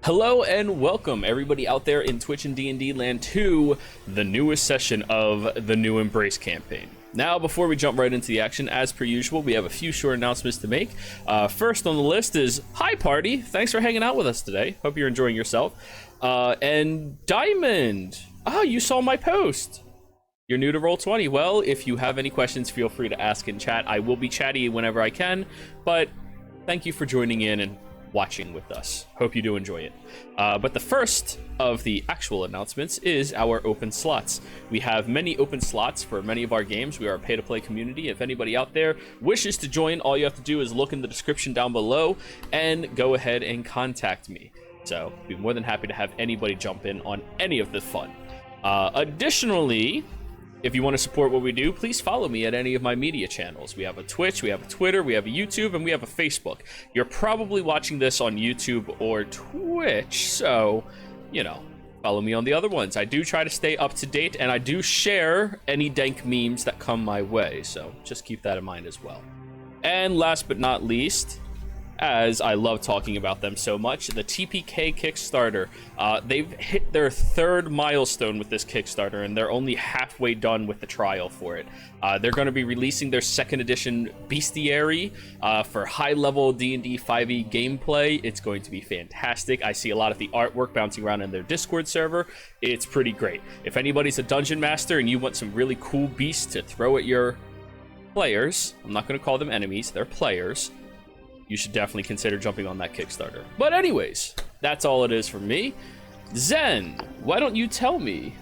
Hello and welcome everybody out there in Twitch and D&D land to the newest session of the new Embrace campaign. Now, before we jump right into the action, as per usual, we have a few short announcements to make. First on the list is, hi party, thanks for hanging out with us today. Hope you're enjoying yourself. And Diamond, you saw my post. You're new to Roll20. Well, if you have any questions, feel free to ask in chat. I will be chatty whenever I can, but thank you for joining in and watching with us. Hope you do enjoy it. But the first of the actual announcements is our open slots. We have many open slots for many of our games. We are a pay-to-play community. If anybody out there wishes to join, all you have to do is look in the description down below and go ahead and contact me. So I'd be more than happy to have anybody jump in on any of the fun. Additionally, if you want to support what we do, please follow me at any of my media channels. We have a Twitch, we have a Twitter, we have a YouTube, and we have a Facebook. You're probably watching this on YouTube or Twitch, so, you know, follow me on the other ones. I do try to stay up to date, and I do share any dank memes that come my way, so just keep that in mind as well. And last but not least, as I love talking about them so much, the TPK Kickstarter. They've hit their third milestone with this Kickstarter, and they're only halfway done with the trial for it. They're going to be releasing their second edition Bestiary for high-level D&D 5e gameplay. It's going to be fantastic. I see a lot of the artwork bouncing around in their Discord server. It's pretty great. If anybody's a dungeon master and you want some really cool beasts to throw at your players, I'm not going to call them enemies, they're players, you should definitely consider jumping on that Kickstarter. But anyways, that's all it is for me. Zen, why don't you tell me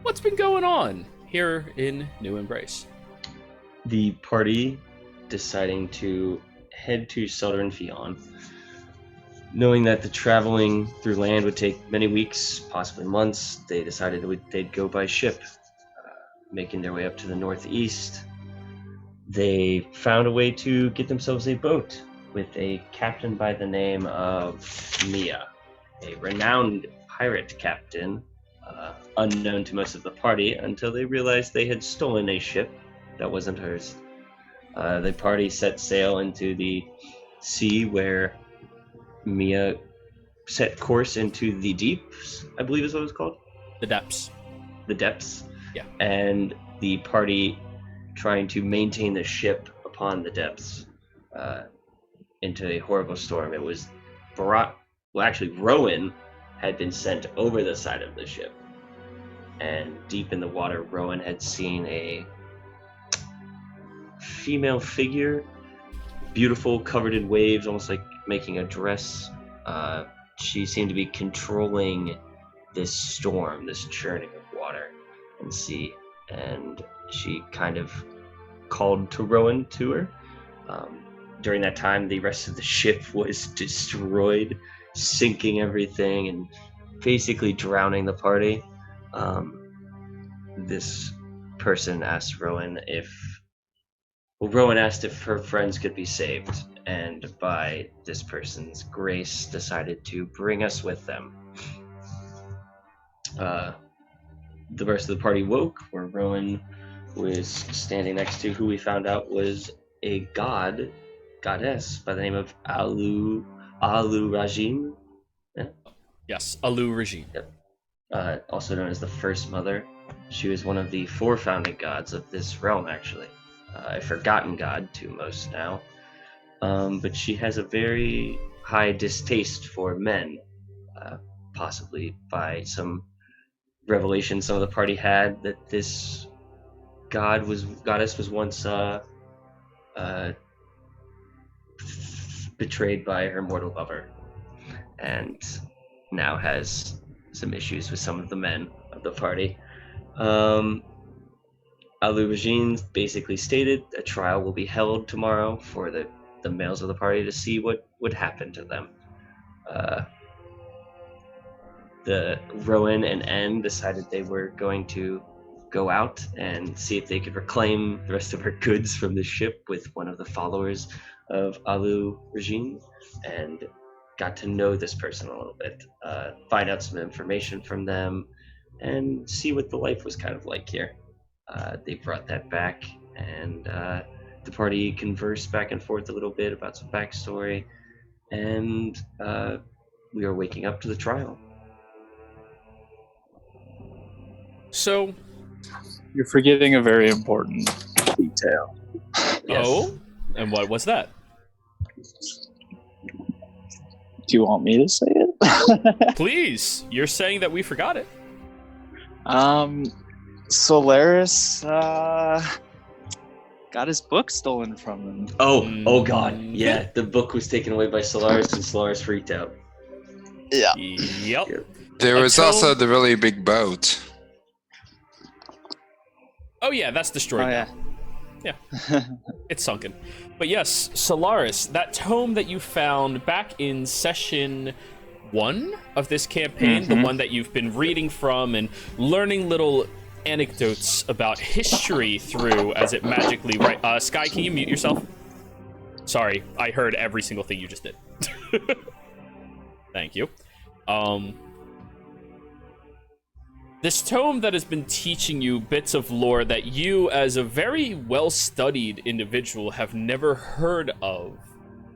what's been going on here in New Embrace? The party deciding to head to Southern Fion, knowing that the traveling through land would take many weeks, possibly months. They decided they'd go by ship, making their way up to the northeast. They found a way to get themselves a boat with a captain by the name of Mia, a renowned pirate captain, unknown to most of the party until they realized they had stolen a ship that wasn't hers. The party set sail into the sea where Mia set course into the deeps, I believe is what it was called? The depths. The depths. Yeah. And the party trying to maintain the ship upon the depths into a horrible storm. It was Rowan had been sent over the side of the ship, and deep in the water, Rowan had seen a female figure, beautiful, covered in waves, almost like making a dress. She seemed to be controlling this storm, this churning of water and sea, and she kind of called to Rowan to her. During that time, the rest of the ship was destroyed, sinking everything and basically drowning the party. This person asked Rowan Rowan asked if her friends could be saved, and by this person's grace decided to bring us with them. The rest of the party woke, where Rowan was standing next to who we found out was a goddess by the name of Alu Rajim. Yeah? Yes, Alu Regime. Yep. Also known as the First Mother. She was one of the 4 founding gods of this realm, actually. A forgotten god to most now. But she has a very high distaste for men, possibly by some revelation some of the party had that this goddess was once betrayed by her mortal lover, and now has some issues with some of the men of the party. Alu Regine basically stated a trial will be held tomorrow for the males of the party to see what would happen to them. The Rowan and N decided they were going to go out and see if they could reclaim the rest of her goods from the ship with one of the followers of Alu Regine, and got to know this person a little bit, find out some information from them, and see what the life was kind of like here. they brought that back, and the party conversed back and forth a little bit about some backstory, and we are waking up to the trial. So, You're forgetting a very important detail. Yes. oh, and what was that? Do you want me to say it? Please, you're saying that we forgot it. Solaris got his book stolen from him. Oh God, yeah, the book was taken away by Solaris, and Solaris freaked out. Yeah. Yep. There was also the really big boat. Oh yeah, that's destroyed. Oh, now. Yeah. It's sunken. But yes, Solaris, that tome that you found back in session 1 of this campaign, the one that you've been reading from and learning little anecdotes about history through as it magically... Sky, can you mute yourself? Sorry, I heard every single thing you just did. Thank you. This tome that has been teaching you bits of lore that you, as a very well-studied individual, have never heard of,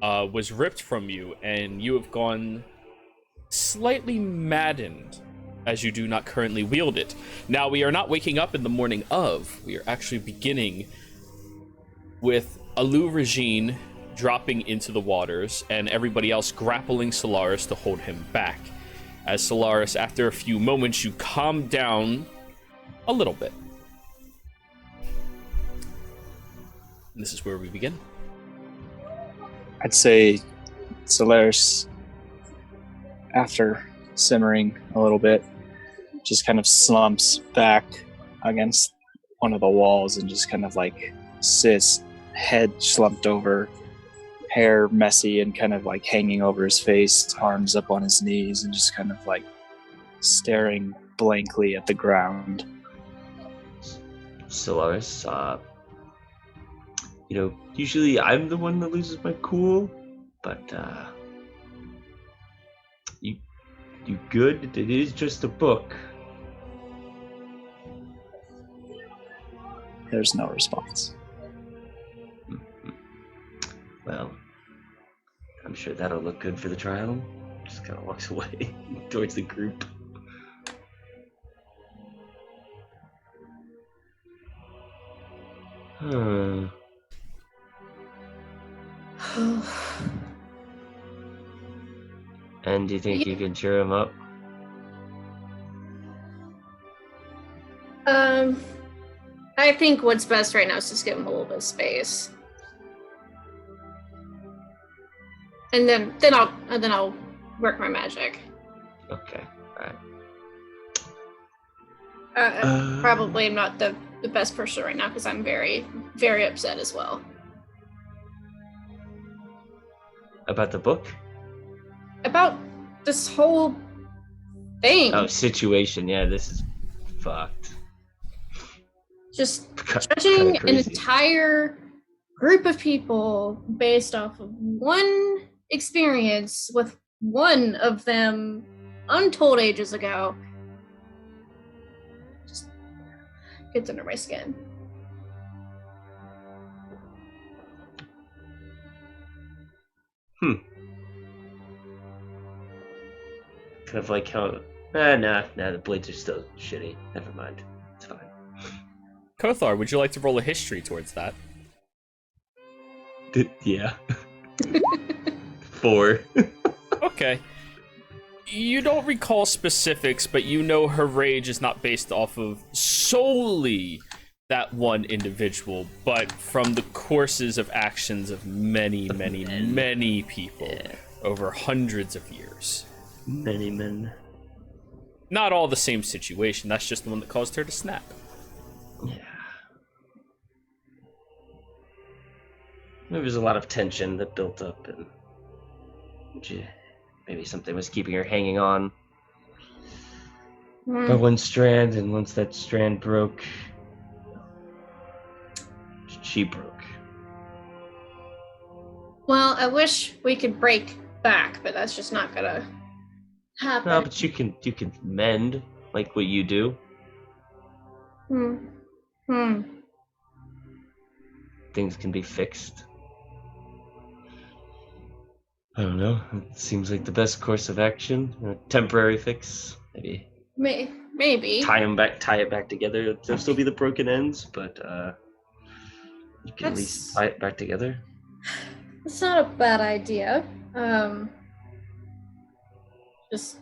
was ripped from you, and you have gone slightly maddened as you do not currently wield it. Now, we are not waking up in the morning of. We are actually beginning with Alu Regine dropping into the waters and everybody else grappling Solaris to hold him back. As Solaris, after a few moments, you calm down a little bit. And this is where we begin. I'd say Solaris, after simmering a little bit, just kind of slumps back against one of the walls and just kind of like sits, head slumped over, hair messy and kind of like hanging over his face, arms up on his knees, and just kind of like staring blankly at the ground. Solaris, usually I'm the one that loses my cool, but you good? It is just a book. There's no response. Well, I'm sure that'll look good for the trial. Just kind of walks away towards the group. Huh. And do you think you can cheer him up? I think what's best right now is just give him a little bit of space. And then I'll work my magic. Okay, alright. Probably am not the best person right now because I'm very, very upset as well. About the book? About this whole thing. Oh, situation. Yeah, this is fucked. Just Kinda judging an crazy. entire group of people based off of one experience with one of them untold ages ago just gets under my skin. Kind of like how... Nah, the blades are still shitty. Never mind. It's fine. Kothar, would you like to roll a history towards that? Yeah. 4. Okay. You don't recall specifics, but you know her rage is not based off of solely that one individual, but from the courses of actions of many, many, many people over hundreds of years. Many men. Not all the same situation, that's just the one that caused her to snap. Yeah. There was a lot of tension that built up, and maybe something was keeping her hanging on by one strand, and once that strand broke, she broke. Well, I wish we could break back, but that's just not gonna happen. No, but you can mend like what you do. Things can be fixed. I don't know. It seems like the best course of action. A temporary fix, maybe. Maybe. Tie it back together. There'll still be the broken ends, but you can at least tie it back together. It's not a bad idea. Just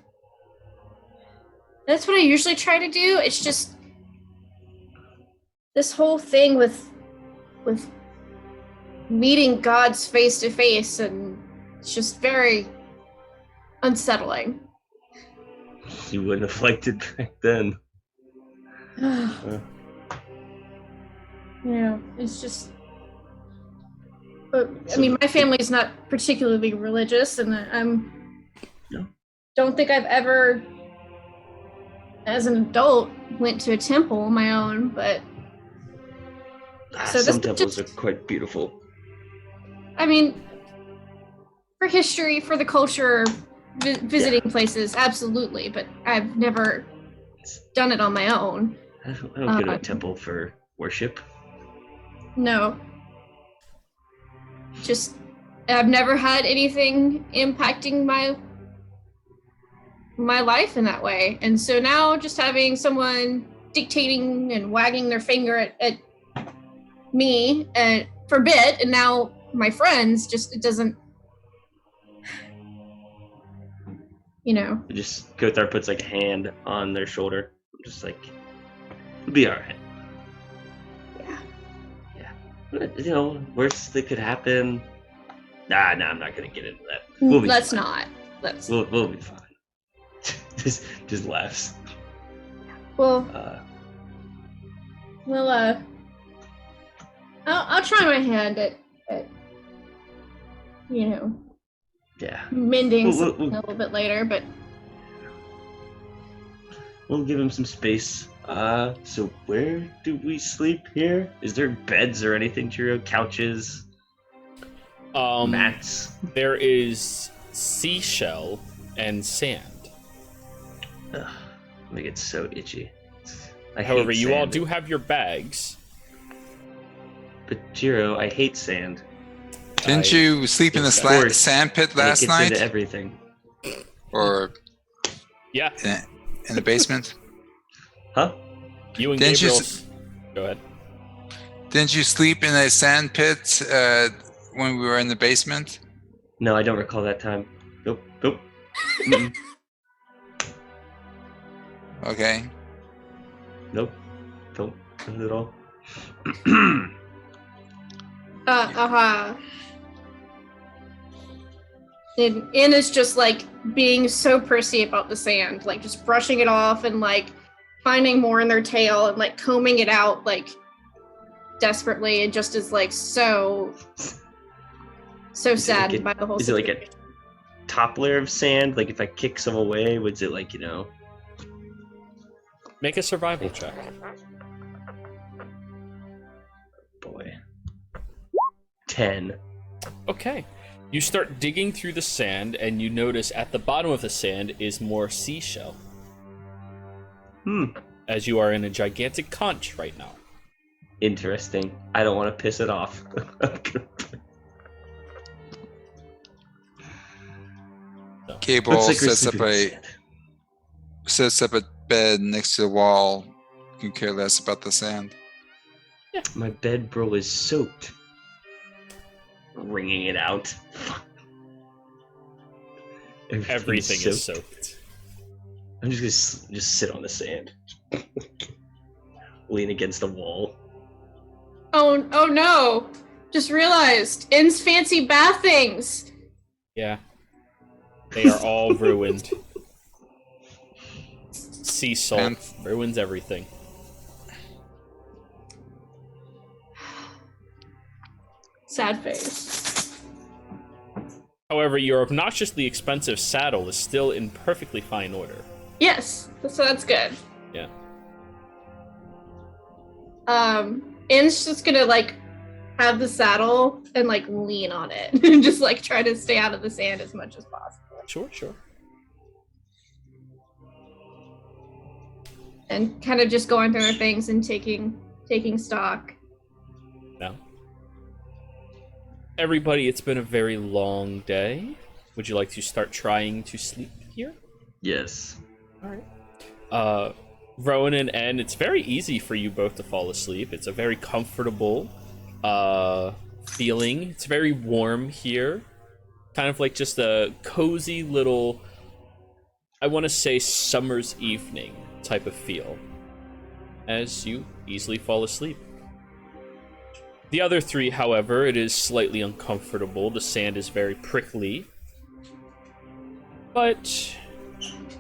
that's what I usually try to do. It's just this whole thing with meeting gods face to face, and it's just very unsettling. You wouldn't have liked it back then. Yeah, it's just. But I mean, my family's not particularly religious, and don't think I've ever, as an adult, went to a temple on my own. But some temples are quite beautiful. I mean, for history, for the culture, visiting places, absolutely. But I've never done it on my own. I don't go to a temple for worship. No. Just, I've never had anything impacting my life in that way. And so now just having someone dictating and wagging their finger at me for a bit, and now my friends, just, it doesn't, Just Kothar puts like a hand on their shoulder. Just like, it'll be alright. Yeah. Worst that could happen. Nah, I'm not gonna get into that. We'll be fine. We'll be fine. just laughs. Well, I'll try my hand at mending something a little bit later, but we'll give him some space. So where do we sleep here? Is there beds or anything, Chiro? Couches? Mats? There is seashell and sand. Ugh, I get so itchy. However, you all do have your bags. But Chiro, I hate sand. Didn't you sleep in the sand pit last night? Into everything. Or yeah, in the basement? Huh? You and Gabriel. Go ahead. Didn't you sleep in a sand pit when we were in the basement? No, I don't recall that time. Nope. Okay. Nope. Don't at all. And is just like being so prissy about the sand, like just brushing it off and like finding more in their tail and like combing it out like desperately, and just is like so saddened by the whole situation. Is it like a top layer of sand? Like if I kick some away, was it like, Make a survival check. Boy. 10. Okay. You start digging through the sand, and you notice at the bottom of the sand is more seashell. As you are in a gigantic conch right now. Interesting. I don't want to piss it off. Cable sets up a bed next to the wall. You can care less about the sand. Yeah. My bed, bro, is soaked. Wringing it out. Everything is soaked. I'm just gonna sit on the sand. Lean against the wall. Oh no! Just realized In's fancy bath things. Yeah. They are all ruined. Sea salt ruins everything. Sad face. However, your obnoxiously expensive saddle is still in perfectly fine order. Yes, so that's good. Yeah. In's just gonna like have the saddle and like lean on it and just like try to stay out of the sand as much as possible. Sure. And kind of just going through their things and taking taking stock. No. Everybody, it's been a very long day. Would you like to start trying to sleep here? Yes. Alright. Rowan and En, it's very easy for you both to fall asleep. It's a very comfortable feeling. It's very warm here. Kind of like just a cozy little, I want to say, summer's evening type of feel as you easily fall asleep. The other three, however, it is slightly uncomfortable. The sand is very prickly. But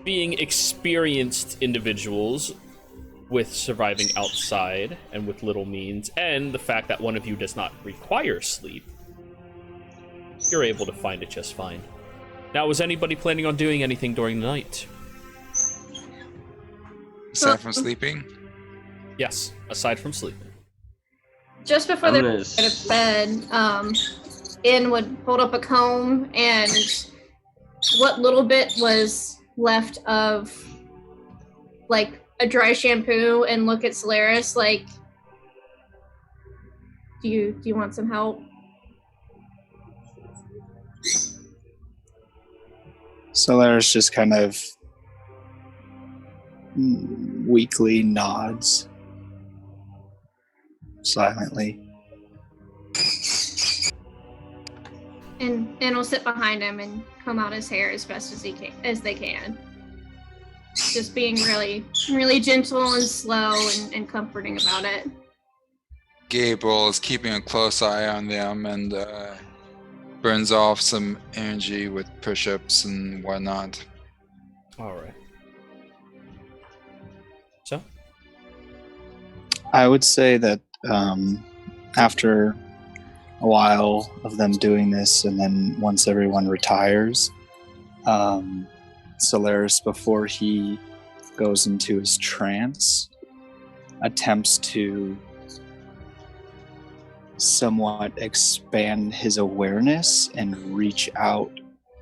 being experienced individuals with surviving outside and with little means, and the fact that one of you does not require sleep, you're able to find it just fine. Now, was anybody planning on doing anything during the night? Aside from sleeping? Yes, aside from sleeping. Just before I'm they gonna go to bed, In would hold up a comb, and what little bit was left of, like, a dry shampoo, and look at Solaris like, do you want some help? Solaris just kind of weakly nods silently. And will sit behind him and comb out his hair as best as they can. Just being really, really gentle and slow and comforting about it. Gable is keeping a close eye on them and burns off some energy with push-ups and whatnot. All right. So? I would say that after a while of them doing this, and then once everyone retires, Solaris, before he goes into his trance, attempts to somewhat expand his awareness and reach out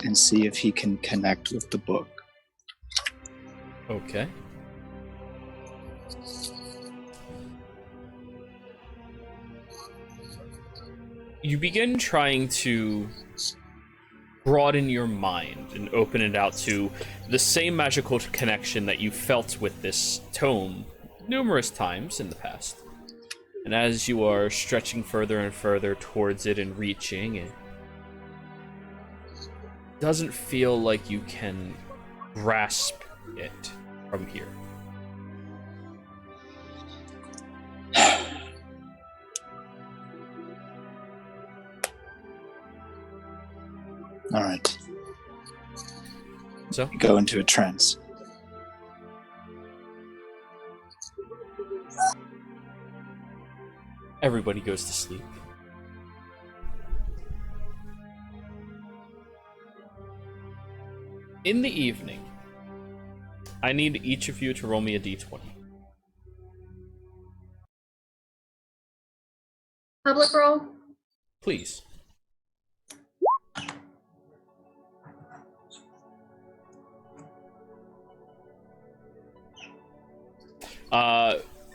and see if he can connect with the book. Okay. You begin trying to broaden your mind and open it out to the same magical connection that you felt with this tome numerous times in the past. And as you are stretching further and further towards it and reaching, it doesn't feel like you can grasp it from here. All right. So? Go into a trance. Everybody goes to sleep. In the evening, I need each of you to roll me a d20. Public roll? Please.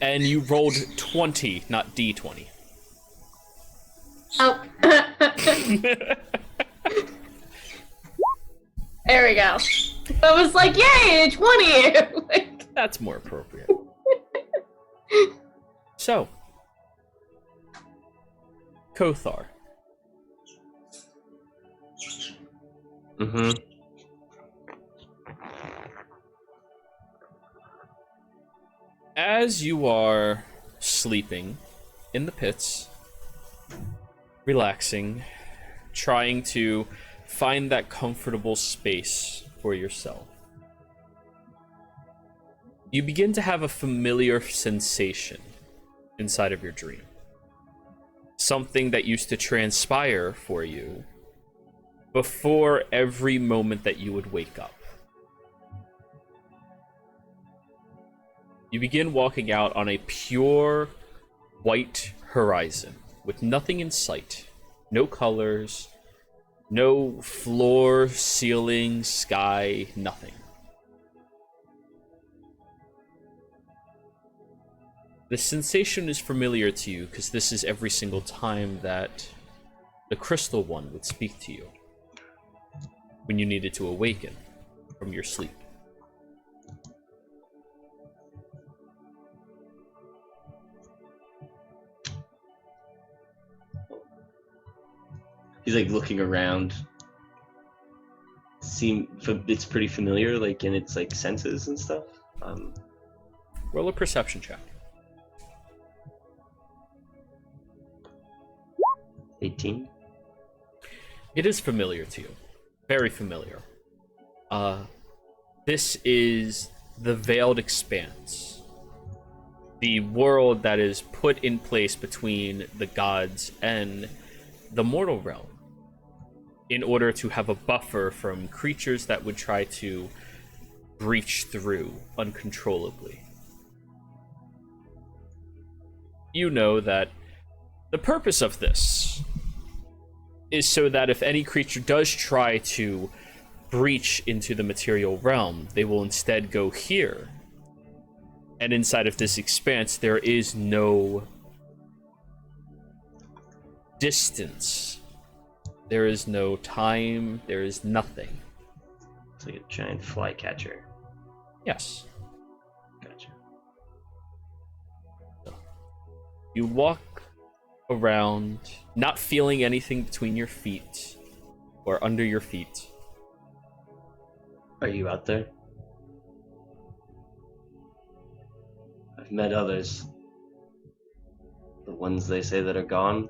And you rolled 20, not d20. Oh. There we go. I was like, yay, 20! Like, That's more appropriate. So, Kothar. Mm-hmm. As you are sleeping in the pits, relaxing, trying to find that comfortable space for yourself, you begin to have a familiar sensation inside of your dream. Something that used to transpire for you before every moment that you would wake up. You begin walking out on a pure white horizon with nothing in sight. No colors, no floor, ceiling, sky, nothing. The sensation is familiar to you because this is every single time that the Crystal One would speak to you when you needed to awaken from your sleep. He's like looking around. It's pretty familiar, like in its like senses and stuff. Roll a perception check. 18. It is familiar to you. Very familiar. This is the Veiled Expanse. The world that is put in place between the gods and the mortal realm in order to have a buffer from creatures that would try to breach through uncontrollably. You know that the purpose of this is so that if any creature does try to breach into the material realm, they will instead go here. And inside of this expanse, there is no distance. There is no time. There is nothing. It's like a giant flycatcher. Yes. Gotcha. You walk around, not feeling anything between your feet or under your feet. Are you out there? I've met others. The ones they say that are gone.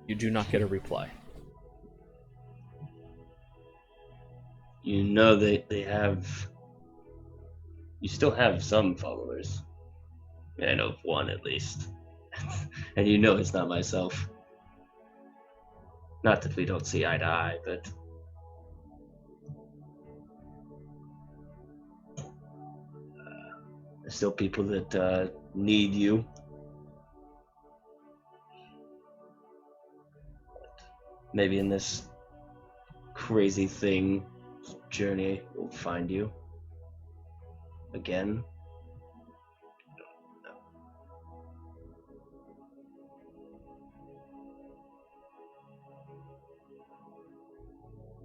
You do not get a reply. You know they have... You still have some followers. I know of one at least. And you know it's not myself. Not that we don't see eye to eye, but... there's still people that need you. Maybe in this crazy journey, we'll find you again.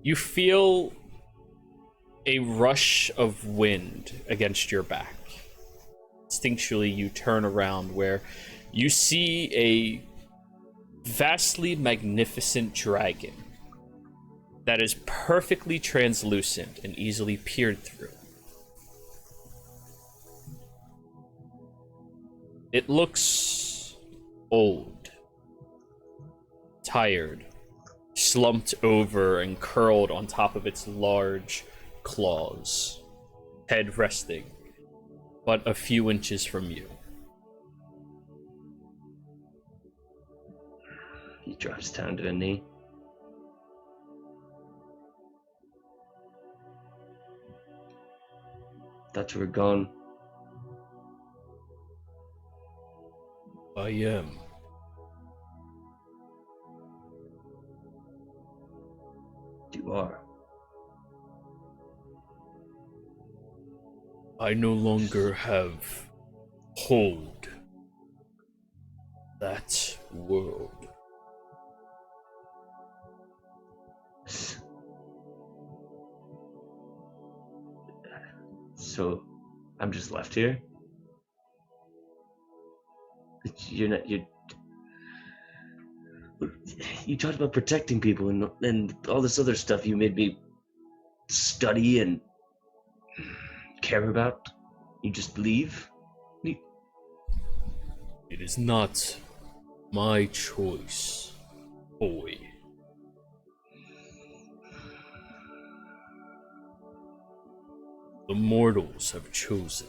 You feel a rush of wind against your back. Instinctually, you turn around where you see a vastly magnificent dragon that is perfectly translucent and easily peered through. It looks old, tired, slumped over and curled on top of its large claws, head resting but a few inches from you. He drops down to a knee. Thought you were gone. I am. You are. I no longer have hold that world. So, I'm just left here? You talked about protecting people and all this other stuff you made me study and care about. You just leave? It is not my choice, boy. The mortals have chosen.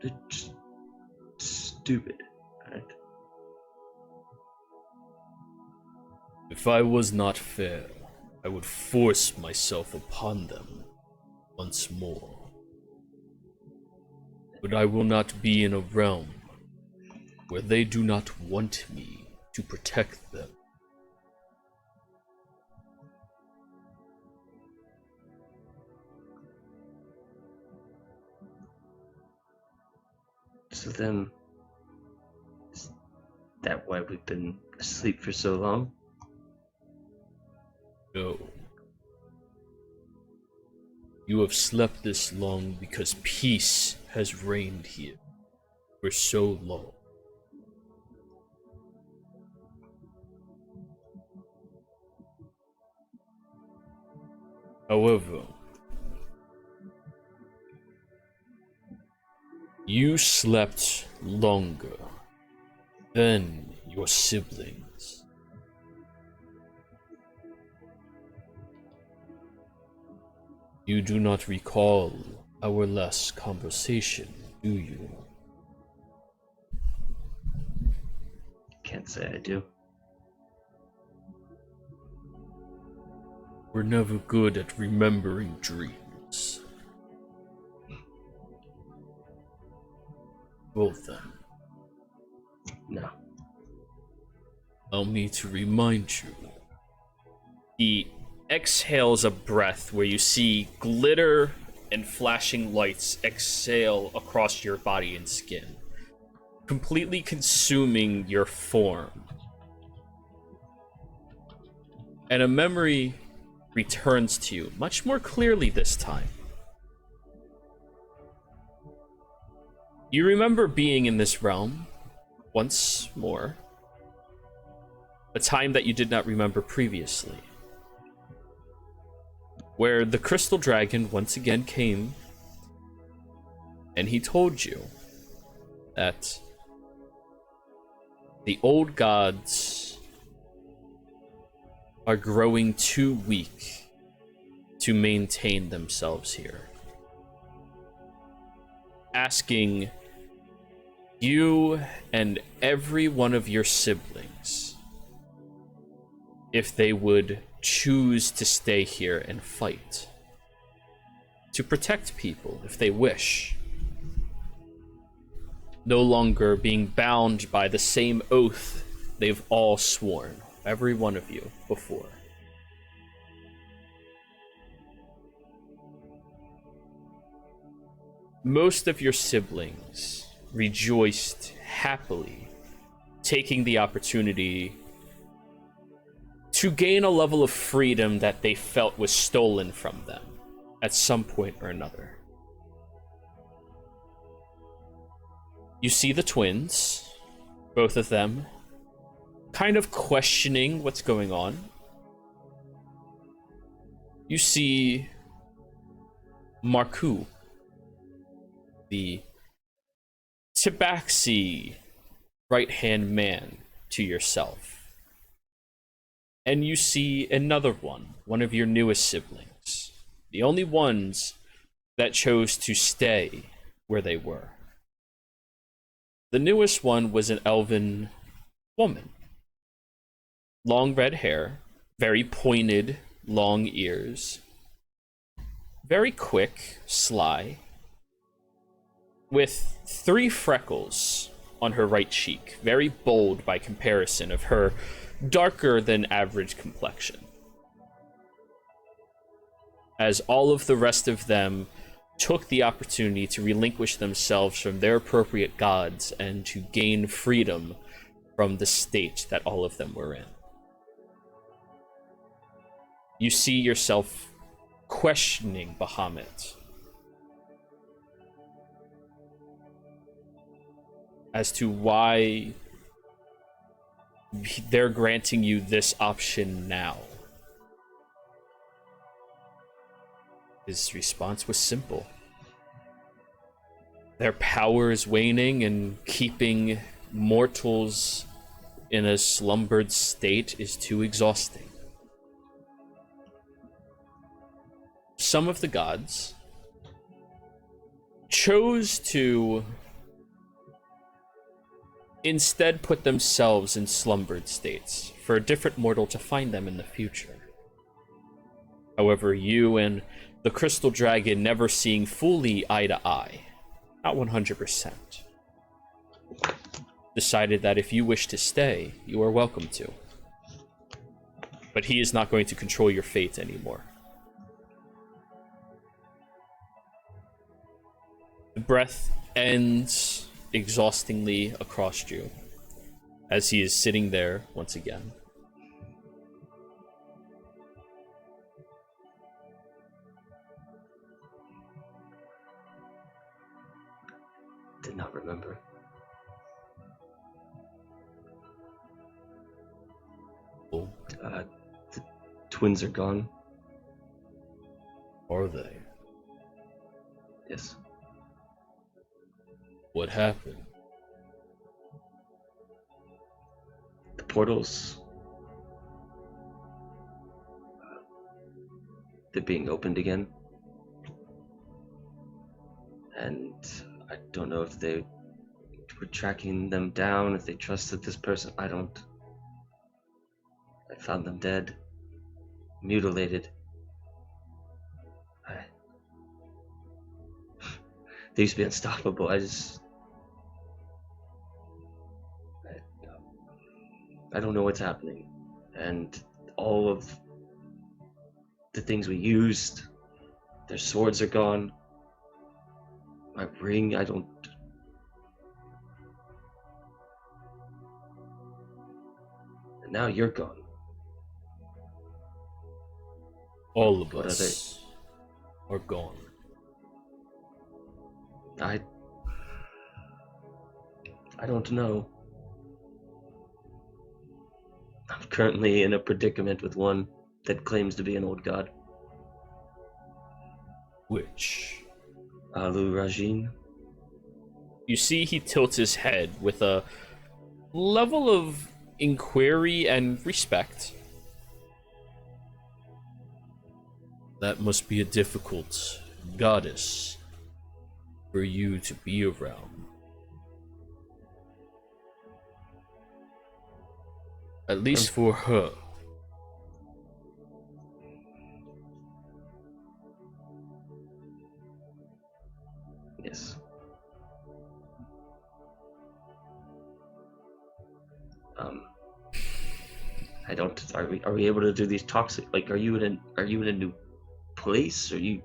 It's just stupid, right? If I was not fair, I would force myself upon them once more. But I will not be in a realm where they do not want me to protect them. close with him. Is that why we've been asleep for so long? No. You have slept this long because peace has reigned here for so long. However, you slept longer than your siblings. You do not recall our last conversation, do you? Can't say I do. We're never good at remembering dreams. Both them. No. Allow me to remind you. He exhales a breath where you see glitter and flashing lights exhale across your body and skin, completely consuming your form. And a memory returns to you, much more clearly this time. You remember being in this realm once more, a time that you did not remember previously, where the crystal dragon once again came and he told you that the old gods are growing too weak to maintain themselves here, asking you and every one of your siblings if they would choose to stay here and fight, to protect people if they wish, no longer being bound by the same oath they've all sworn, every one of you, before. Most of your siblings rejoiced happily, taking the opportunity to gain a level of freedom that they felt was stolen from them at some point or another. You see the twins, both of them, kind of questioning what's going on. You see Marku, the tabaxi right-hand man to yourself. And you see another one of your newest siblings, the only ones that chose to stay where they were. The newest one was an elven woman. Long red hair, very pointed, long ears, very quick, sly, with 3 freckles on her right cheek, very bold by comparison of her darker than average complexion. As all of the rest of them took the opportunity to relinquish themselves from their appropriate gods and to gain freedom from the state that all of them were in. You see yourself questioning Bahamut as to why they're granting you this option now. His response was simple. Their power is waning, and keeping mortals in a slumbered state is too exhausting. Some of the gods chose to instead put themselves in slumbered states for a different mortal to find them in the future. However, you and the crystal dragon never seeing fully eye to eye, not 100%, decided that if you wish to stay, you are welcome to. But he is not going to control your fate anymore. The breath ends exhaustingly across you as he is sitting there once again. Did not remember. Oh, The twins are gone. are they? Yes. What happened? The portals. They're being opened again. And I don't know if they were tracking them down, if they trusted this person. I found them dead, mutilated. They used to be unstoppable. I don't know what's happening. And all of the things we used, their swords are gone. My ring, and now you're gone. All of What are us are gone. I don't know. I'm currently in a predicament with one that claims to be an old god. Which? Alu Rajin. You see he tilts his head with a level of inquiry and respect. That must be a difficult goddess for you to be around. At least for her. Yes. I don't. Are we able to do these talks? Like, are you in a new place? Is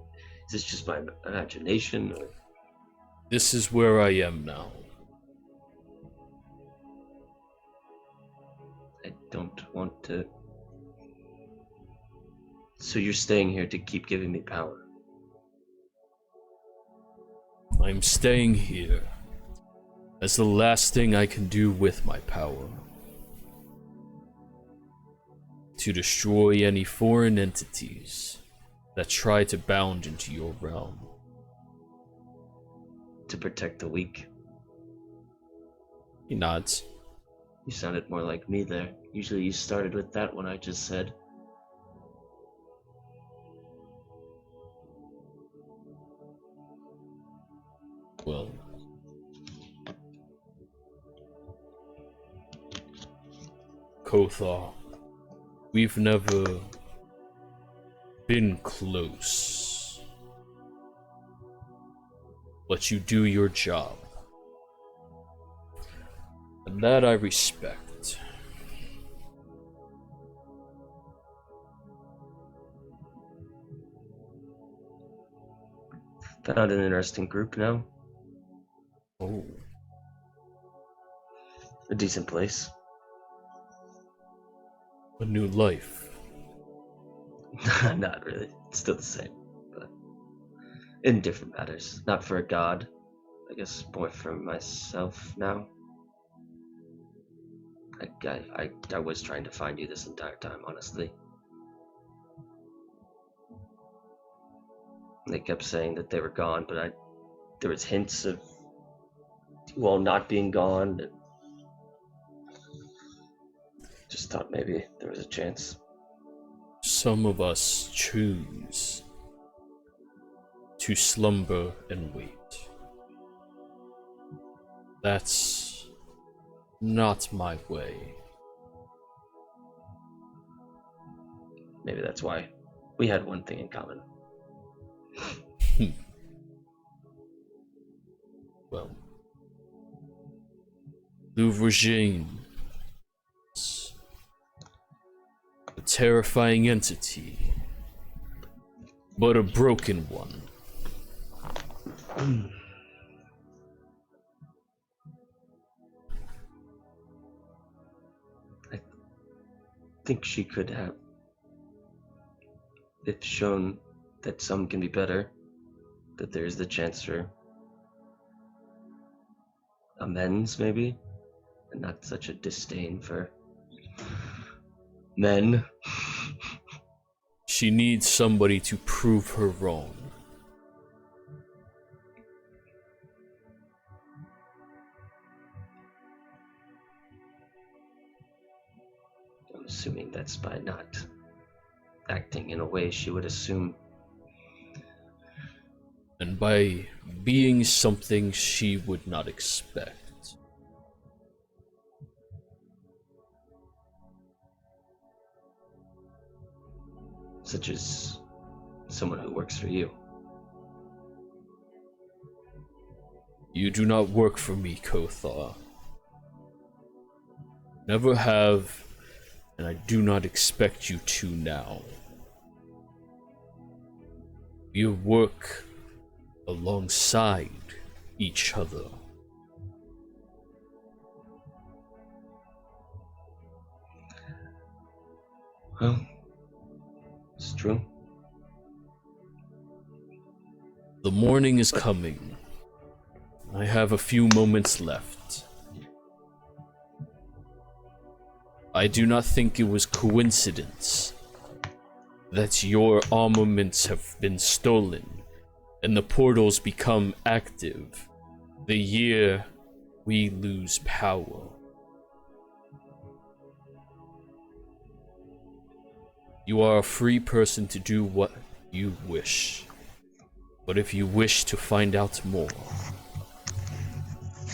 this just my imagination? Or? This is where I am now. I don't want to. So you're staying here to keep giving me power? I'm staying here as the last thing I can do with my power. To destroy any foreign entities that try to bound into your realm. To protect the weak? He nods. You sounded more like me there. Usually you started with that one I just said. Well, Kothar, we've never been close. But you do your job. And that I respect. Found an interesting group now. Oh. A decent place. A new life. Not really. It's still the same, but in different matters. Not for a god. I guess more for myself now. I was trying to find you this entire time, honestly. They kept saying that they were gone, but there was hints of you all not being gone. And just thought maybe there was a chance. Some of us choose to slumber and wait. That's not my way. Maybe that's why we had one thing in common. Well, Louvragine, a terrifying entity, but a broken one. think she could have, if shown that some can be better, that there's the chance for amends, maybe, and not such a disdain for men. She needs somebody to prove her wrong. I'm assuming that's by not acting in a way she would assume. And by being something she would not expect. Such as someone who works for you. You do not work for me, Kothar. Never have, and I do not expect you to now. You work alongside each other. Well, it's true. The morning is coming. I have a few moments left. I do not think it was coincidence that your armaments have been stolen and the portals become active the year we lose power. You are a free person to do what you wish. But if you wish to find out more,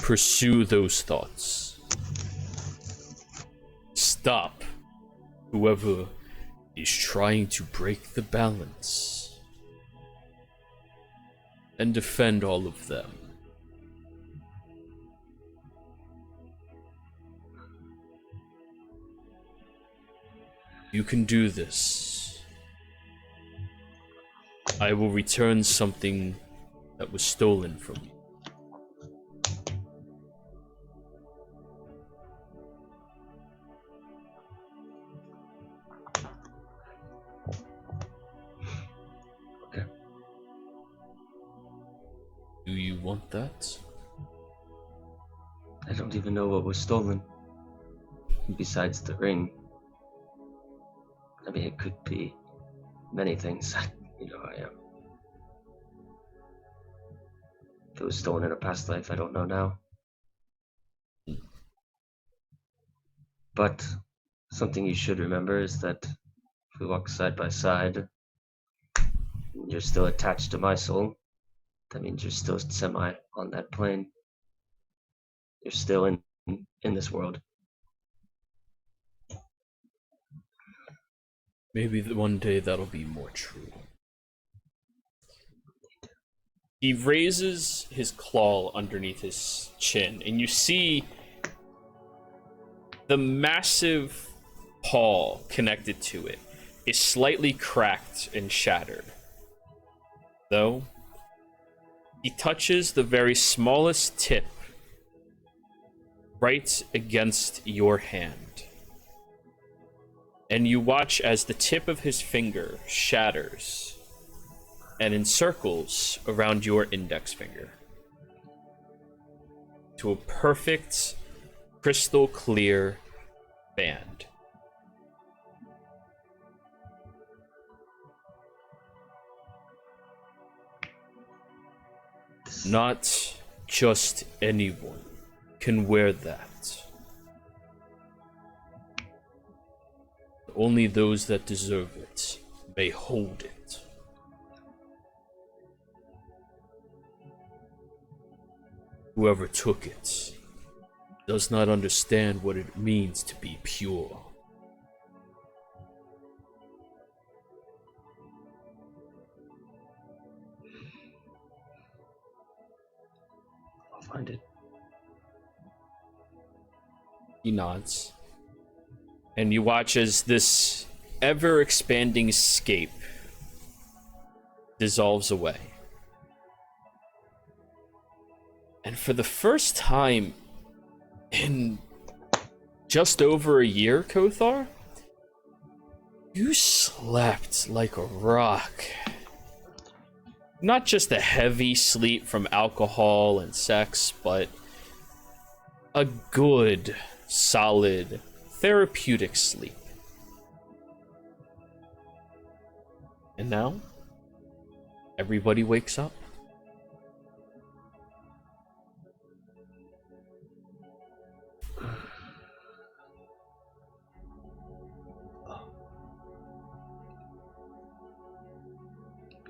pursue those thoughts. Stop whoever is trying to break the balance. And defend all of them. You can do this. I will return something that was stolen from you. Okay. Do you want that? I don't even know what was stolen. Besides the ring. I mean, it could be many things. You know, I am. If it was stolen in a past life, I don't know now. But something you should remember is that if we walk side by side, and you're still attached to my soul, that means you're still semi on that plane. You're still in this world. Maybe one day that'll be more true. He raises his claw underneath his chin, and you see the massive paw connected to it is slightly cracked and shattered. Though, he touches the very smallest tip right against your hand. And you watch as the tip of his finger shatters and encircles around your index finger to a perfect, crystal clear band. Not just anyone can wear that. Only those that deserve it may hold it. Whoever took it does not understand what it means to be pure. I'll find it. He nods. And you watch as this ever-expanding scape dissolves away. And for the first time in just over a year, Kothar, You slept like a rock. Not just a heavy sleep from alcohol and sex, but a good, solid, therapeutic sleep. And now, everybody wakes up.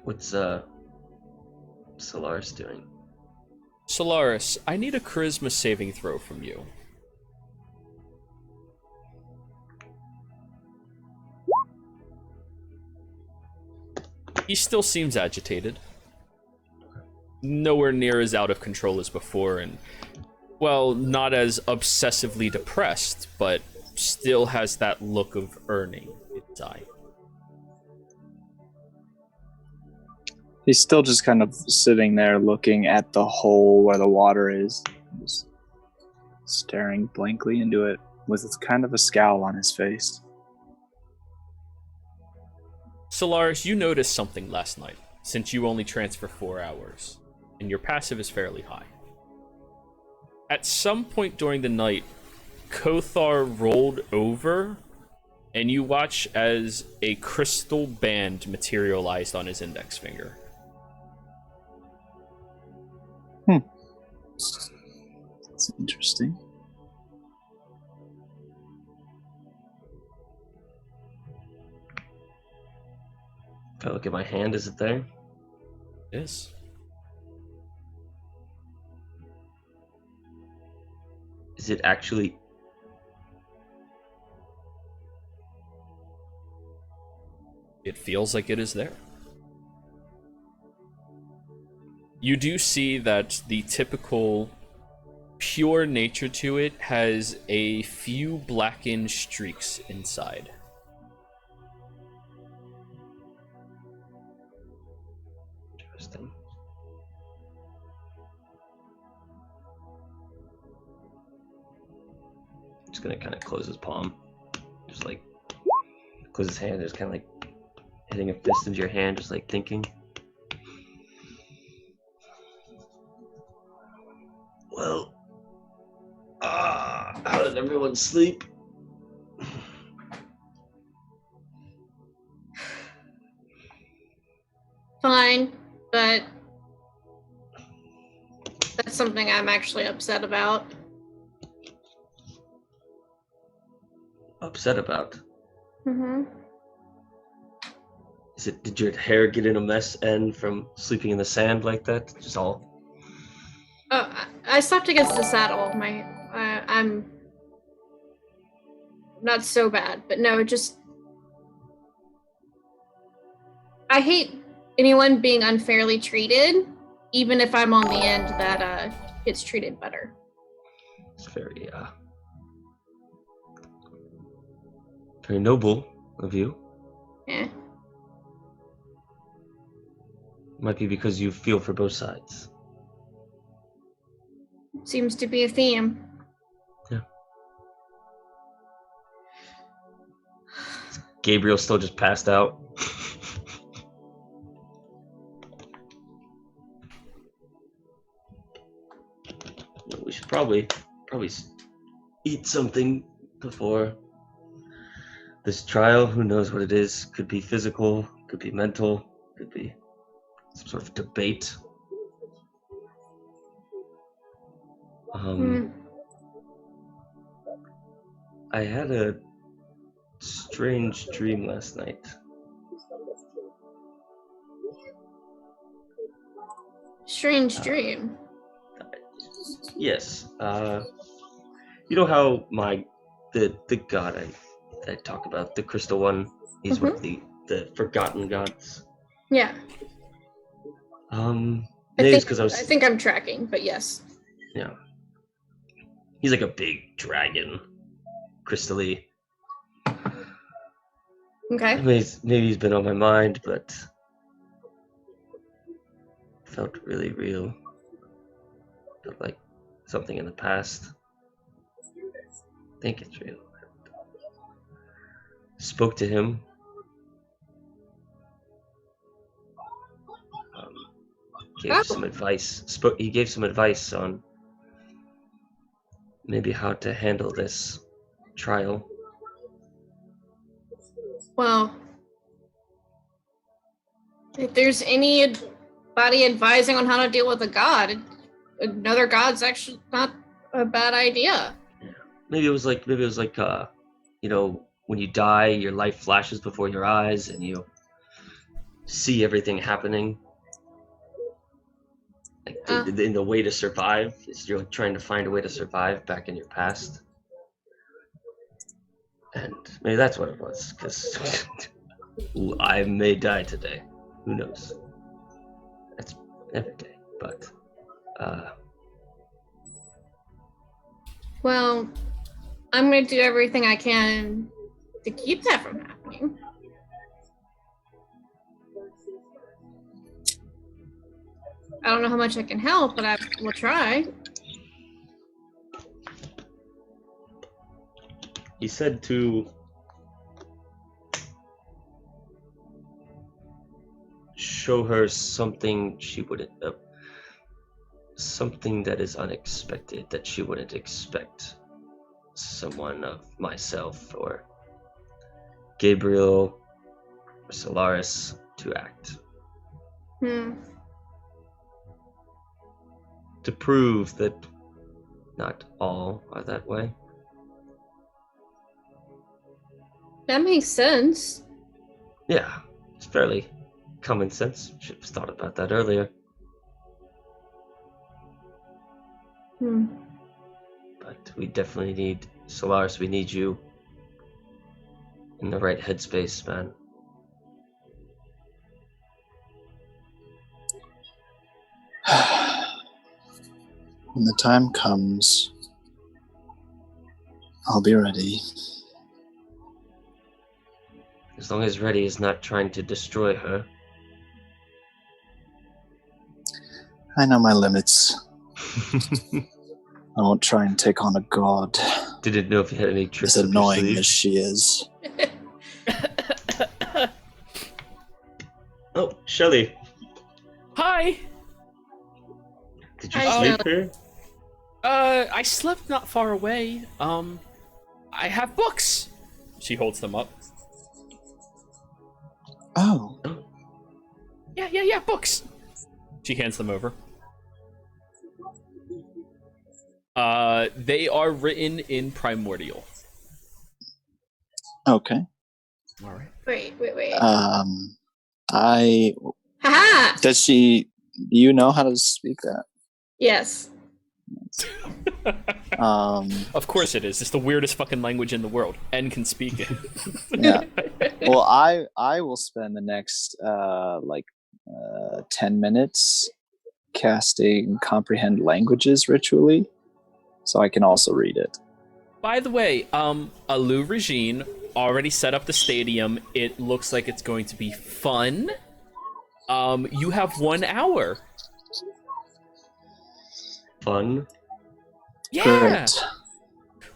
What's Solaris doing? Solaris, I need a charisma saving throw from you. He still seems agitated. Nowhere near as out of control as before, and, well, not as obsessively depressed, but still has that look of earning in his eye. He's still just kind of sitting there looking at the hole where the water is, just staring blankly into it with kind of a scowl on his face. Solaris, you noticed something last night, since you only transfer 4 hours, and your passive is fairly high. At some point during the night, Kothar rolled over, and you watch as a crystal band materialized on his index finger. That's interesting. If I look at my hand, is it there? Yes. Is it actually? It feels like it is there. You do see that the typical pure nature to it has a few blackened streaks inside. Interesting. Just gonna kind of close his palm, just like close his hand, just kind of like hitting a fist into your hand, just like thinking. Well, how did everyone sleep? Fine, but that's something I'm actually upset about. Upset about? Mm-hmm. Is it? Did your hair get in a mess end from sleeping in the sand like that? Just all. Oh, I slept against the saddle. I'm not so bad, but no, just I hate anyone being unfairly treated, even if I'm on the end that gets treated better. It's very noble of you. Yeah. Might be because you feel for both sides. Seems to be a theme. Yeah. Gabriel still just passed out. We should probably eat something before this trial. Who knows what it is? Could be physical, could be mental, could be some sort of debate. I had a strange dream last night. Strange dream. Yes. You know how the god I talk about, the crystal one, he's one of the forgotten gods. Yeah. Maybe it's because I think I'm tracking, but yes. Yeah. He's like a big dragon, crystally. Okay. Maybe he's been on my mind, but felt really real. Felt like something in the past. I think it's real. Spoke to him gave some advice. He gave some advice on maybe how to handle this trial. Well, if there's anybody advising on how to deal with a god, another god's actually not a bad idea. Yeah. Maybe it was like you know, when you die, your life flashes before your eyes and you see everything happening. Like the way to survive is you're trying to find a way to survive back in your past. And maybe that's what it was, because I may die today. Who knows? That's every day, but Well, I'm going to do everything I can to keep that from happening. I don't know how much I can help, but I will try. he said to show her something she wouldn't something that is unexpected, that she wouldn't expect someone of myself or Gabriel or Solaris to act. To prove that not all are that way. That makes sense. Yeah, it's fairly common sense. Should have thought about that earlier. But we definitely need Solaris. We need you in the right headspace, man. When the time comes, I'll be ready. As long as Reddy is not trying to destroy her. I know my limits. I won't try and take on a god. Didn't know if you had any tricks As up your annoying sleeve. as she is. Oh, Shelly. Hi. Did you Hi, sleep Shelly. here? I slept not far away. I have books. She holds them up. Oh, Yeah, books. She hands them over. They are written in Primordial. okay. All right. Wait. Haha! Does she... Do you know how to speak that? Yes. Of course it is. It's the weirdest fucking language in the world. N can speak it. Yeah. Well, I will spend the next 10 minutes casting Comprehend Languages ritually, so I can also read it. By the way, Alu Regine already set up the stadium. It looks like it's going to be fun. You have 1 hour. Fun. Yeah. Great.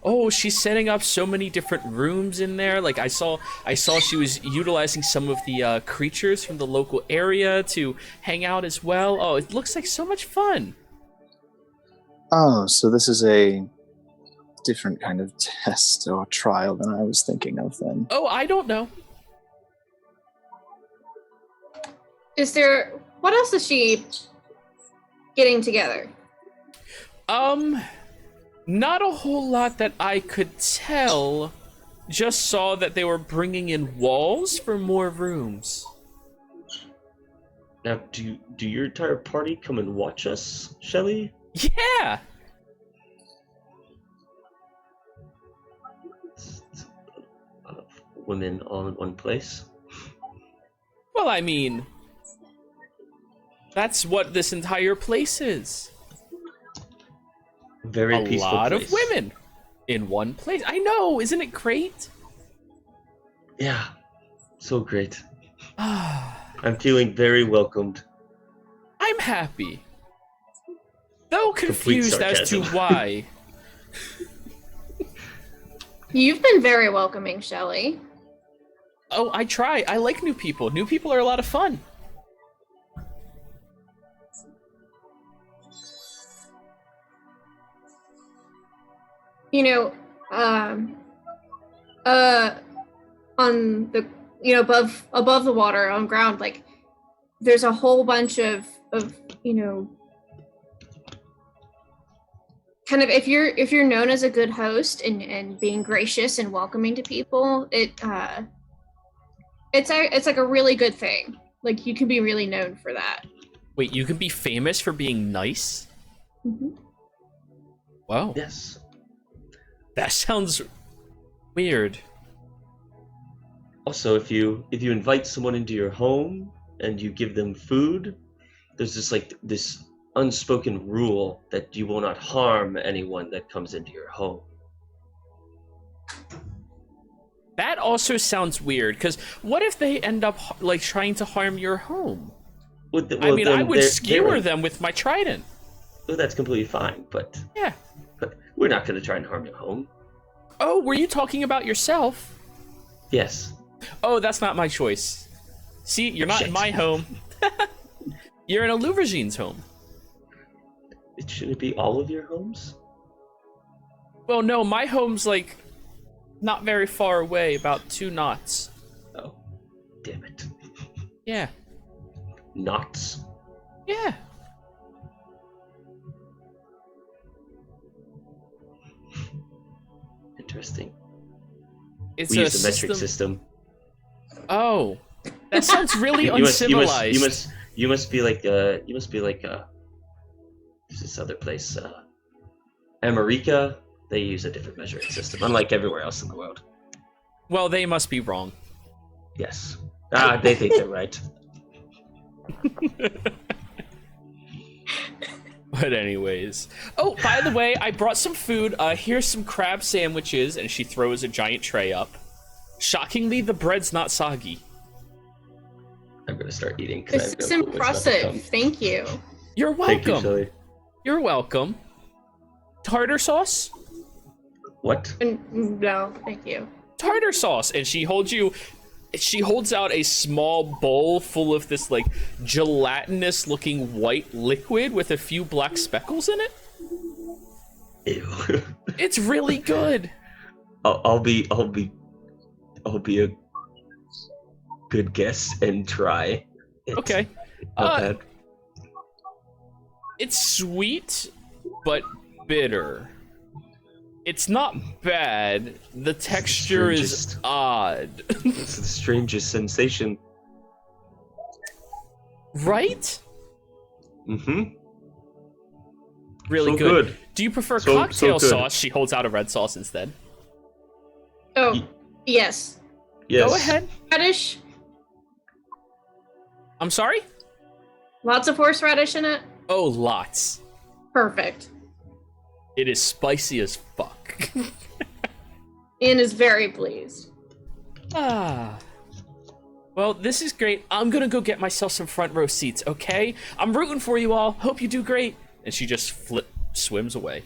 Oh, she's setting up so many different rooms in there. Like I saw she was utilizing some of the creatures from the local area to hang out as well. Oh, it looks like so much fun. Oh, so this is a different kind of test or trial than I was thinking of then. Oh, I don't know. What else is she getting together? Not a whole lot that I could tell. Just saw that they were bringing in walls for more rooms. Now, do your entire party come and watch us, Shelly? Yeah. A lot of women all in one place. Well, I mean, that's what this entire place is. Very A peaceful lot place. of women in one place. I know, isn't it great? Yeah, so great. I'm I'm feeling very welcomed. happy. Though confused as to sarcasm. why. You've been very welcoming, Shelley. Oh, I try. I like new people. New people are a lot of fun. you know, on the, above the water on ground, like there's a whole bunch of kind of, if you're known as a good host and being gracious and welcoming to people, it's like a really good thing. Like you can be really known for that. Wait, you can be famous for being nice? Mm-hmm. Wow. Yes. That sounds weird. Also, if you invite someone into your home and you give them food, there's this unspoken rule that you will not harm anyone that comes into your home. That also sounds weird, because what if they end up like trying to harm your home? I mean, I would skewer them with my trident. Well, that's completely fine, but Yeah. but we're not going to try and harm your home. Oh, were you talking about yourself? Yes. Oh, that's not my choice. See, you're not in Shit. my home. You're in a Louvergine's home. It shouldn't be all of your homes. Well, no, my home's like not very far away, about 2 knots. Oh, damn it. Yeah. Knots. Yeah. Interesting. It's We a use the metric system. Oh, that sounds really You must uncivilized. you must be like there's this other place, America. They use a different measuring system, unlike everywhere else in the world. Well, they must be wrong. Yes. They think they're right. But anyways. Oh, by the way, I brought some food. Here's some crab sandwiches, and she throws a giant tray up. Shockingly, the bread's not soggy. I'm gonna start eating. This is impressive. Thank you. You're Thank you, welcome. Shelly. You're welcome. Tartar sauce? What? No, thank you. Tartar sauce. And she holds out a small bowl full of this like gelatinous looking white liquid with a few black speckles in it. Ew. It's really good. I'll be a good guess and try. Okay. Not bad. It's sweet, but bitter. It's not bad. The texture is strangest. odd. It's the strangest sensation. Right? Mm-hmm. Really So good. good. Do you prefer So cocktail good. sauce? She holds out a red sauce instead. Oh, yes. Yes. Go ahead. Radish. I'm sorry? Lots of horseradish in it. Oh, lots. Perfect. It is spicy as fuck. Ian is very pleased. Ah. Well, this is great. I'm gonna go get myself some front row seats, okay? I'm rooting for you all. Hope you do great. And she just swims away.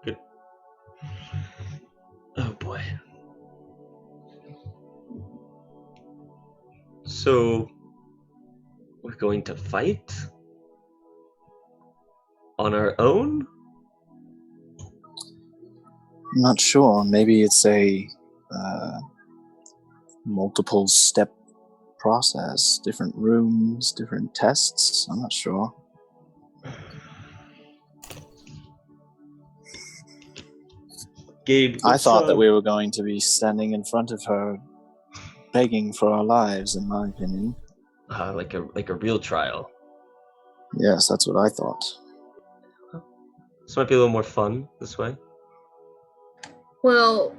Good. Oh boy. So we're going to fight on our own? I'm not sure. Maybe it's a multiple step process, different rooms, different tests. I'm not sure. Gabe, I what's, thought that we were going to be standing in front of her, begging for our lives. In my opinion, like a real trial. yes, that's what I thought. This might be a little more fun this way. Well,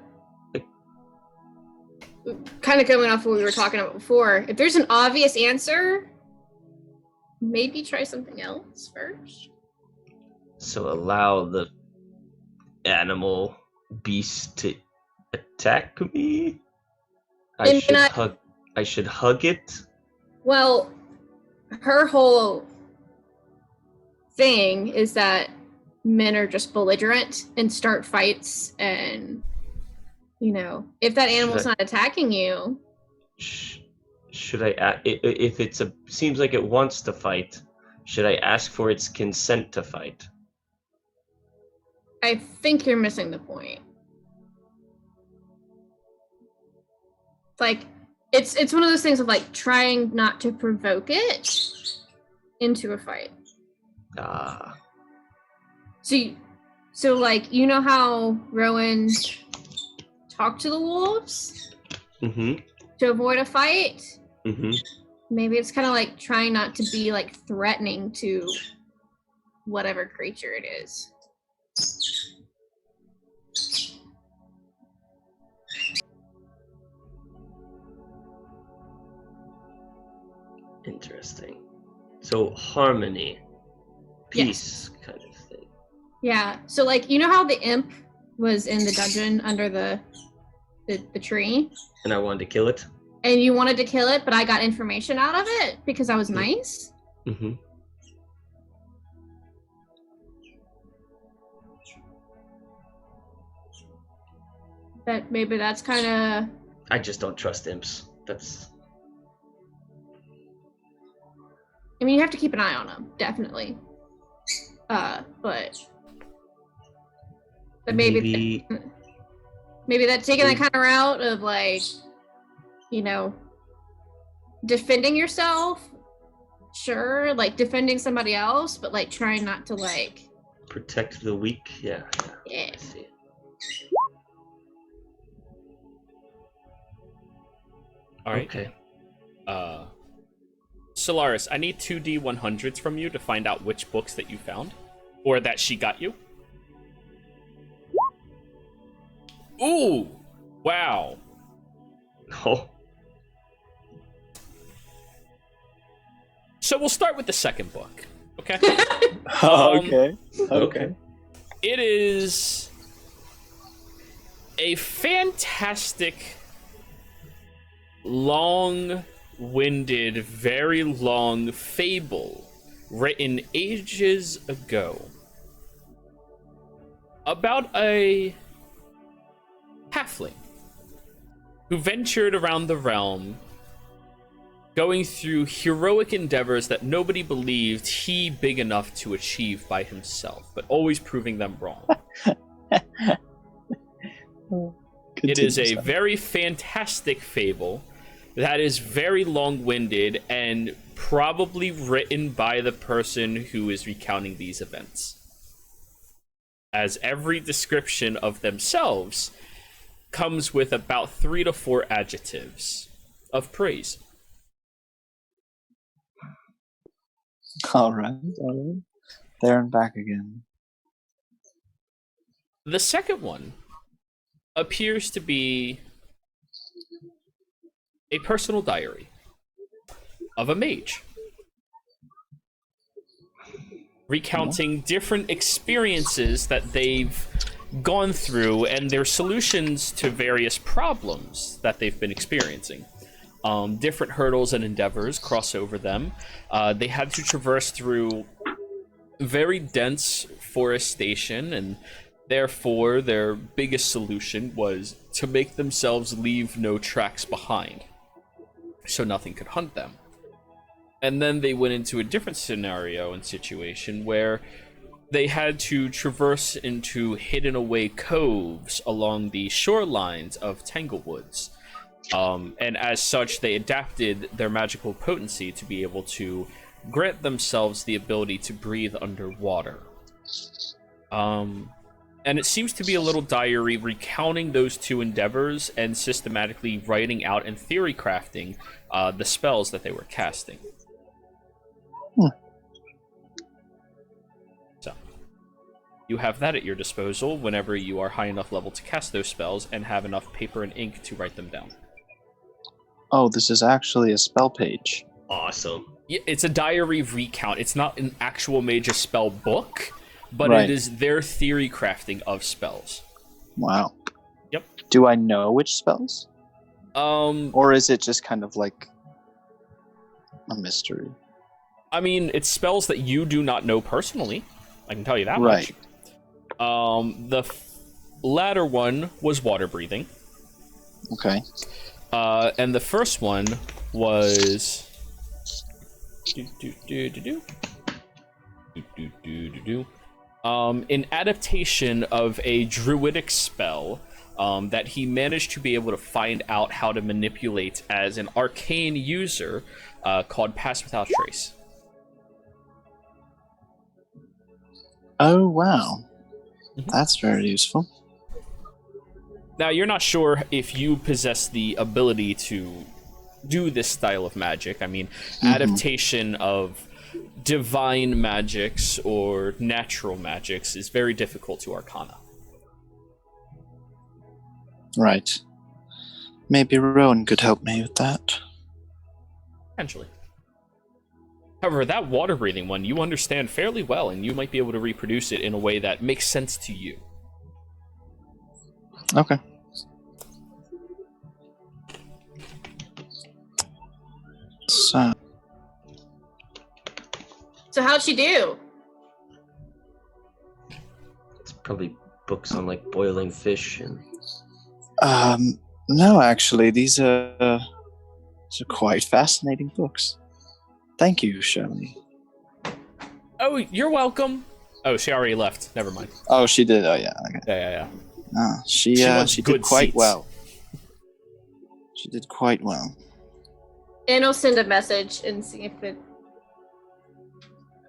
kind of going off what we were talking about before, if there's an obvious answer, maybe try something else first. So allow the animal beast to attack me? I should hug it? Well, her whole thing is that men are just belligerent and start fights, and if that animal's not attacking you, should I if seems like it wants to fight, should I ask for its consent to fight? I think you're missing the point. Like, it's one of those things of like trying not to provoke it into a fight. Ah. So like, you know how Rowan talked to the wolves Mm-hmm. to avoid a fight? Mm-hmm. Maybe it's kind of like trying not to be like threatening to whatever creature it is. Interesting. So harmony, peace, kind of thing. Yeah. So like, you know how the imp was in the dungeon under the tree, And I wanted to kill it. and you wanted to kill it, but I got information out of it because I was nice. Mm-hmm. That maybe that's kind of. I just don't trust imps. That's. I mean, you have to keep an eye on them, definitely. But maybe that's taking that kind of route of like, you know, defending yourself. Sure, like defending somebody else, but like trying not to like Protect the weak. Yeah. Yeah. I see. All right. Okay. Solaris, I need 2D100s from you to find out which books that you found, or that she got you. Ooh! Wow. Oh. So we'll start with the second book, okay? Okay. Okay. It is a fantastic, long-winded, very long fable written ages ago about a halfling who ventured around the realm going through heroic endeavors that nobody believed he big enough to achieve by himself, but always proving them wrong. It is a very fantastic fable that is very long-winded and probably written by the person who is recounting these events, as every description of themselves comes with about 3 to 4 adjectives of praise. All right. There and back again. The second one appears to be a personal diary of a mage, recounting different experiences that they've gone through and their solutions to various problems that they've been experiencing. Different hurdles and endeavors cross over them. They had to traverse through very dense forestation, and therefore their biggest solution was to make themselves leave no tracks behind, so nothing could hunt them. And then they went into a different scenario and situation where they had to traverse into hidden away coves along the shorelines of Tanglewoods. And as such, they adapted their magical potency to be able to grant themselves the ability to breathe underwater. And it seems to be a little diary recounting those two endeavors and systematically writing out and theory crafting the spells that they were casting. So, you have that at your disposal whenever you are high enough level to cast those spells and have enough paper and ink to write them down. Oh, this is actually a spell page. Awesome. Yeah, it's a diary recount. It's not an actual major spell book, but Right. it is their theory crafting of spells. Wow. Yep. Do I know which spells? Um, Or is it just kind of like a mystery? I mean, it's spells that you do not know personally. I can tell you that Right. much. The latter one was water breathing. Okay. And the first one was An adaptation of a druidic spell that he managed to be able to find out how to manipulate as an arcane user called Pass Without Trace. Oh, wow. That's very useful. Now, you're not sure if you possess the ability to do this style of magic. I mean, adaptation of divine magics or natural magics is very difficult to Arcana. Right. Maybe Rowan could help me with that. Potentially. However, that water-breathing one, you understand fairly well, and you might be able to reproduce it in a way that makes sense to you. Okay. So, So how'd she do? It's probably books on like boiling fish and no, actually, these are quite fascinating books. Thank you, Shirley. Oh, you're welcome. Oh, she already left. Never mind. Oh, she did. Oh, yeah. Okay. Yeah. Ah, She she wants did good quite seats. well. She did quite well. And I'll send a message and see if it.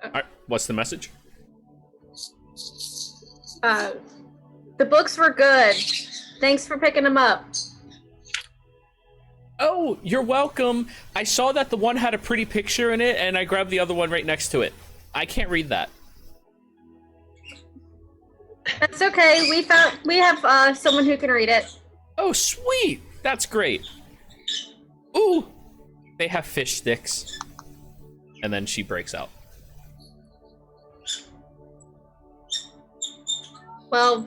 All right, what's the message? The books were good. Thanks for picking them up. Oh, you're welcome. I saw that the one had a pretty picture in it, and I grabbed the other one right next to it. I can't read that. That's okay. We have someone who can read it. Oh, sweet. That's great. Ooh. They have fish sticks. And then she breaks out. Well,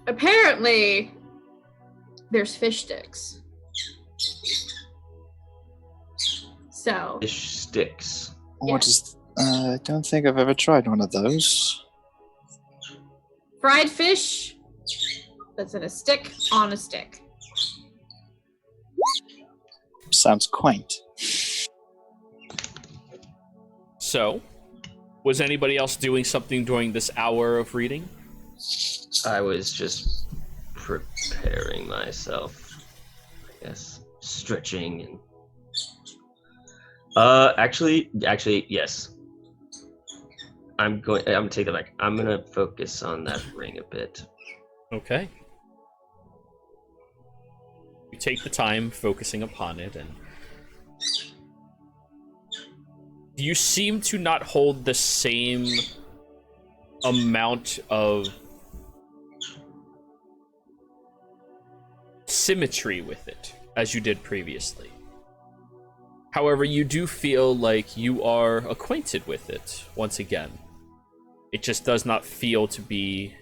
apparently there's fish sticks. So fish sticks. What is... I don't think I've ever tried one of those. fried fish that's in a stick on a stick. Sounds quaint. So, was anybody else doing something during this hour of reading? I was just preparing myself, I guess, stretching and. Actually, yes. I'm gonna take that back. I'm gonna focus on that ring a bit. Okay. You take the time focusing upon it, and you seem to not hold the same amount of symmetry with it as you did previously. However, you do feel like you are acquainted with it once again. It just does not feel to be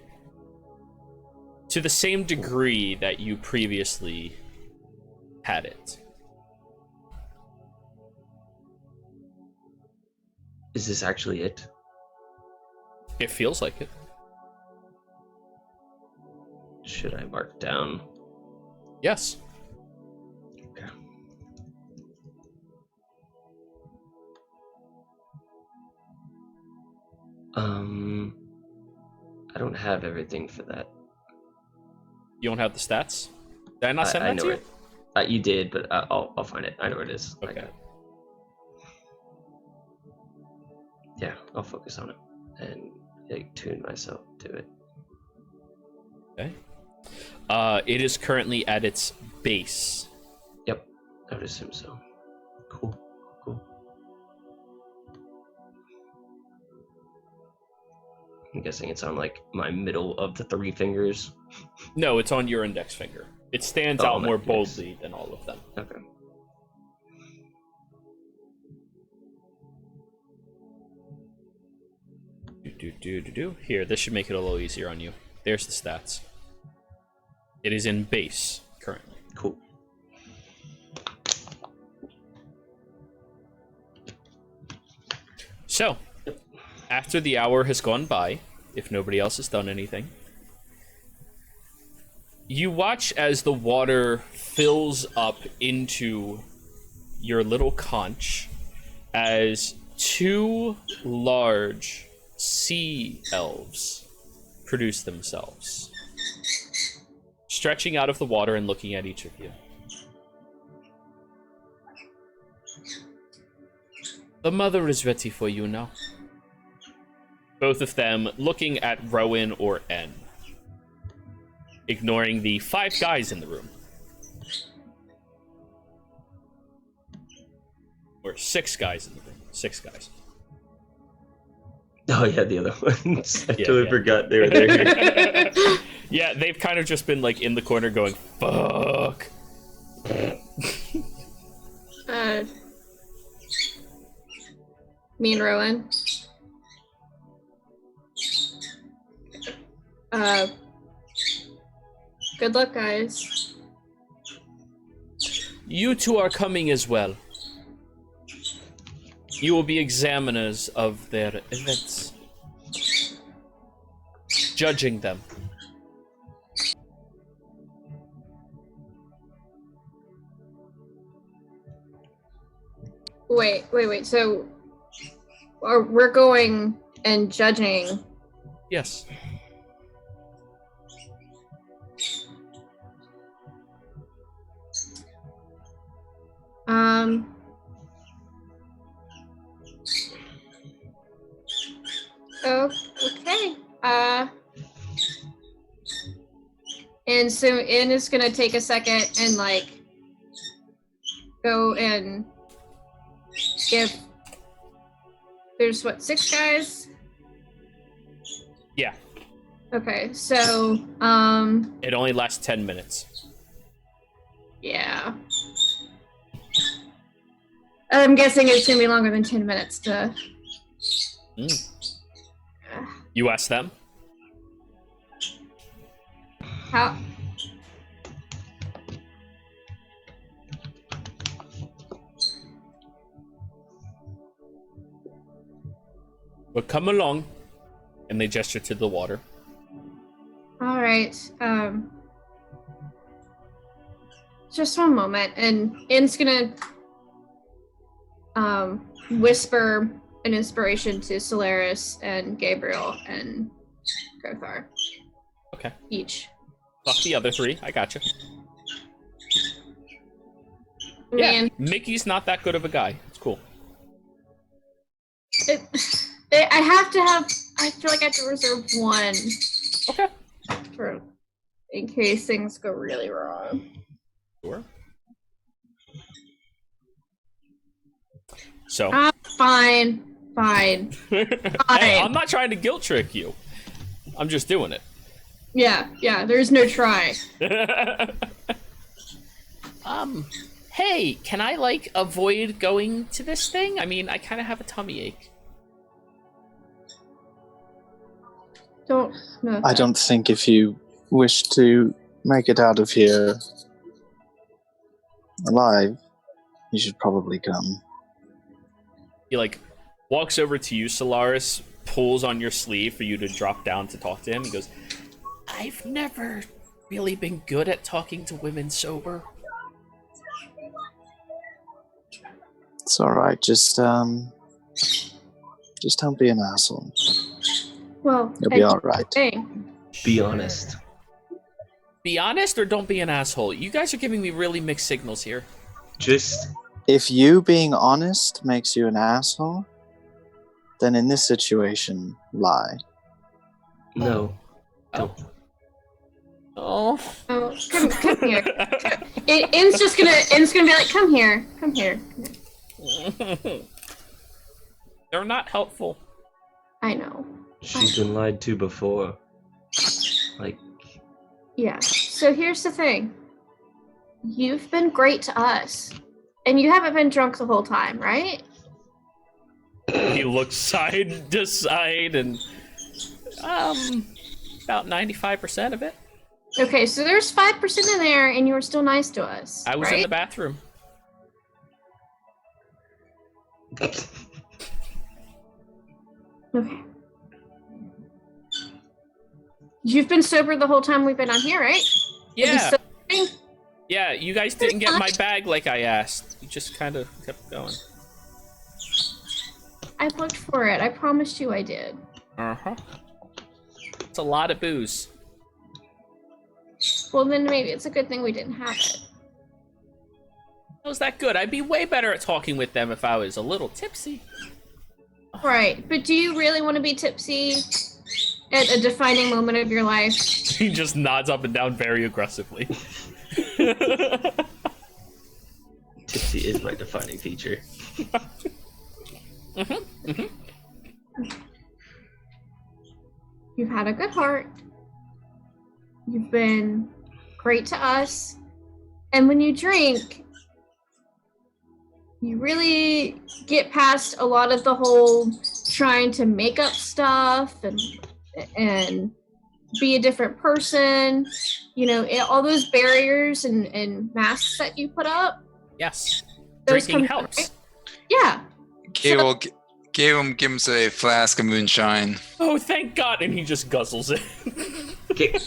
to the same degree that you previously had it. Is this actually it? It feels like it. Should I mark down? Yes. Okay. I don't have everything for that. You don't have the stats? Did I not send I that know to you? it. You did, but I'll find it. I know where it is. I Okay. got it. Yeah, I'll focus on it and tune myself to it. Okay. It is currently at its base. Yep, I would assume so. Cool. I'm guessing it's on like my middle of the three fingers. No, it's on your index finger. It stands out my more index. boldly than all of them. Okay. Here, this should make it a little easier on you. There's the stats. It is in base currently. Cool. So, after the hour has gone by, if nobody else has done anything, you watch as the water fills up into your little conch as 2 large sea elves produce themselves, stretching out of the water and looking at each of you. The mother is ready for you now. Both of them looking at Rowan or N, ignoring the 5 guys in the room. Or 6 guys in the room. 6 guys. Oh yeah, the other ones. I Yeah, totally yeah. forgot they were there. Yeah, they've kind of just been like in the corner going, fuck. Me and Rowan. Good luck, guys. You two are coming as well. You will be examiners of their events, judging them. Wait. So, we're going and judging. Yes. Oh, okay. And so In is gonna take a second and like go and give. There's what, 6 guys? Yeah. Okay, so It only lasts 10 minutes. yeah. I'm guessing it's gonna be longer than 10 minutes to. You ask them? How? Well, come along. And they gesture to the water. All right. Just one moment, and In's gonna whisper an inspiration to Solaris and Gabriel and Gothar. Okay. Each. Fuck the other 3. I gotcha. Man, Yeah, Mickey's not that good of a guy. It's cool. I feel like I have to reserve 1. Okay. In case things go really wrong. Sure. So. Fine. Hey, I'm not trying to guilt trick you. I'm just doing it. Yeah, there's no try. Hey, can I, like, avoid going to this thing? I mean, I kind of have a tummy ache. I don't think if you wish to make it out of here alive, you should probably come. He, like, walks over to you, Solaris, pulls on your sleeve for you to drop down to talk to him. He goes, I've never really been good at talking to women sober. It's alright, just don't be an asshole. Well, You'll be alright. Be honest. Be honest or don't be an asshole? You guys are giving me really mixed signals here. Just If you being honest makes you an asshole, then in this situation, lie. no. Don't. Oh. Oh, come here. In's gonna be like, come here. They're not helpful. I know. She's been lied to before. Like, Yeah. So here's the thing. You've been great to us. And you haven't been drunk the whole time, right? He looks side to side and about 95% of it. Okay, so there's 5% in there and you were still nice to us. I was right? in the bathroom. Okay. You've been sober the whole time we've been on here, right? Yeah. Are you Yeah, you guys didn't get my bag like I asked. You just kind of kept going. I looked for it. I promised you I did. Uh-huh. It's a lot of booze. Well, then maybe it's a good thing we didn't have it. How's that good? I'd be way better at talking with them if I was a little tipsy. Right, but do you really want to be tipsy at a defining moment of your life? He just nods up and down very aggressively. Tipsy is my defining feature. You've had a good heart. You've been great to us. And when you drink, you really get past a lot of the whole trying to make up stuff and be a different person. You know, all those barriers and masks that you put up. Yes. Those Drinking come- helps. Yeah. Gable give him a flask of moonshine. Oh, thank God. And he just guzzles it. Okay.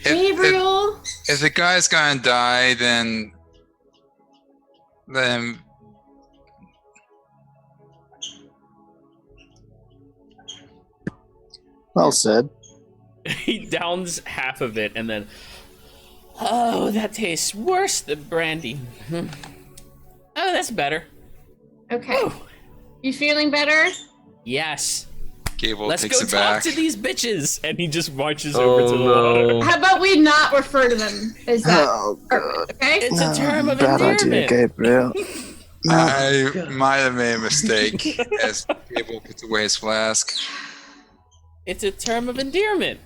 Gabriel. If the guy's gonna die, then Well said. He downs half of it and then, oh, that tastes worse than brandy. Oh, that's better. Okay. Whew. You feeling better? Yes. Gable Let's takes go it talk back. to these bitches. And he just marches over to the water. no. How about we not refer to them as that? Oh, God. Okay? It's a term of Bad endearment. idea, Gabriel. I God. might have made a mistake as Gable puts away his flask. It's a term of endearment.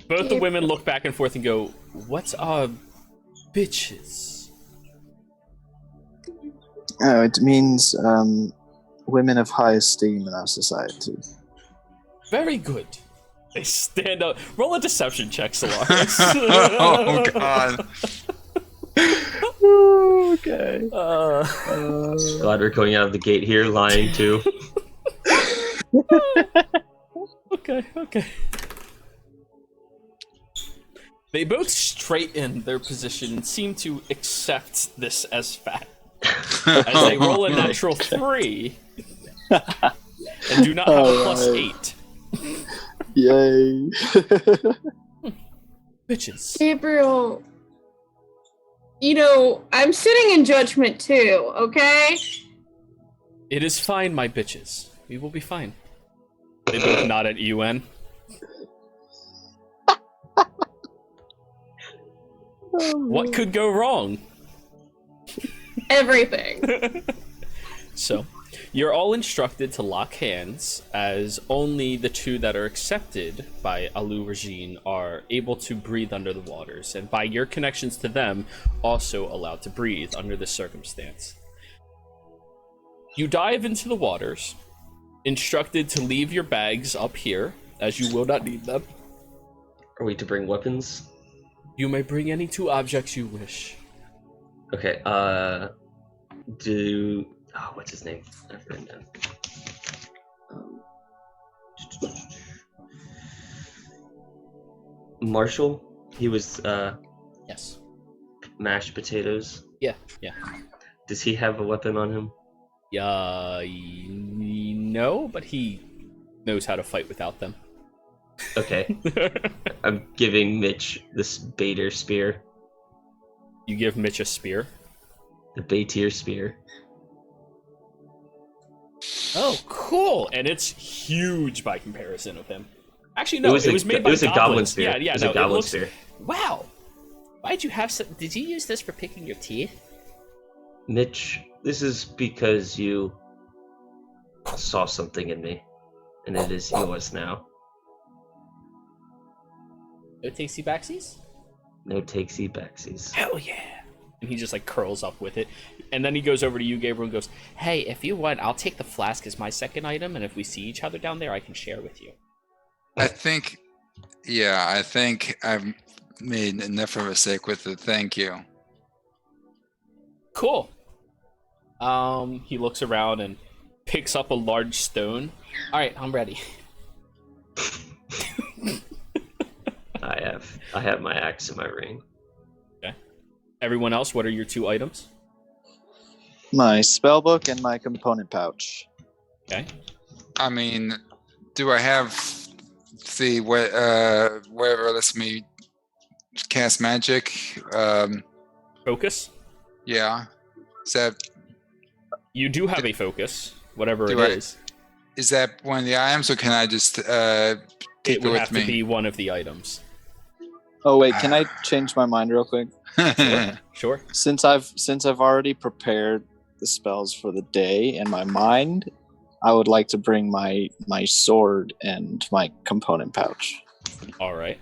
Both the women look back and forth and go, what's bitches? Oh, it means women of high esteem in our society. Very good. They stand up. Roll a deception check, Solaris. Oh God! Okay. Glad we're going out of the gate here lying too. Okay. They both straighten their position and seem to accept this as fact. As they roll a natural 3 and do not have a plus Alright. 8. Yay. Bitches. Gabriel, you know, I'm sitting in judgment too, okay? It is fine, my bitches. We will be fine. They both nod at UN. What could go wrong? Everything. So, you're all instructed to lock hands, as only the two that are accepted by Alu Regine are able to breathe under the waters, and by your connections to them, also allowed to breathe under this circumstance. You dive into the waters, instructed to leave your bags up here, as you will not need them. Are we to bring weapons? You may bring any 2 objects you wish. Okay, what's his name? I've written down. Marshall? He was, Yes. mashed potatoes. Yeah. Does he have a weapon on him? No, but he knows how to fight without them. Okay. I'm giving Mitch this Bader spear. You give Mitch a spear. The Batir spear. Oh, cool! And it's huge by comparison of him. Actually, no, it was made by a goblin goblins. spear. Yeah, it was no, a goblin it looks... spear. Wow! Why'd you have some... Did you use this for picking your teeth? Mitch, this is because you saw something in me, and it is yours now. No takesy backsies? No takesy backsies. Hell yeah! And he just like curls up with it. And then he goes over to you, Gabriel, and goes, hey, if you want, I'll take the flask as my second item, and if we see each other down there, I can share with you. I think I've made enough of a mistake with it. Thank you. Cool. He looks around and picks up a large stone. Alright, I'm ready. I have my axe in my ring. Okay. Everyone else, what are your 2 items? My spell book and my component pouch. Okay. I mean, do I have the whatever lets me cast magic? Focus. Yeah. Is that You do have a focus, whatever Do it I- is. is that one of the items, or can I just take It it would with have me? to be one of the items. Oh wait, can I change my mind real quick? Sure. Since I've already prepared the spells for the day in my mind, I would like to bring my sword and my component pouch. All right.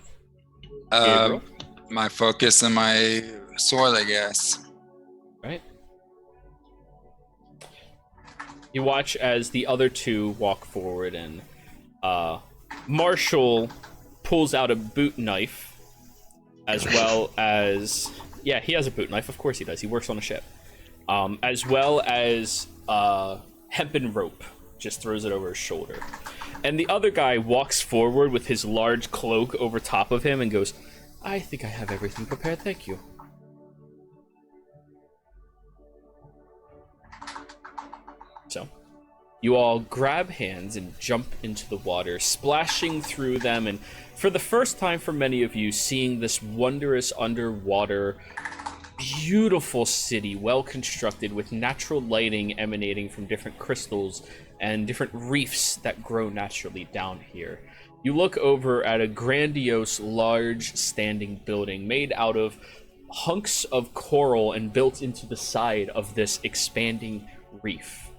Gabriel. My focus and my sword, I guess. Right. You watch as the other two walk forward, and Marshall pulls out a boot knife, as well as he has a boot knife. Of course he does. He works on a ship. As well as hempen rope. Just throws it over his shoulder. And the other guy walks forward with his large cloak over top of him and goes, I think I have everything prepared, thank you. So, you all grab hands and jump into the water, splashing through them, and for the first time for many of you, seeing this wondrous underwater, beautiful city, well constructed, with natural lighting emanating from different crystals and different reefs that grow naturally down here. You look over at a grandiose, large, standing building made out of hunks of coral and built into the side of this expanding reef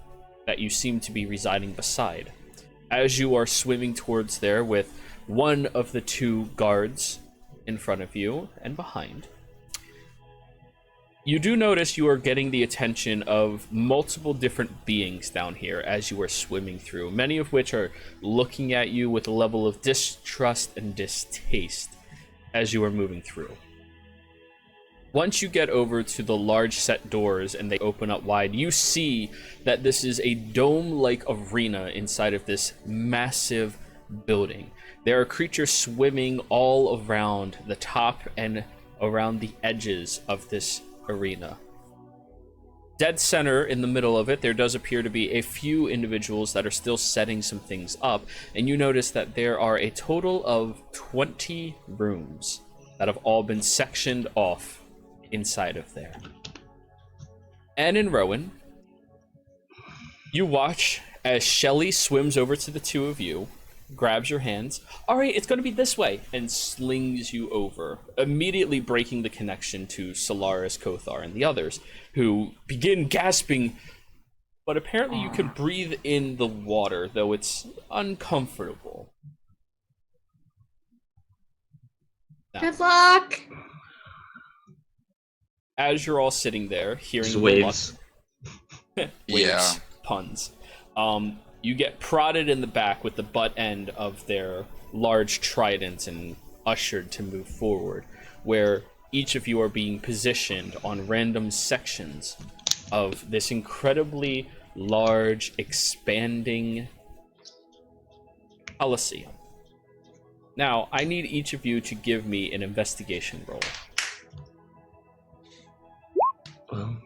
that you seem to be residing beside. As you are swimming towards there with one of the two guards in front of you and behind, you do notice you are getting the attention of multiple different beings down here as you are swimming through, many of which are looking at you with a level of distrust and distaste as you are moving through. Once you get over to the large set doors and they open up wide, you see that this is a dome-like arena inside of this massive building. There are creatures swimming all around the top and around the edges of this arena. Dead center in the middle of it, there does appear to be a few individuals that are still setting some things up, and you notice that there are a total of 20 rooms that have all been sectioned off inside of there. And in Rowan, you watch as Shelly swims over to the two of you, grabs your hands. All right, it's going to be this way, and slings you over, immediately breaking the connection to Solaris, Kothar, and the others, who begin gasping. But apparently you can breathe in the water, though it's uncomfortable. Now, Good luck. as you're all sitting there, hearing Just the waves. waves, Yeah. puns, you get prodded in the back with the butt end of their large trident and ushered to move forward, where each of you are being positioned on random sections of this incredibly large, expanding Coliseum. Now, I need each of you to give me an investigation roll. Well,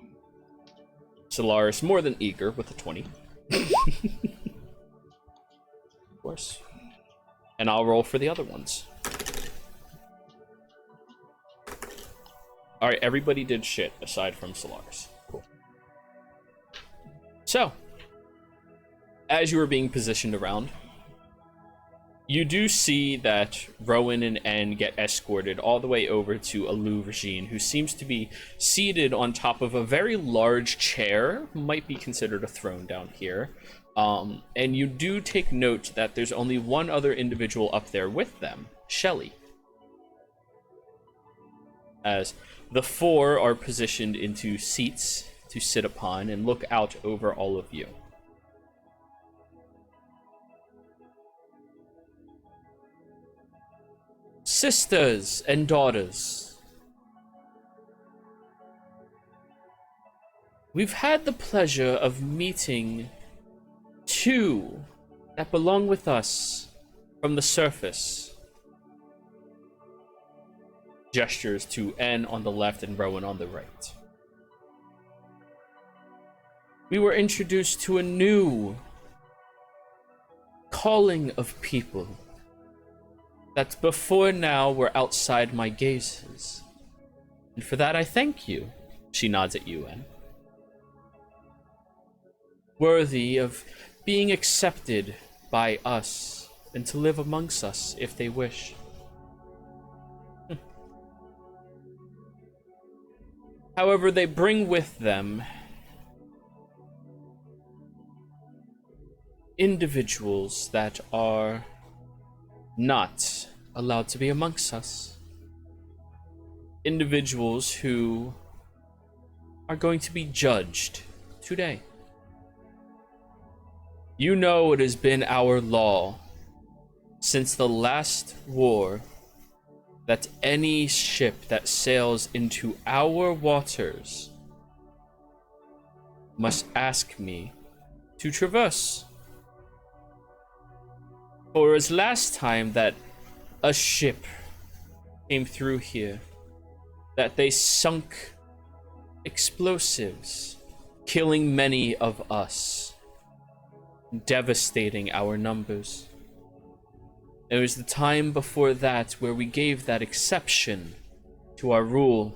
Solaris more than eager with a 20. Of course. And I'll roll for the other ones. Alright, everybody did shit aside from Solaris. Cool. So, as you are being positioned around, you do see that Rowan and En get escorted all the way over to Alou Regine, who seems to be seated on top of a very large chair, might be considered a throne down here. And you do take note that there's only one other individual up there with them, Shelly. As the four are positioned into seats to sit upon and look out over all of you. Sisters and daughters, we've had the pleasure of meeting two that belong with us from the surface. Gestures to En on the left and Rowan on the right. we were introduced to a new calling of people that before now were outside my gazes. And for that I thank you. She nods at you, and worthy of being accepted by us and to live amongst us if they wish. However, they bring with them individuals that are not allowed to be amongst us. Individuals who are going to be judged today. You know it has been our law since the last war that any ship that sails into our waters must ask me to traverse. For as last time that a ship came through here, that they sunk explosives, killing many of us, devastating our numbers. It was the time before that where we gave that exception to our rule,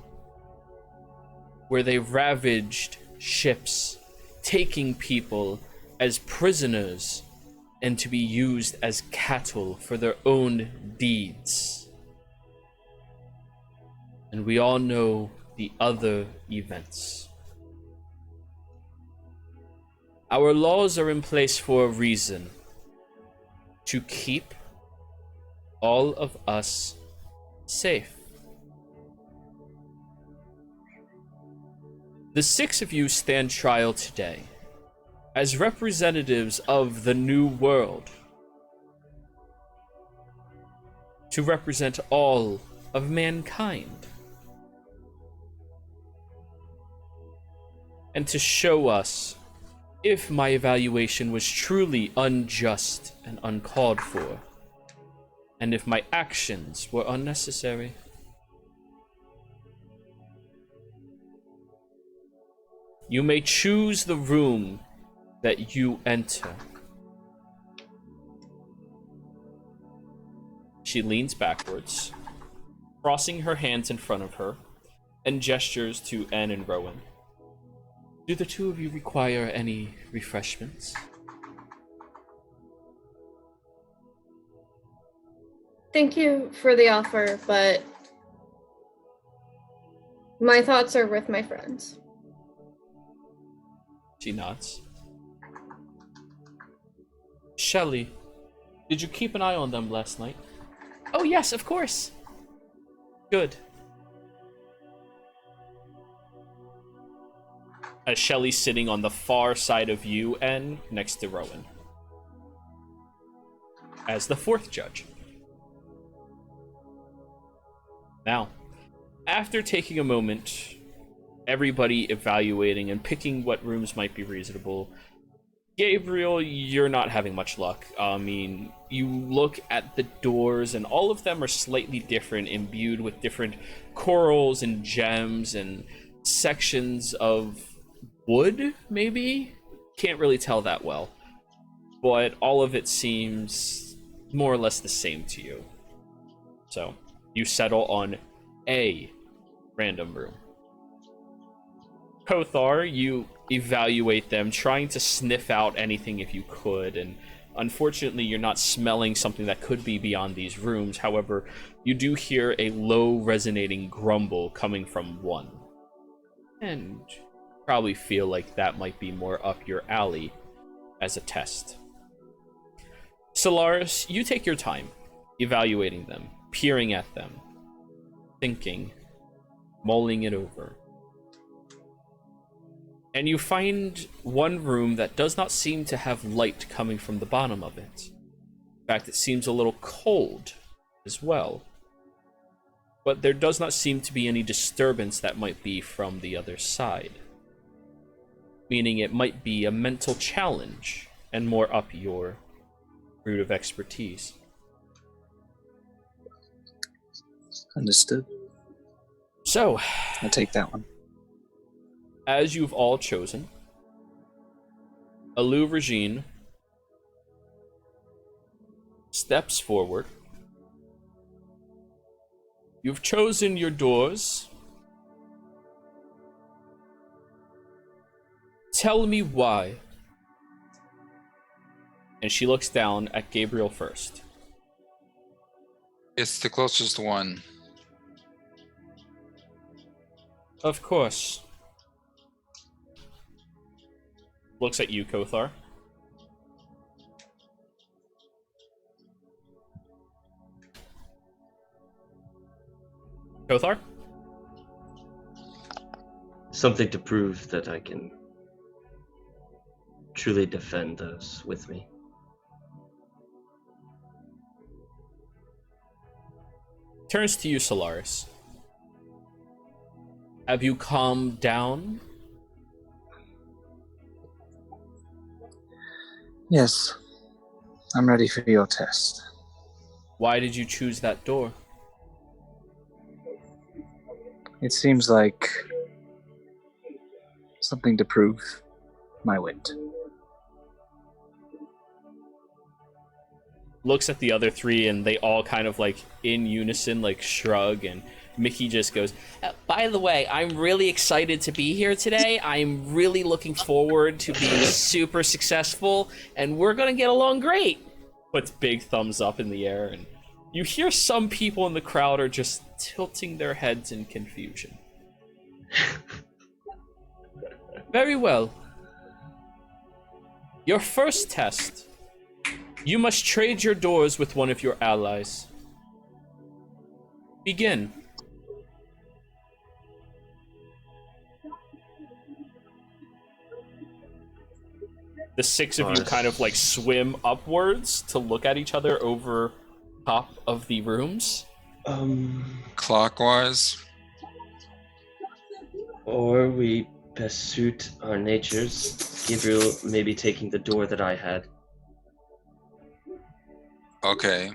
where they ravaged ships, taking people as prisoners and to be used as cattle for their own deeds. And we all know the other events. Our laws are in place for a reason, to keep all of us safe. The 6 of you stand trial today as representatives of the new world, to represent all of mankind, and to show us if my evaluation was truly unjust and uncalled for, and if my actions were unnecessary. You may choose the room that you enter. She leans backwards, crossing her hands in front of her, and gestures to Anne and Rowan. Do the 2 of you require any refreshments? Thank you for the offer, but my thoughts are with my friends. She nods. Shelley, did you keep an eye on them last night? Oh yes, of course. Good. As Shelley's sitting on the far side of you and next to Rowan, as the 4th judge. Now, after taking a moment, everybody evaluating and picking what rooms might be reasonable, Gabriel, you're not having much luck. I mean, you look at the doors and all of them are slightly different, imbued with different corals and gems and sections of wood, maybe? Can't really tell that well. But all of it seems more or less the same to you. So, you settle on a random room. Kothar, you evaluate them, trying to sniff out anything if you could, and unfortunately you're not smelling something that could be beyond these rooms. However, you do hear a low resonating grumble coming from one. And probably feel like that might be more up your alley as a test. Solaris, you take your time evaluating them, peering at them, thinking, mulling it over. And you find one room that does not seem to have light coming from the bottom of it. In fact, it seems a little cold as well. But there does not seem to be any disturbance that might be from the other side. Meaning it might be a mental challenge and more up your route of expertise. Understood. So, I'll take that one. as you've all chosen, Alou Regine steps forward. You've chosen your doors. Tell me why. And she looks down at Gabriel first. It's the closest one. Of course. Looks at you, Kothar. Kothar? Something to prove that I can truly defend those with me. Turns to you, Solaris. Have you calmed down? Yes. I'm ready for your test. Why did you choose that door? It seems like something to prove my wit. Looks at the other three, and they all kind of like in unison like shrug, and Mickey just goes, by the way, I'm really excited to be here today. I'm really looking forward to being super successful, and we're gonna get along great. Puts big thumbs up in the air, and you hear some people in the crowd are just tilting their heads in confusion. Very well. Your first test. You must trade your doors with one of your allies. Begin. The six of you kind of like swim upwards to look at each other over top of the rooms. Clockwise. Or we best suit our natures. Gabriel maybe taking the door that I had. Okay.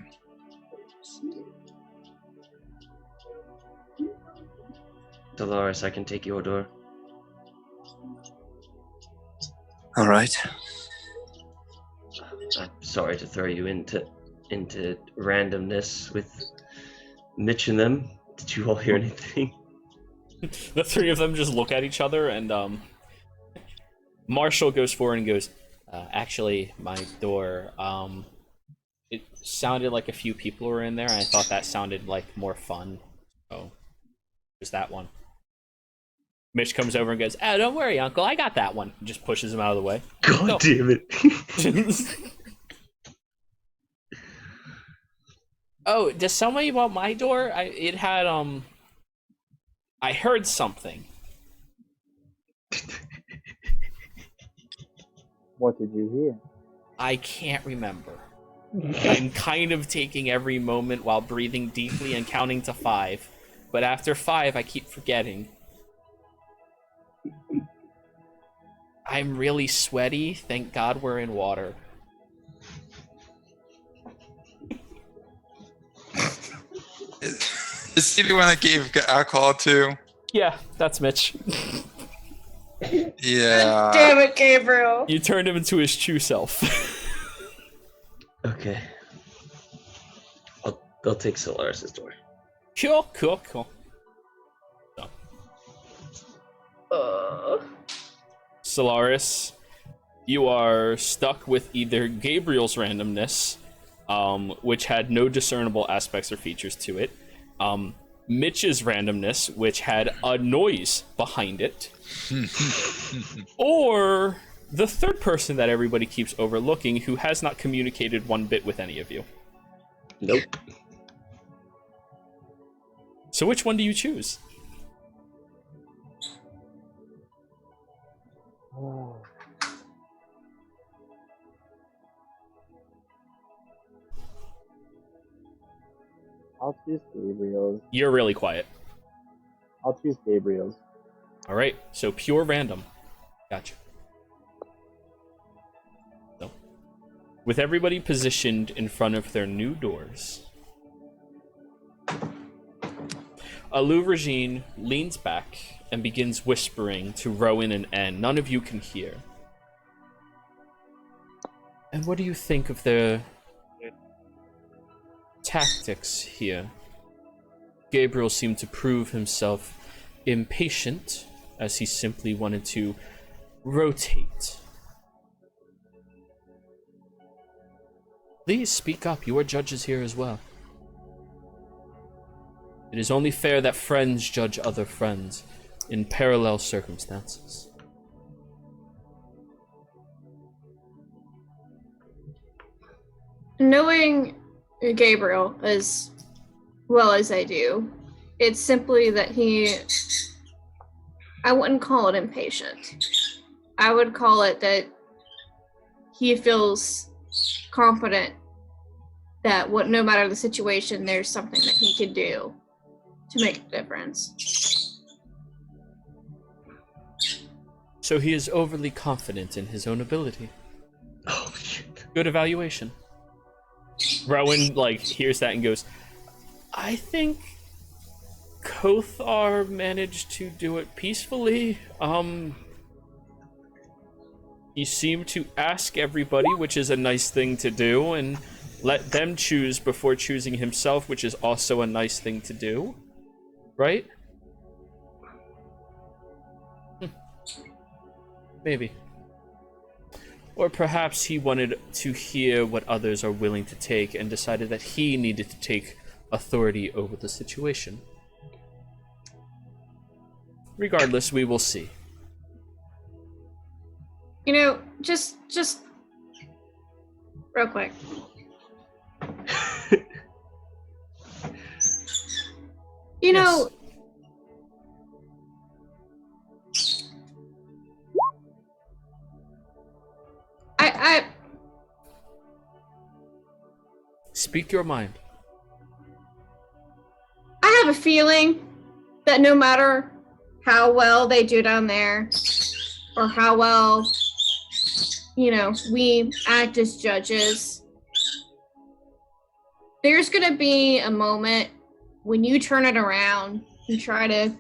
Dolores, I can take your door. All right. I'm sorry to throw you into randomness with Mitch and them. Did you all hear anything? The three of them just look at each other, and Marshall goes forward and goes, actually, my door, it sounded like a few people were in there, and I thought that sounded like more fun. So, there's that one. Mitch comes over and goes, oh, don't worry, Uncle, I got that one. Just pushes him out of the way. God damn it. Oh, does somebody about my door? It had, I heard something. What did you hear? I can't remember. I'm kind of taking every moment while breathing deeply and counting to 5. But after 5, I keep forgetting. I'm really sweaty. Thank God we're in water. Is he the one that gave alcohol to? Yeah, that's Mitch. Yeah. Damn it, Gabriel. You turned him into his true self. Okay. I'll take Solaris' door. Cool. Solaris, you are stuck with either Gabriel's randomness, which had no discernible aspects or features to it, Mitch's randomness, which had a noise behind it, or the third person that everybody keeps overlooking, who has not communicated one bit with any of you. Nope. So which one do you choose? I'll choose Gabriel's. You're really quiet. I'll choose Gabriel's. All right, so pure random. Gotcha. So, with everybody positioned in front of their new doors, Alou Regine leans back and begins whispering to Rowan and N. None of you can hear. And what do you think of their tactics here? Gabriel seemed to prove himself impatient, as he simply wanted to rotate. Please speak up. You are judges here as well. It is only fair that friends judge other friends in parallel circumstances. Knowing Gabriel as well as I do, it's simply that I wouldn't call it impatient. I would call it that he feels confident that no matter the situation, there's something that he could do to make a difference. So he is overly confident in his own ability. Oh shit. Good evaluation. Rowan, hears that and goes, I think Kothar managed to do it peacefully. He seemed to ask everybody, which is a nice thing to do, and let them choose before choosing himself, which is also a nice thing to do. Right? Maybe. Or perhaps he wanted to hear what others are willing to take and decided that he needed to take authority over the situation. Regardless, we will see. Just real quick. Yes. I Speak your mind. I have a feeling that no matter how well they do down there, or how well, we act as judges, there's going to be a moment when you turn it around and try to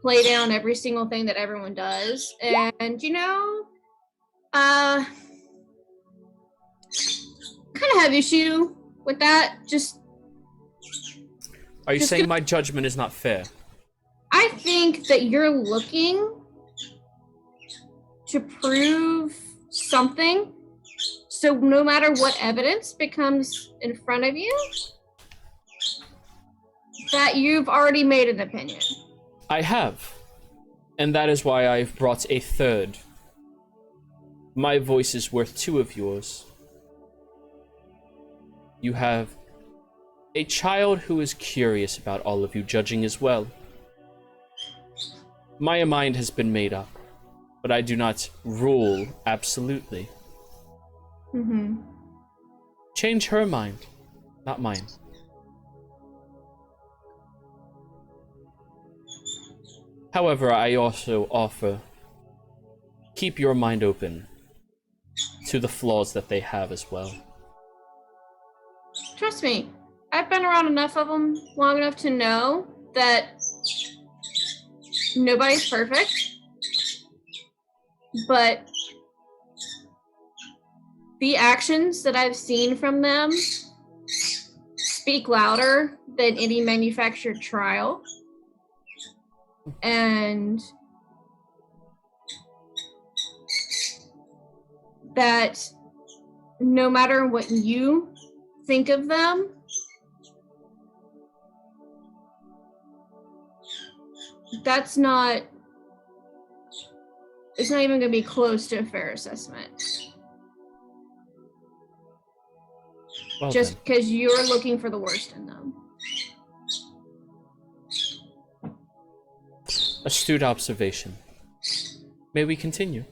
play down every single thing that everyone does. And, kind of have issue with that. Are you saying my judgment is not fair? I think that you're looking to prove something, so no matter what evidence becomes in front of you, that you've already made an opinion. I have. And that is why I've brought a third. My voice is worth two of yours. You have a child who is curious about all of you judging as well. My mind has been made up, but I do not rule absolutely. Mm-hmm. Change her mind, not mine. However, I also offer, keep your mind open to the flaws that they have as well. Trust me, I've been around enough of them long enough to know that nobody's perfect, but the actions that I've seen from them speak louder than any manufactured trial. And that no matter what you think of them, it's not even going to be close to a fair assessment. Well, just because you're looking for the worst in them. Astute observation. May we continue?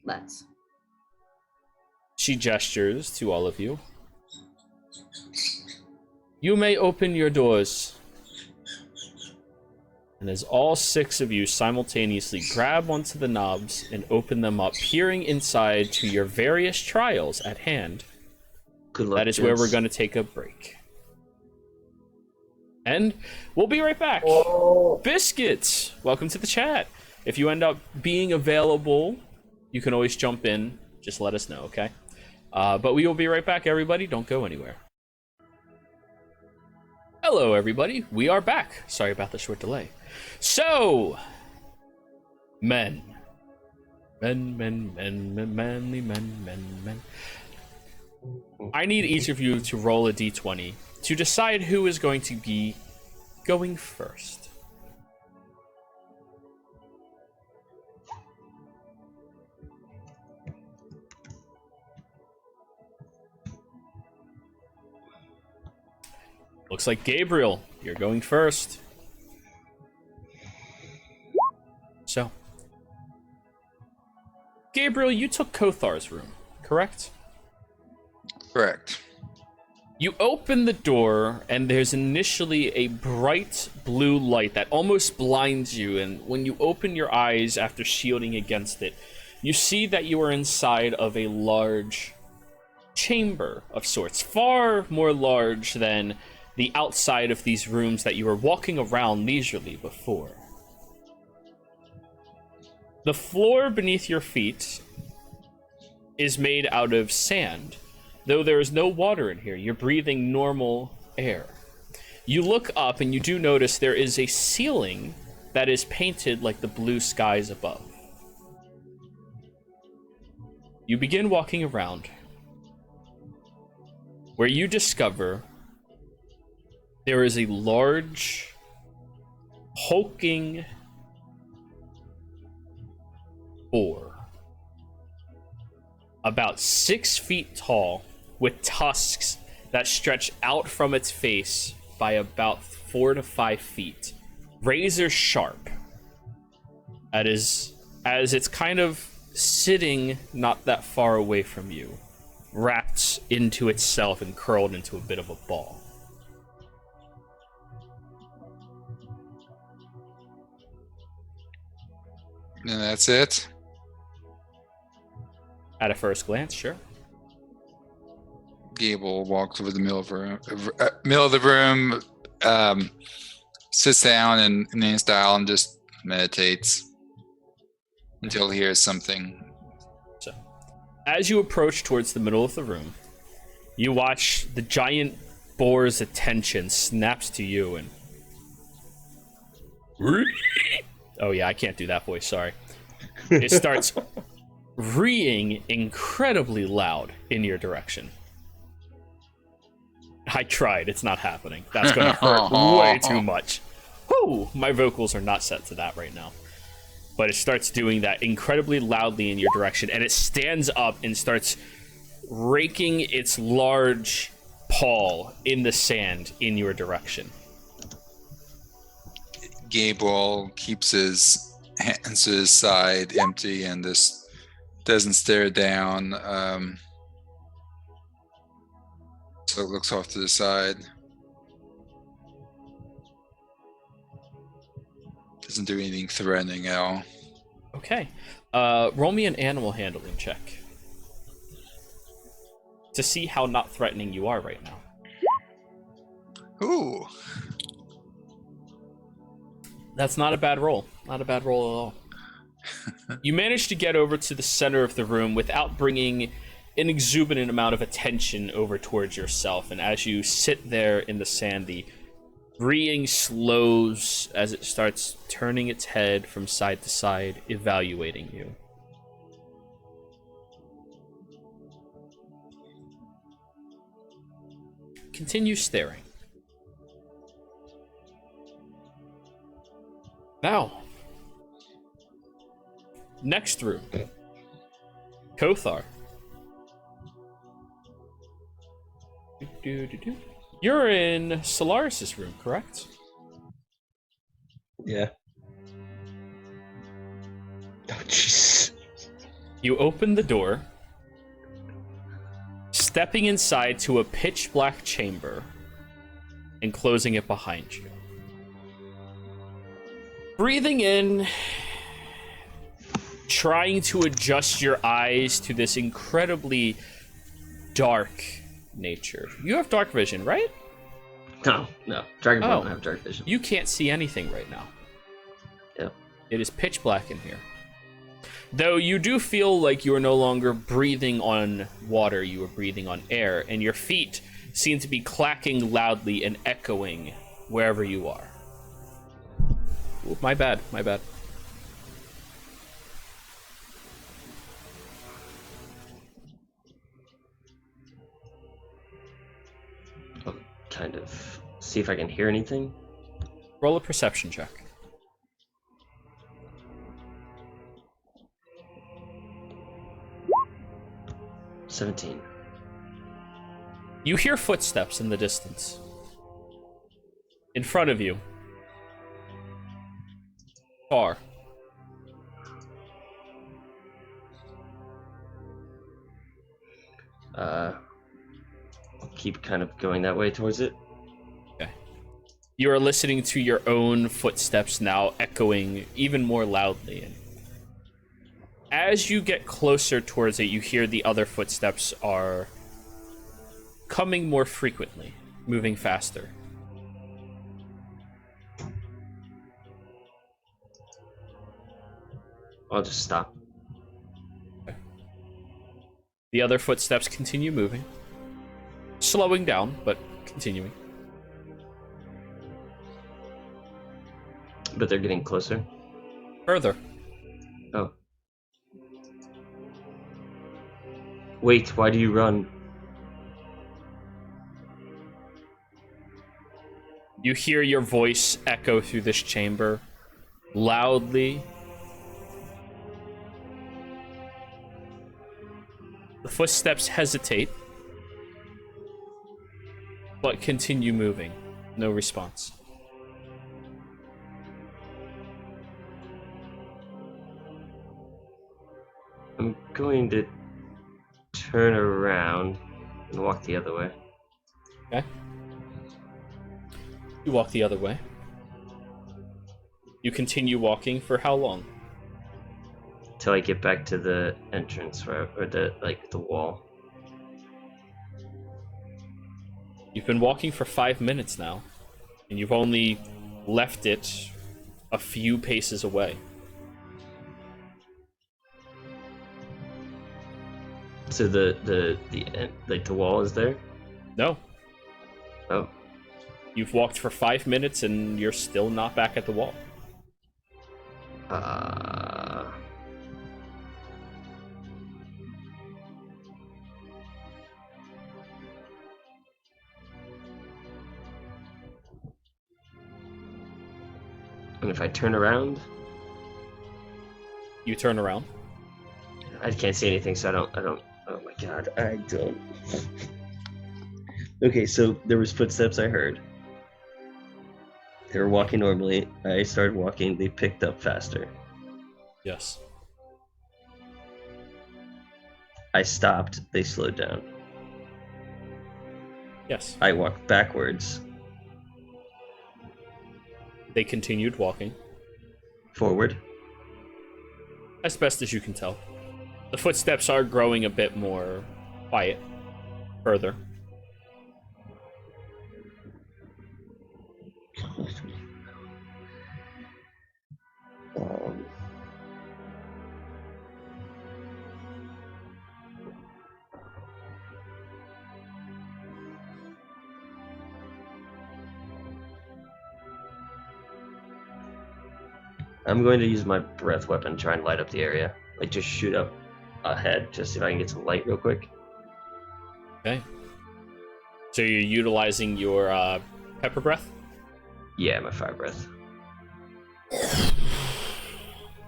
Let's. She gestures to all of you. You may open your doors. And as all 6 of you simultaneously grab onto the knobs and open them up, peering inside to your various trials at hand, Good luck, that is where gents. we're going to take a break. And we'll be right back. Biscuits, welcome to the chat. If you end up being available, you can always jump in. Just let us know, okay? But we will be right back, everybody. Don't go anywhere. Hello, everybody. We are back. Sorry about the short delay. So, men. Manly men. I need each of you to roll a d20 to decide who is going to be going first. Looks like Gabriel, you're going first. So, Gabriel, you took Kothar's room, correct? Correct. You open the door, and there's initially a bright blue light that almost blinds you, and when you open your eyes after shielding against it, you see that you are inside of a large chamber of sorts, far more large than the outside of these rooms that you were walking around leisurely before. The floor beneath your feet is made out of sand. Though there is no water in here, you're breathing normal air. You look up and you do notice there is a ceiling that is painted like the blue skies above. You begin walking around, where you discover there is a large, hulking boar, about 6 feet tall, with tusks that stretch out from its face by about 4 to 5 feet, razor sharp. That is, as it's kind of sitting not that far away from you, wrapped into itself and curled into a bit of a ball. And that's it. At a first glance, sure. Gable walks over the middle of the room, sits down in Indian style and just meditates until he hears something. So, as you approach towards the middle of the room, you watch the giant boar's attention snaps to you and... Oh yeah, I can't do that voice, sorry. It starts reeing incredibly loud in your direction. I tried, it's not happening. That's gonna hurt way too much. Whew, my vocals are not set to that right now. But it starts doing that incredibly loudly in your direction, and it stands up and starts raking its large paw in the sand in your direction. Gable keeps his hands to his side empty and just doesn't stare down. So it looks off to the side. Doesn't do anything threatening at all. Okay. Roll me an animal handling check to see how not threatening you are right now. Ooh. That's not a bad roll. Not a bad roll at all. You manage to get over to the center of the room without bringing an exuberant amount of attention over towards yourself. And as you sit there in the sand, the reeing slows as it starts turning its head from side to side, evaluating you. Continue staring. Now, next room. Kothar. You're in Solaris's room, correct? Yeah. Oh, jeez. You open the door, stepping inside to a pitch black chamber and closing it behind you. Breathing in, trying to adjust your eyes to this incredibly dark nature. You have dark vision, right? No. Dragonborn don't have dark vision. You can't see anything right now. Yep. It is pitch black in here. Though you do feel like you are no longer breathing on water, you are breathing on air, and your feet seem to be clacking loudly and echoing wherever you are. Ooh, my bad. I'll kind of see if I can hear anything. Roll a perception check. $17. You hear footsteps in the distance. In front of you. Far. I'll keep kind of going that way towards it. Okay. You are listening to your own footsteps now echoing even more loudly. And as you get closer towards it, you hear the other footsteps are coming more frequently, moving faster. I'll just stop. Okay. The other footsteps continue moving. Slowing down, but continuing. But they're getting closer. Further. Oh. Wait, why do you run? You hear your voice echo through this chamber, loudly. The footsteps hesitate, but continue moving. No response. I'm going to turn around and walk the other way. Okay. You walk the other way. You continue walking for how long? Till I get back to the entrance, or the wall. You've been walking for 5 minutes now, and you've only left it a few paces away. So the wall is there? No. Oh. You've walked for 5 minutes and you're still not back at the wall. And if I turn around? You turn around. I can't see anything, so I don't. Oh my god, I don't. Okay, so there was footsteps I heard. They were walking normally. I started walking. They picked up faster. Yes. I stopped. They slowed down. Yes. I walked backwards. They continued walking. Forward. As best as you can tell. The footsteps are growing a bit more quiet. Further. I'm going to use my breath weapon, try and light up the area. Like, just shoot up ahead, just see if I can get some light real quick. Okay. So you're utilizing your pepper breath? Yeah, my fire breath.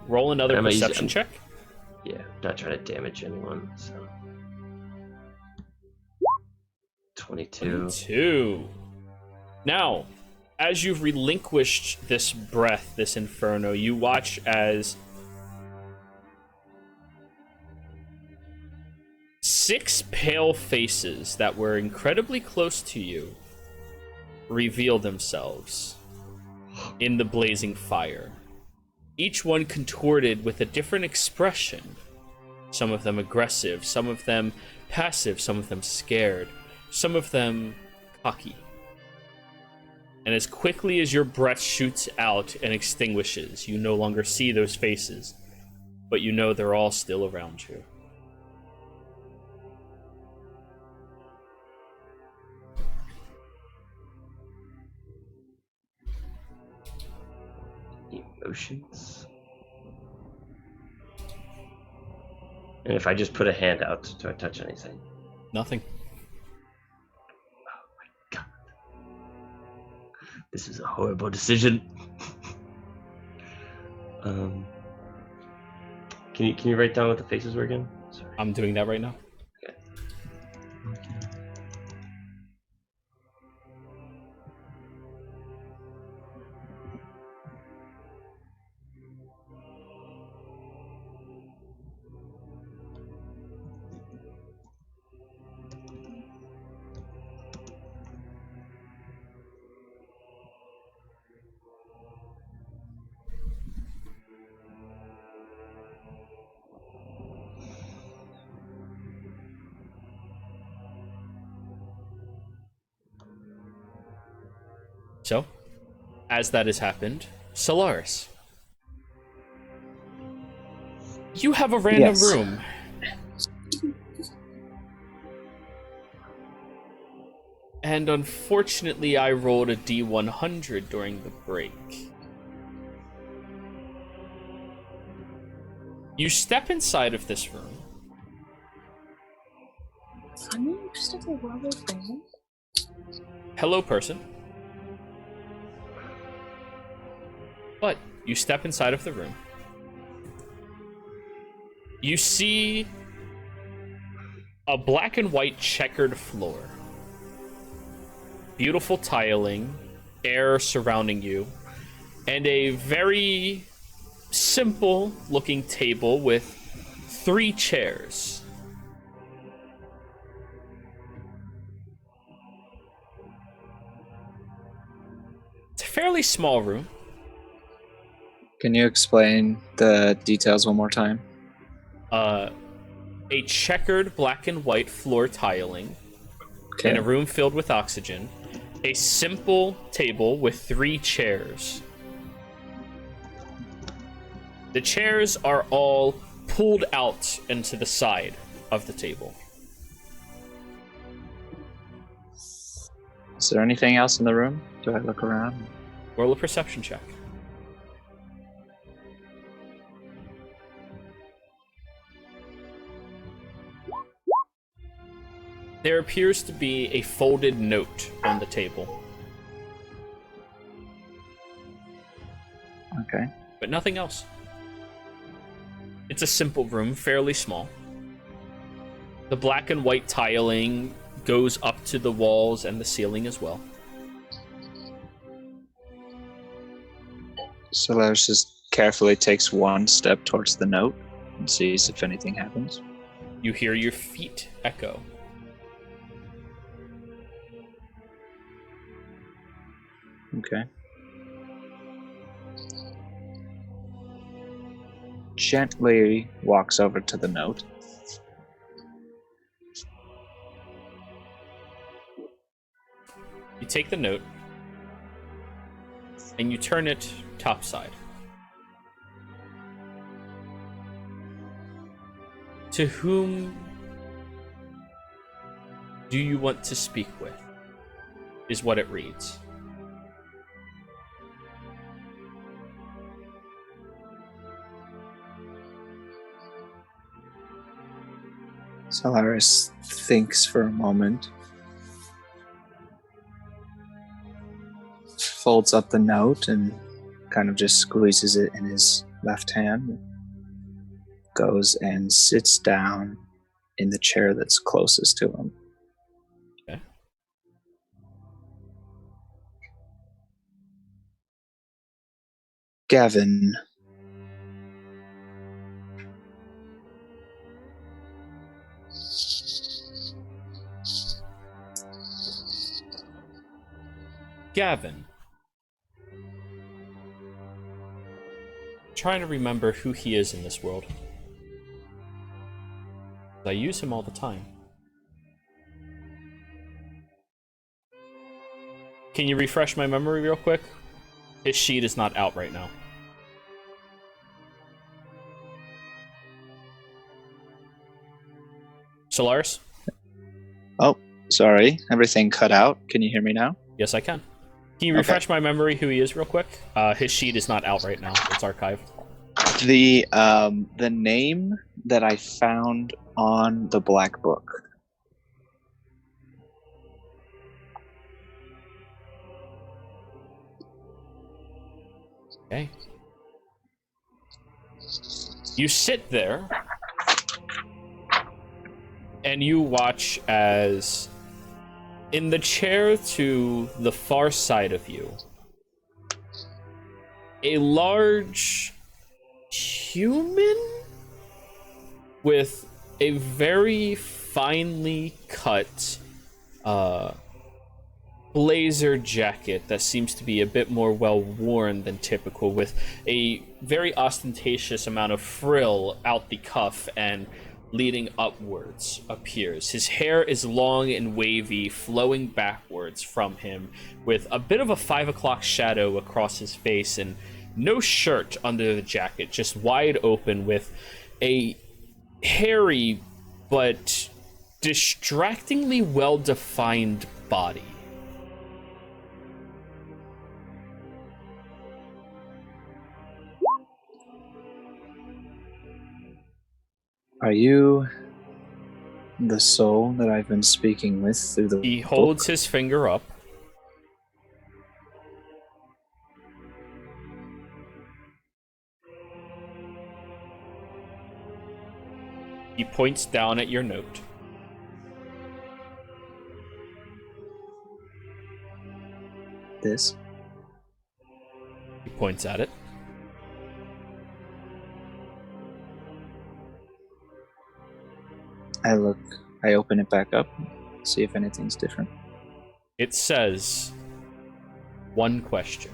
Roll another perception check. Yeah, not trying to damage anyone, so. 22. Now, as you've relinquished this breath, this inferno, you watch as 6 pale faces that were incredibly close to you reveal themselves in the blazing fire. Each one contorted with a different expression. Some of them aggressive, some of them passive, some of them scared, some of them cocky. And as quickly as your breath shoots out and extinguishes, you no longer see those faces, but you know they're all still around you. Emotions. And if I just put a hand out, do I touch anything? Nothing. God. This is a horrible decision. Can you write down what the faces were again? Sorry. I'm doing that right now. Okay. So, as that has happened, Solaris, you have a random Yes. room. And unfortunately, I rolled a D100 during the break. You step inside of this room. Hello, person. But you step inside of the room. You see a black and white checkered floor. Beautiful tiling, air surrounding you, and a very simple looking table with 3 chairs. It's a fairly small room. Can you explain the details one more time? A checkered black and white floor tiling Okay. in a room filled with oxygen. A simple table with 3 chairs. The chairs are all pulled out into the side of the table. Is there anything else in the room? Do I look around? Roll a perception check. There appears to be a folded note on the table, Okay. but nothing else. It's a simple room, fairly small. The black and white tiling goes up to the walls and the ceiling as well. Solaris just carefully takes one step towards the note and sees if anything happens. You hear your feet echo. Okay. Gently walks over to the note. You take the note and you turn it topside. To whom do you want to speak with? Is what it reads. Solaris thinks for a moment, folds up the note and kind of just squeezes it in his left hand, goes and sits down in the chair that's closest to him. Okay. Gavin, Gavin. Trying to remember who he is in this world. I use him all the time. Can you refresh my memory real quick? His sheet is not out right now. Solaris? Oh, sorry. Everything cut out. Can you hear me now? Yes, I can. Can you refresh my memory who he is real quick? His sheet is not out right now. It's archived. The name that I found on the Black Book. Okay. You sit there and you watch as in the chair to the far side of you, a large human with a very finely cut blazer jacket that seems to be a bit more well worn than typical, with a very ostentatious amount of frill out the cuff and leading upwards appears. His hair is long and wavy, flowing backwards from him, with a bit of a 5 o'clock shadow across his face, and no shirt under the jacket, just wide open, with a hairy but distractingly well-defined body. Are you the soul that I've been speaking with through the He book? holds his finger up. He points down at your note. This? He points at it. I open it back up, see if anything's different. It says one question.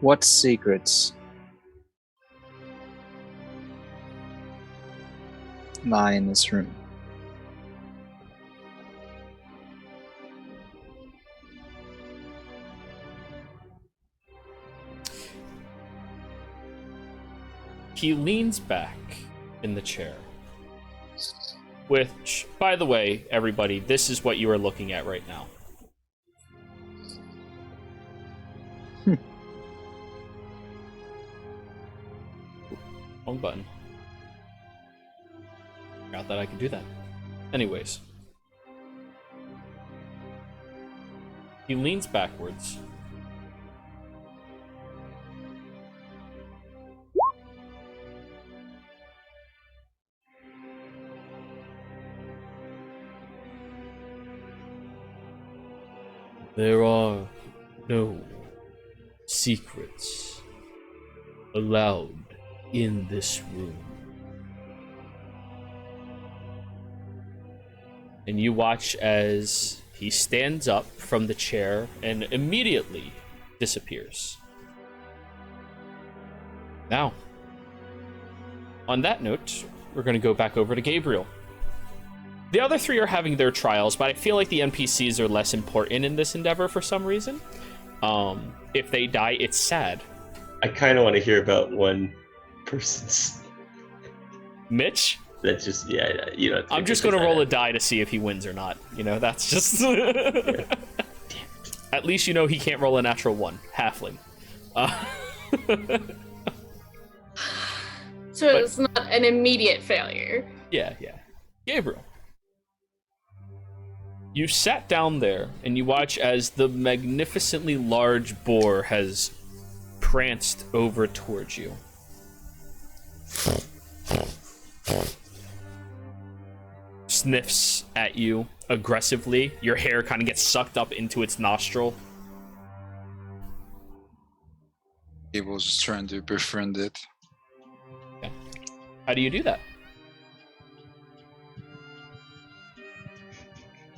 What secrets lie in this room? He leans back in the chair. Which, by the way, everybody, this is what you are looking at right now. Wrong button. Forgot that I could do that. Anyways. He leans backwards. There are no secrets allowed in this room. And you watch as he stands up from the chair and immediately disappears. Now, on that note, we're going to go back over to Gabriel. The other three are having their trials, but I feel like the NPCs are less important in this endeavor for some reason. If they die, it's sad. I kind of want to hear about one person's. Mitch? That's just, yeah, you know. I'm just going to roll a die to see if he wins or not. You know, that's just... Yeah. At least you know he can't roll a natural 1. Halfling. So it's not an immediate failure. Yeah. Gabriel. You sat down there and you watch as the magnificently large boar has pranced over towards you. Sniffs at you aggressively. Your hair kind of gets sucked up into its nostril. He was trying to befriend it. Okay. How do you do that?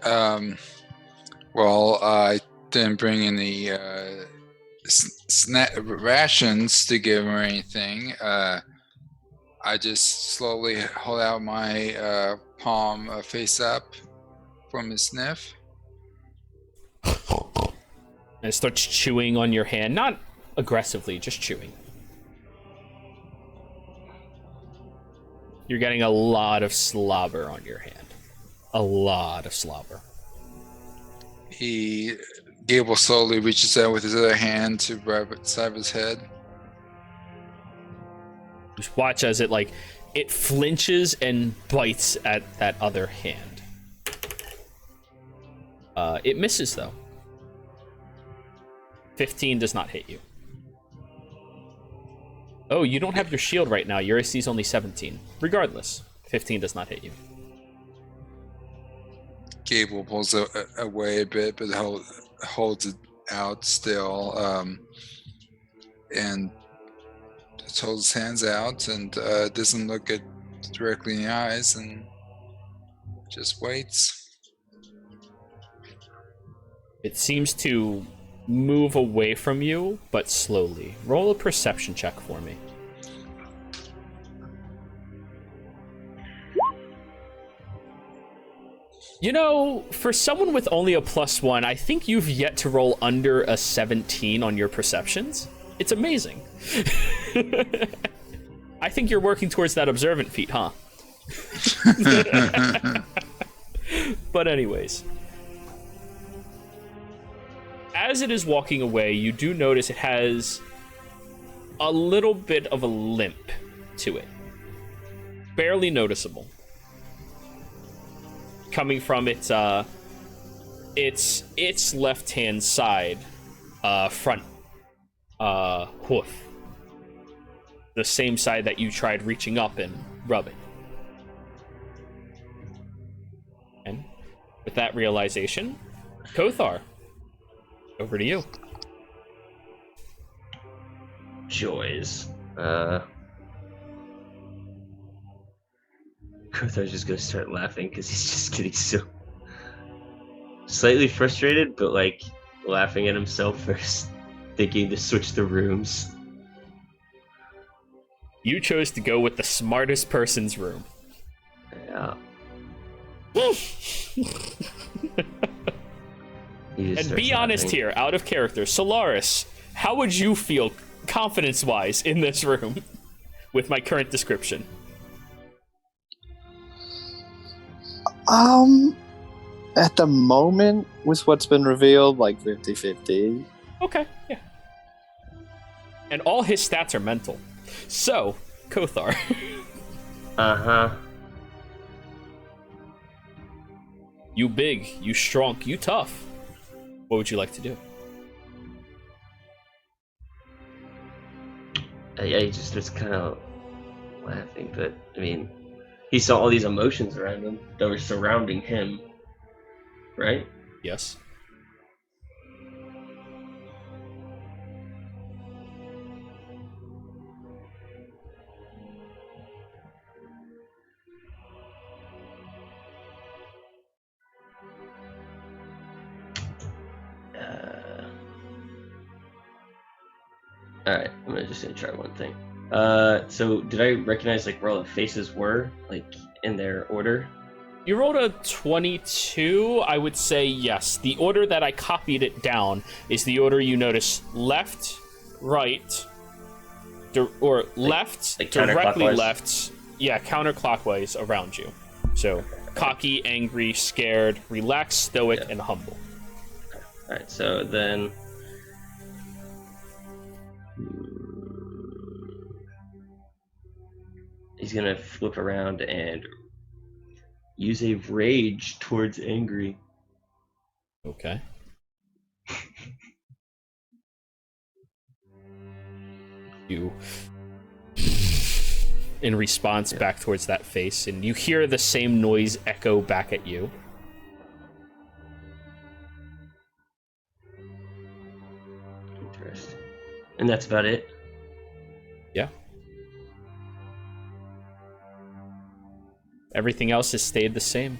Well, I didn't bring any rations to give him or anything. I just slowly hold out my palm face up for him to sniff. And it starts chewing on your hand, not aggressively, just chewing. You're getting a lot of slobber on your hand. A lot of slobber. Gable slowly reaches out with his other hand to rub the side of his head. Just watch as it flinches and bites at that other hand. It misses though. 15 does not hit you. Oh, you don't have your shield right now. Your AC is only 17. Regardless, 15 does not hit you. Gable pulls away a bit, but holds it out still, and just holds his hands out and doesn't look it directly in the eyes and just waits. It seems to move away from you, but slowly. Roll a perception check for me. You know, for someone with only a +1, I think you've yet to roll under a 17 on your perceptions. It's amazing. I think you're working towards that observant feat, huh? But anyways. As it is walking away, you do notice it has a little bit of a limp to it. Barely noticeable. Coming from its left-hand side, front hoof. The same side that you tried reaching up and rubbing. And with that realization, Kothar, over to you. Joys. Kothar's just gonna start laughing because he's just getting so slightly frustrated, but laughing at himself for thinking to switch the rooms. You chose to go with the smartest person's room. Yeah. And be honest here, out of character, Solaris, how would you feel confidence-wise in this room with my current description? At the moment, with what's been revealed, 50-50. Okay, yeah. And all his stats are mental. So, Kothar. Uh-huh. You big, you strong, you tough. What would you like to do? I just was kind of laughing, but I mean, he saw all these emotions around him that were surrounding him, right? Yes. Alright, I'm just gonna try one thing. So did I recognize where all the faces were, in their order? You rolled a 22, I would say yes. The order that I copied it down is the order you notice left, right, or left, directly left. Yeah, counterclockwise around you. So, cocky, angry, scared, relaxed, stoic, and humble. Alright, so then... he's gonna flip around and use a rage towards angry. Okay. You, in response, back towards that face, and you hear the same noise echo back at you. Interesting. And that's about it? Yeah. Everything else has stayed the same.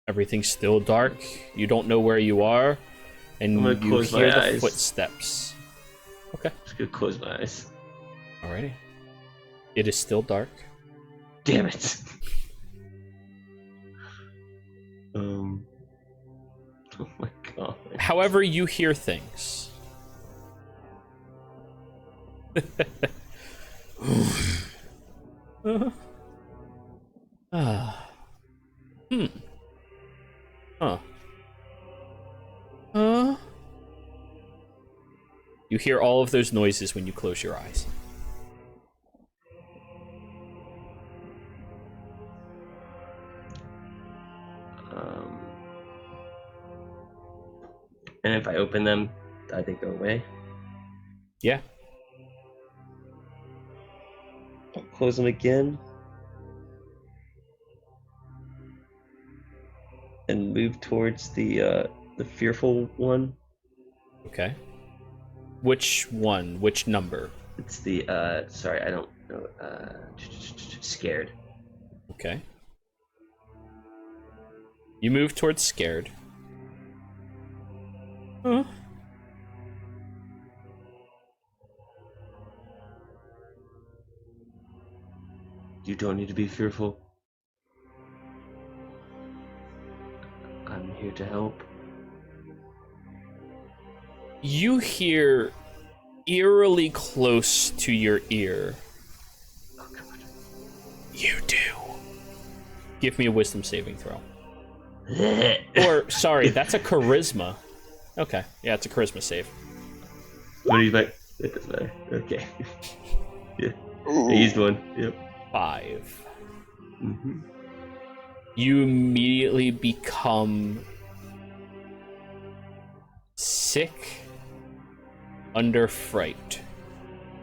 Everything's still dark. You don't know where you are, and I'm gonna you close my hear the eyes. footsteps. Okay. Just gonna close my eyes. Alrighty. It is still dark. Damn it. Oh my god. However, you hear things. Ah. Hmm. Huh. Huh? You hear all of those noises when you close your eyes. And if I open them, they go away. Yeah. I'll close them again. And move towards the fearful one. Okay. Which one? Which number? It's the sorry, I don't know. Scared. Okay. You move towards scared. Huh? You don't need to be fearful. I'm here to help. You hear eerily close to your ear. Oh god. You do. Give me a wisdom saving throw. Or, sorry, that's a charisma. Okay, yeah, it's a charisma save. What do you think? It doesn't matter. Okay. Yeah. I used one. Yep. 5. Mm-hmm. You immediately become sick under fright.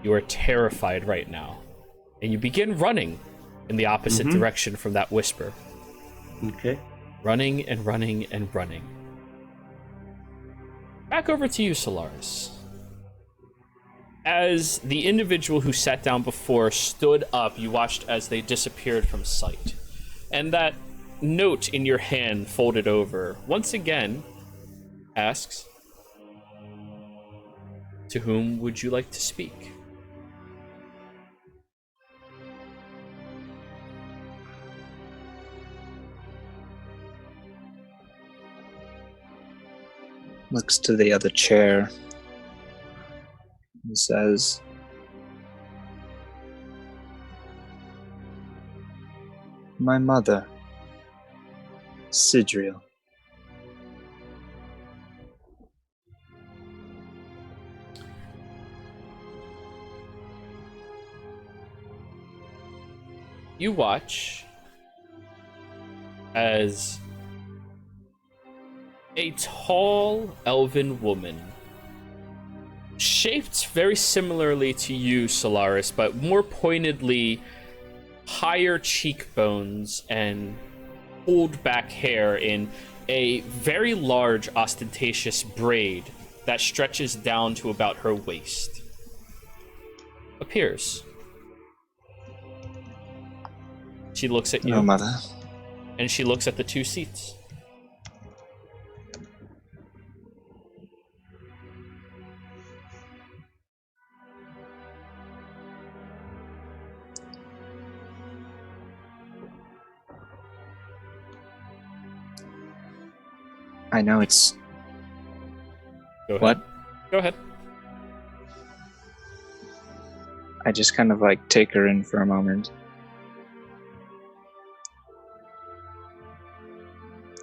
You are terrified right now. And you begin running in the opposite direction from that whisper. Okay. Running and running and running. Back over to you, Solaris. As the individual who sat down before stood up, you watched as they disappeared from sight. And that note in your hand folded over once again asks, to whom would you like to speak? Looks to the other chair and says, "My mother, Sidriel." You watch as a tall elven woman, shaped very similarly to you, Solaris, but more pointedly higher cheekbones and pulled back hair in a very large ostentatious braid that stretches down to about her waist, appears. She looks at you, "No, mother." and she looks at the two seats. I know it's... Go ahead. What? Go ahead. I just kind of like take her in for a moment.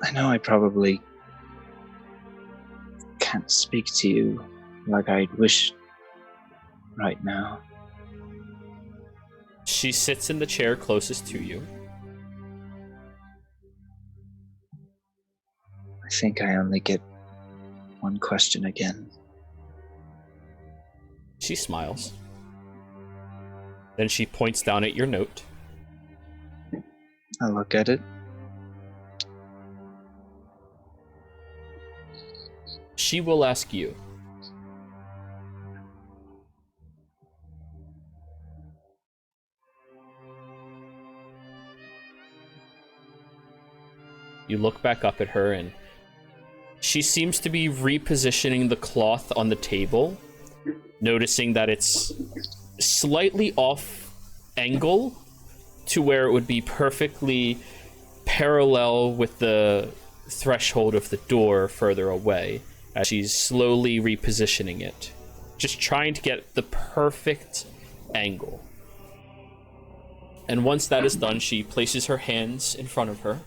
I know I probably can't speak to you like I'd wish right now. She sits in the chair closest to you. I think I only get one question again. She smiles. Then she points down at your note. I look at it. She will ask you. You look back up at her, and she seems to be repositioning the cloth on the table, noticing that it's slightly off angle to where it would be perfectly parallel with the threshold of the door further away, as she's slowly repositioning it, just trying to get the perfect angle. And once that is done, she places her hands in front of her.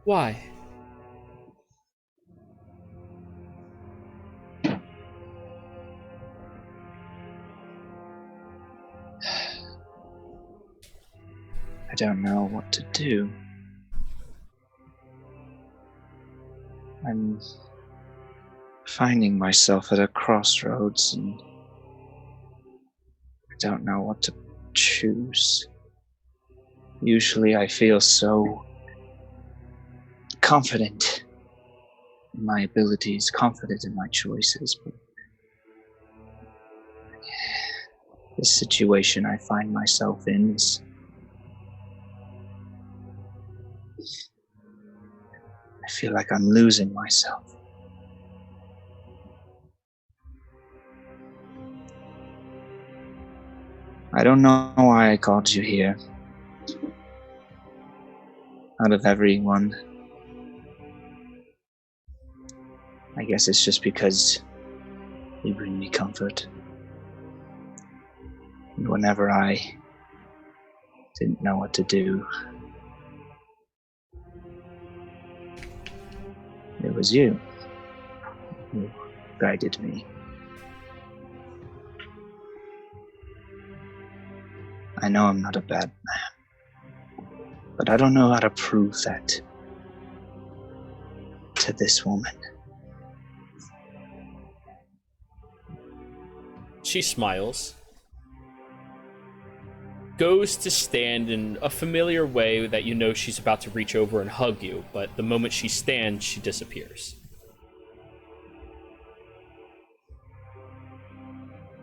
Why? I don't know what to do. I'm finding myself at a crossroads and I don't know what to choose. Usually I feel so confident in my abilities, confident in my choices, but this situation I find myself in is I feel like I'm losing myself. I don't know why I called you here. Out of everyone, I guess it's just because you bring me comfort. And whenever I didn't know what to do, it was you who guided me. I know I'm not a bad man, but I don't know how to prove that to this woman. She smiles, goes to stand in a familiar way that you know she's about to reach over and hug you, but the moment she stands, she disappears.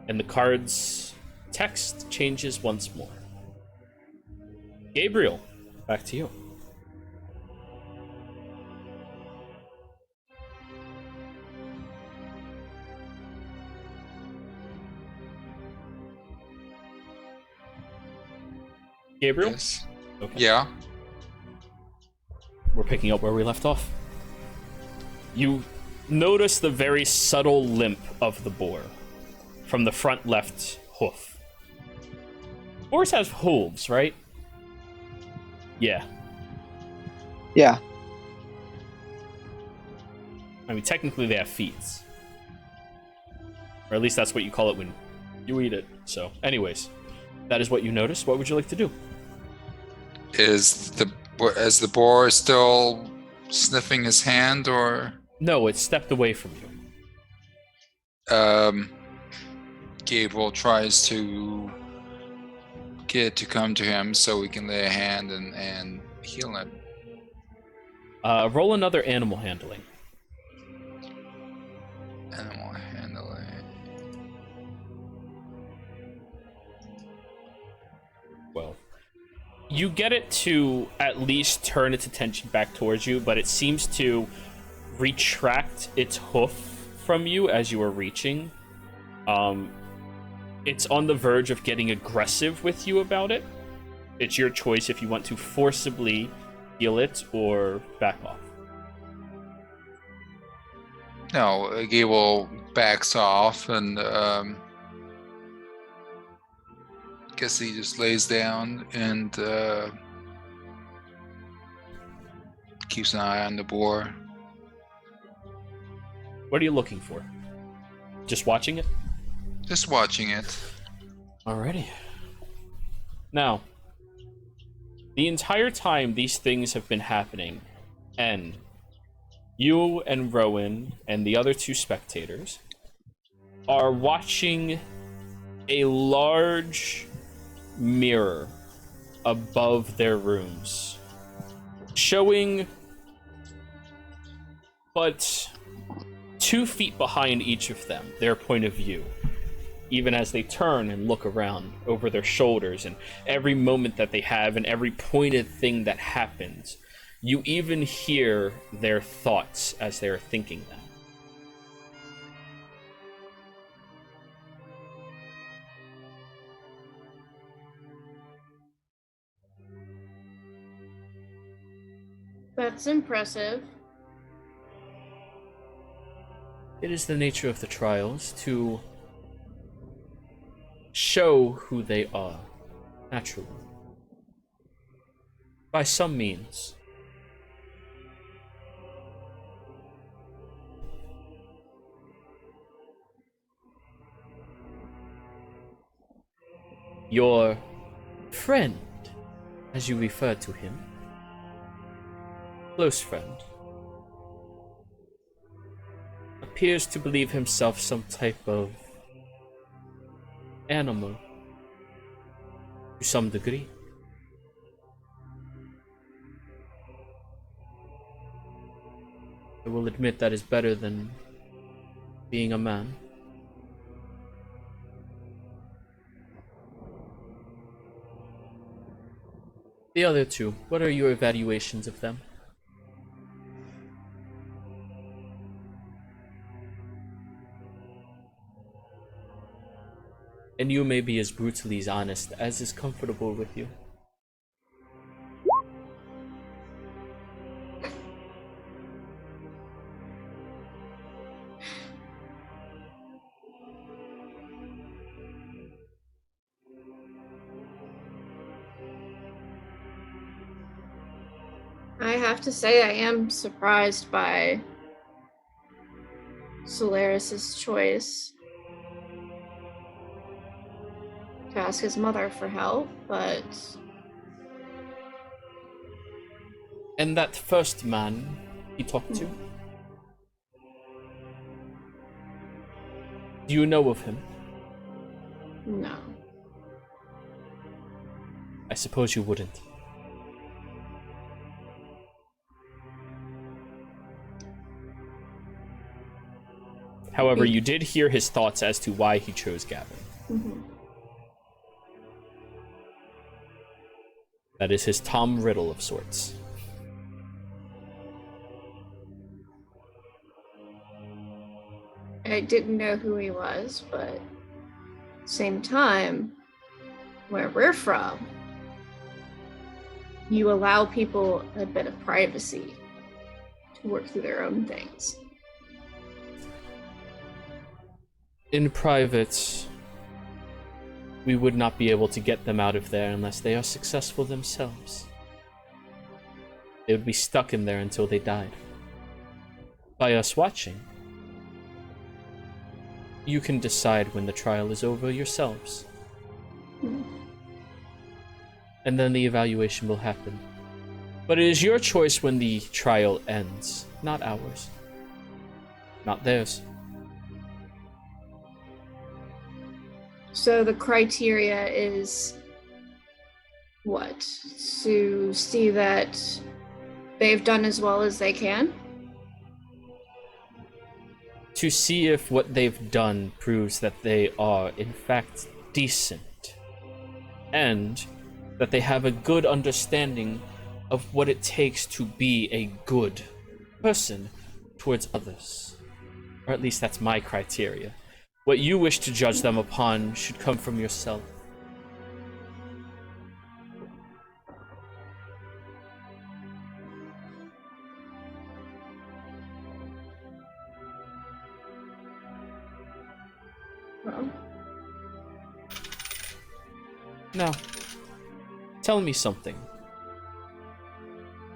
And the card's text changes once more. Gabriel, back to you. Gabriel? Yes. Okay. Yeah. We're picking up where we left off. You notice the very subtle limp of the boar from the front left hoof. Boars have hooves, right? Yeah. Yeah. I mean, technically they have feet. Or at least that's what you call it when you eat it. So, anyways, that is what you notice. What would you like to do? Is the boar still sniffing his hand, or No, it's stepped away from you. Gabriel tries to get it to come to him so we can lay a hand and heal him? Roll another animal handling. Animal handling. Well, you get it to at least turn its attention back towards you, but it seems to retract its hoof from you as you are reaching. It's on the verge of getting aggressive with you about it. It's your choice if you want to forcibly heal it or back off. No, Gabriel backs off and guess he just lays down and keeps an eye on the boar. What are you looking for? Just watching it? Just watching it. Alrighty. Now, the entire time these things have been happening, and you and Rowan and the other two spectators are watching a large mirror above their rooms, showing but 2 feet behind each of them their point of view. even as they turn and look around over their shoulders, and every moment that they have and every pointed thing that happens, you even hear their thoughts as they're thinking them. That's impressive. It is the nature of the trials to show who they are, naturally. By some means. Your friend, as you refer to him, close friend, appears to believe himself some type of animal to some degree. I will admit that is better than being a man. The other two, what are your evaluations of them? And you may be as brutally honest as is comfortable with you. I have to say, I am surprised by Solaris's choice to ask his mother for help, but And that first man he talked to? Do you know of him? no. I suppose you wouldn't. However, you did hear his thoughts as to why he chose Gavin. Mm-hmm. That is his Tom Riddle of sorts. I didn't know who he was, but same time, where we're from, you allow people a bit of privacy to work through their own things. In private, we would not be able to get them out of there unless they are successful themselves. They would be stuck in there until they died. By us watching, you can decide when the trial is over yourselves. And then the evaluation will happen. But it is your choice when the trial ends, not ours. Not theirs. So the criteria is what? To see that they've done as well as they can? To see if what they've done proves that they are, in fact, decent. And that they have a good understanding of what it takes to be a good person towards others. Or at least that's my criteria. What you wish to judge them upon should come from yourself. Well, Now, tell me something.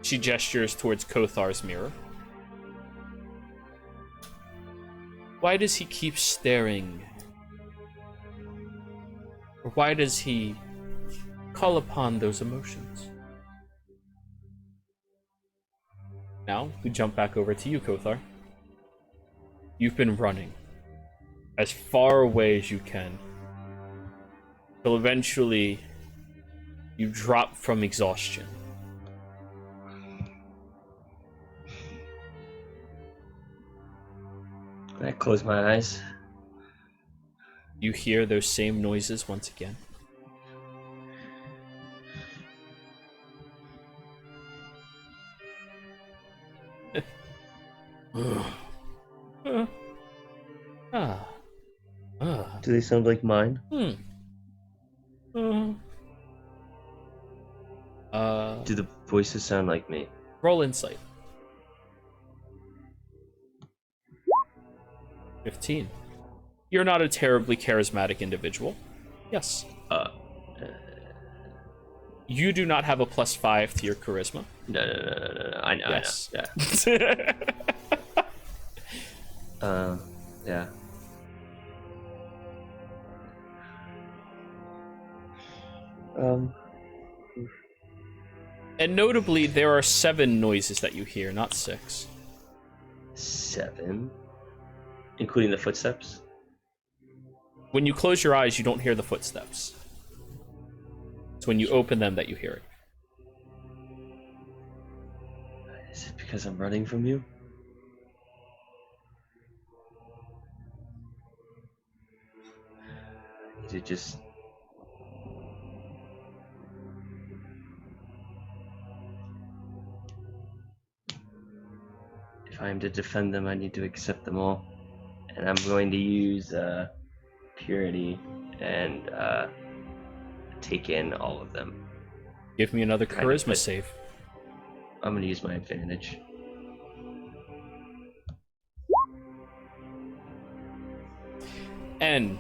She gestures towards Kothar's mirror. Why does he keep staring? Or why does he call upon those emotions? Now, we jump back over to you, Kothar. You've been running as far away as you can, till eventually you drop from exhaustion. I close my eyes. You hear those same noises once again. Do they sound like mine? Do the voices sound like me? Roll insight. 15. You're not a terribly charismatic individual. Yes. You do not have a +5 to your charisma. No. I know. Yes. I know. Yeah. Yeah. And notably, there are 7 noises that you hear, not 6. 7? Including the footsteps? When you close your eyes, you don't hear the footsteps. It's when you open them that you hear it. Is it because I'm running from you? Is it just... If I am to defend them, I need to accept them all. And I'm going to use purity and take in all of them. Give me another Kind of, charisma but- save. I'm going to use my advantage. And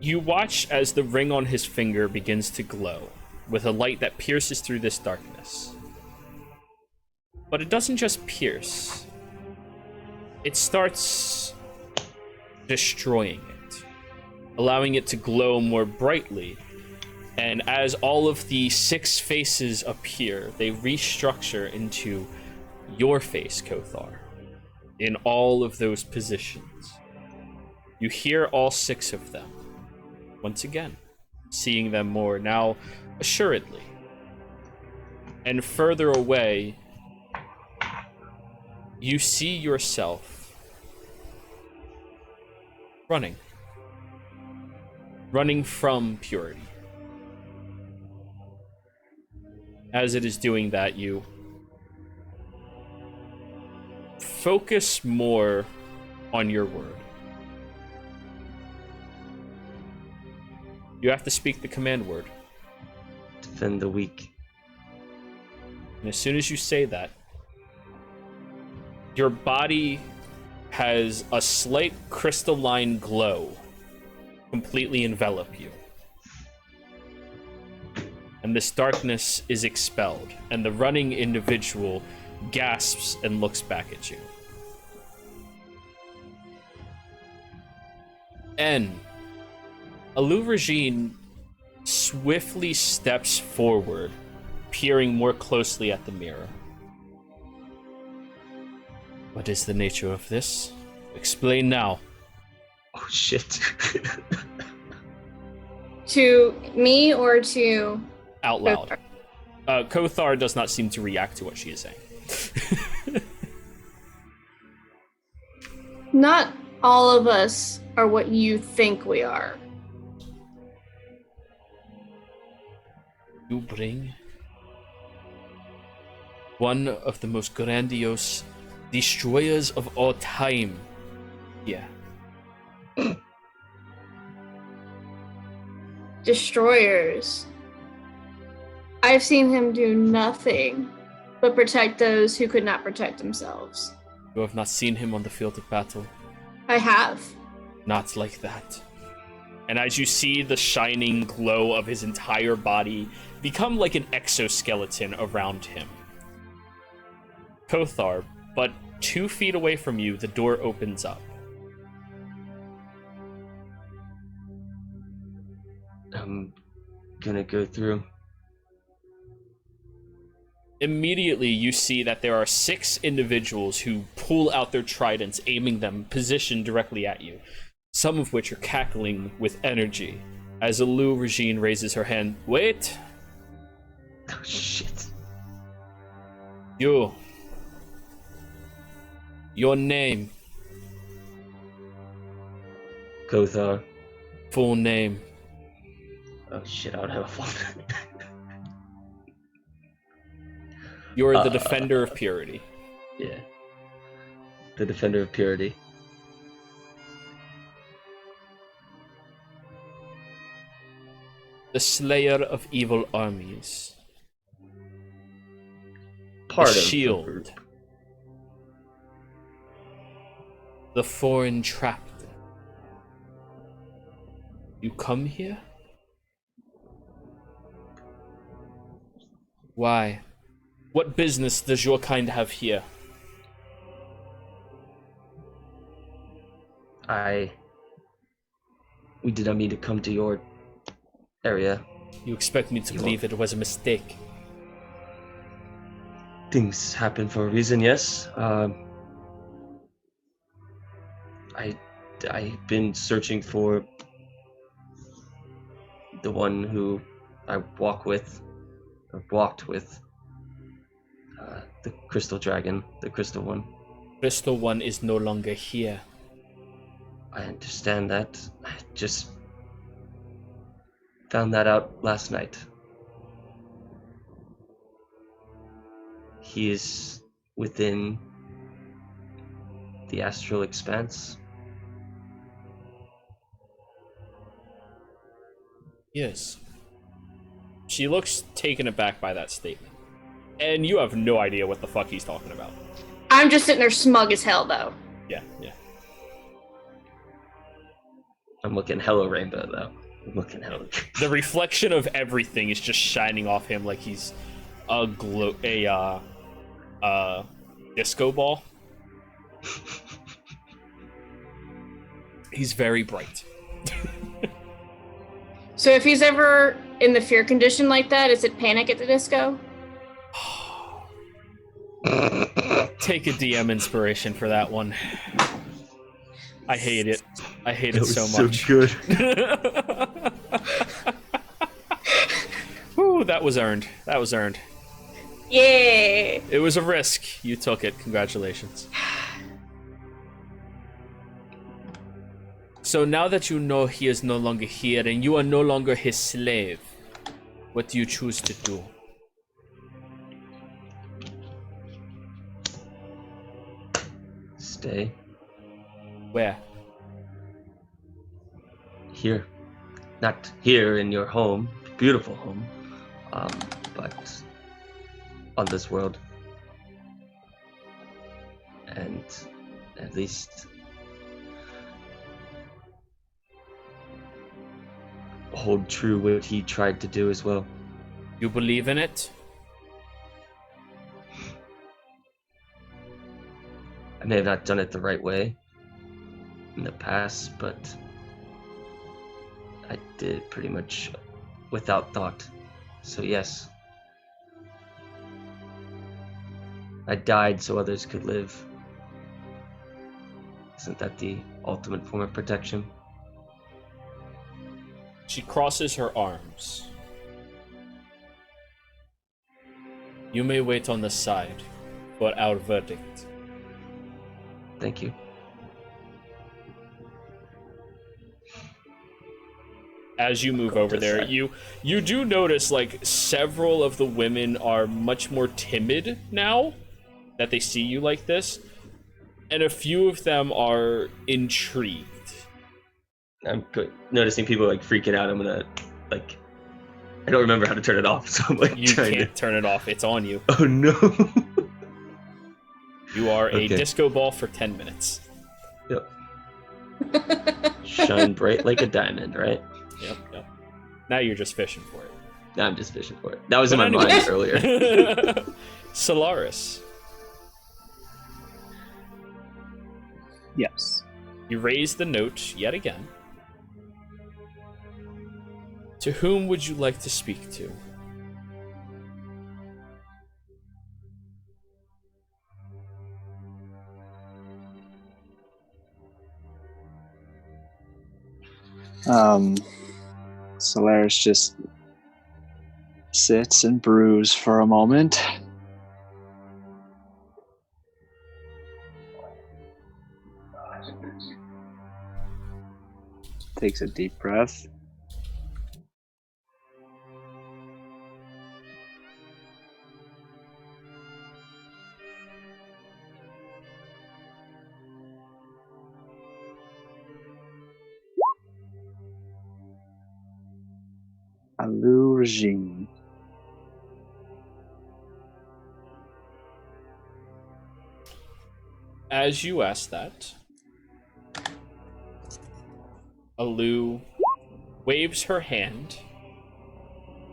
you watch as the ring on his finger begins to glow with a light that pierces through this darkness. But it doesn't just pierce. It starts destroying it, allowing it to glow more brightly. And as all of the 6 faces appear, they restructure into your face, Kothar, in all of those positions. You hear all 6 of them. Once again, seeing them more now assuredly. And further away, you see yourself running. Running from purity. As it is doing that, you focus more on your word. You have to speak the command word. Defend the weak. And as soon as you say that, your body has a slight crystalline glow completely envelop you. And this darkness is expelled, and the running individual gasps and looks back at you. And Alu Regine swiftly steps forward, peering more closely at the mirror. What is the nature of this? Explain now. Oh shit. To me or to Out loud. Kothar does not seem to react to what she is saying. Not all of us are what you think we are. You bring one of the most grandiose destroyers of all time here. Destroyers. I've seen him do nothing but protect those who could not protect themselves. You have not seen him on the field of battle. I have. Not like that. And as you see the shining glow of his entire body become like an exoskeleton around him. Kothar, but 2 feet away from you, the door opens up. I'm gonna go through. Immediately, you see that there are 6 individuals who pull out their tridents, aiming them, positioned directly at you. Some of which are cackling with energy. As Alu Regine raises her hand, wait! Oh shit. You. Your name. Kothar. full name? Oh shit, I don't have a phone. You are the Defender of Purity. Yeah. The Defender of Purity. The Slayer of Evil Armies. Part The of Shield. the group. The Foreign Trapper. You come here? Why? What business does your kind have here? We did not mean to come to your area. You expect me to believe it was a mistake? Things happen for a reason, yes. I've been searching for the one who I walked with. The Crystal Dragon, the Crystal One. Crystal One is no longer here. I understand that. I just found that out last night. He is within the astral expanse. Yes. She looks taken aback by that statement. And you have no idea what the fuck he's talking about. I'm just sitting there smug as hell, though. Yeah. I'm looking hella rainbow, though. I'm looking hella. The reflection of everything is just shining off him like he's a disco ball. He's very bright. So if he's ever in the fear condition like that, is it Panic at the Disco? Take a DM inspiration for that one. I hate it. I hate it so much. Good. Ooh, that was earned. Yeah. It was a risk. You took it. Congratulations. So now that you know he is no longer here and you are no longer his slave, what do you choose to do? Stay Where? here. Not here in your home, beautiful home, but on this world. And at least hold true what he tried to do as well. You believe in it? I may have not done it the right way in the past, but I did it pretty much without thought. So yes, I died so others could live. Isn't that the ultimate form of protection? She crosses her arms. You may wait on the side for our verdict. Thank you. As you move over there, you do notice like several of the women are much more timid now that they see you like this, and a few of them are intrigued. I'm noticing people like freaking out. I'm gonna like. I don't remember how to turn it off, so I'm like You can't turn it off. It's on you. Oh no! You are Okay. a disco ball for 10 minutes. Yep. Shine bright like a diamond, right? Yep. Now you're just fishing for it. Now I'm just fishing for it. That was in But my anyway. mind earlier. Solaris, Yes. you raise the note yet again. To whom would you like to speak to? Solaris just sits and brews for a moment. Takes a deep breath. Alu regime. As you ask that, Alu waves her hand,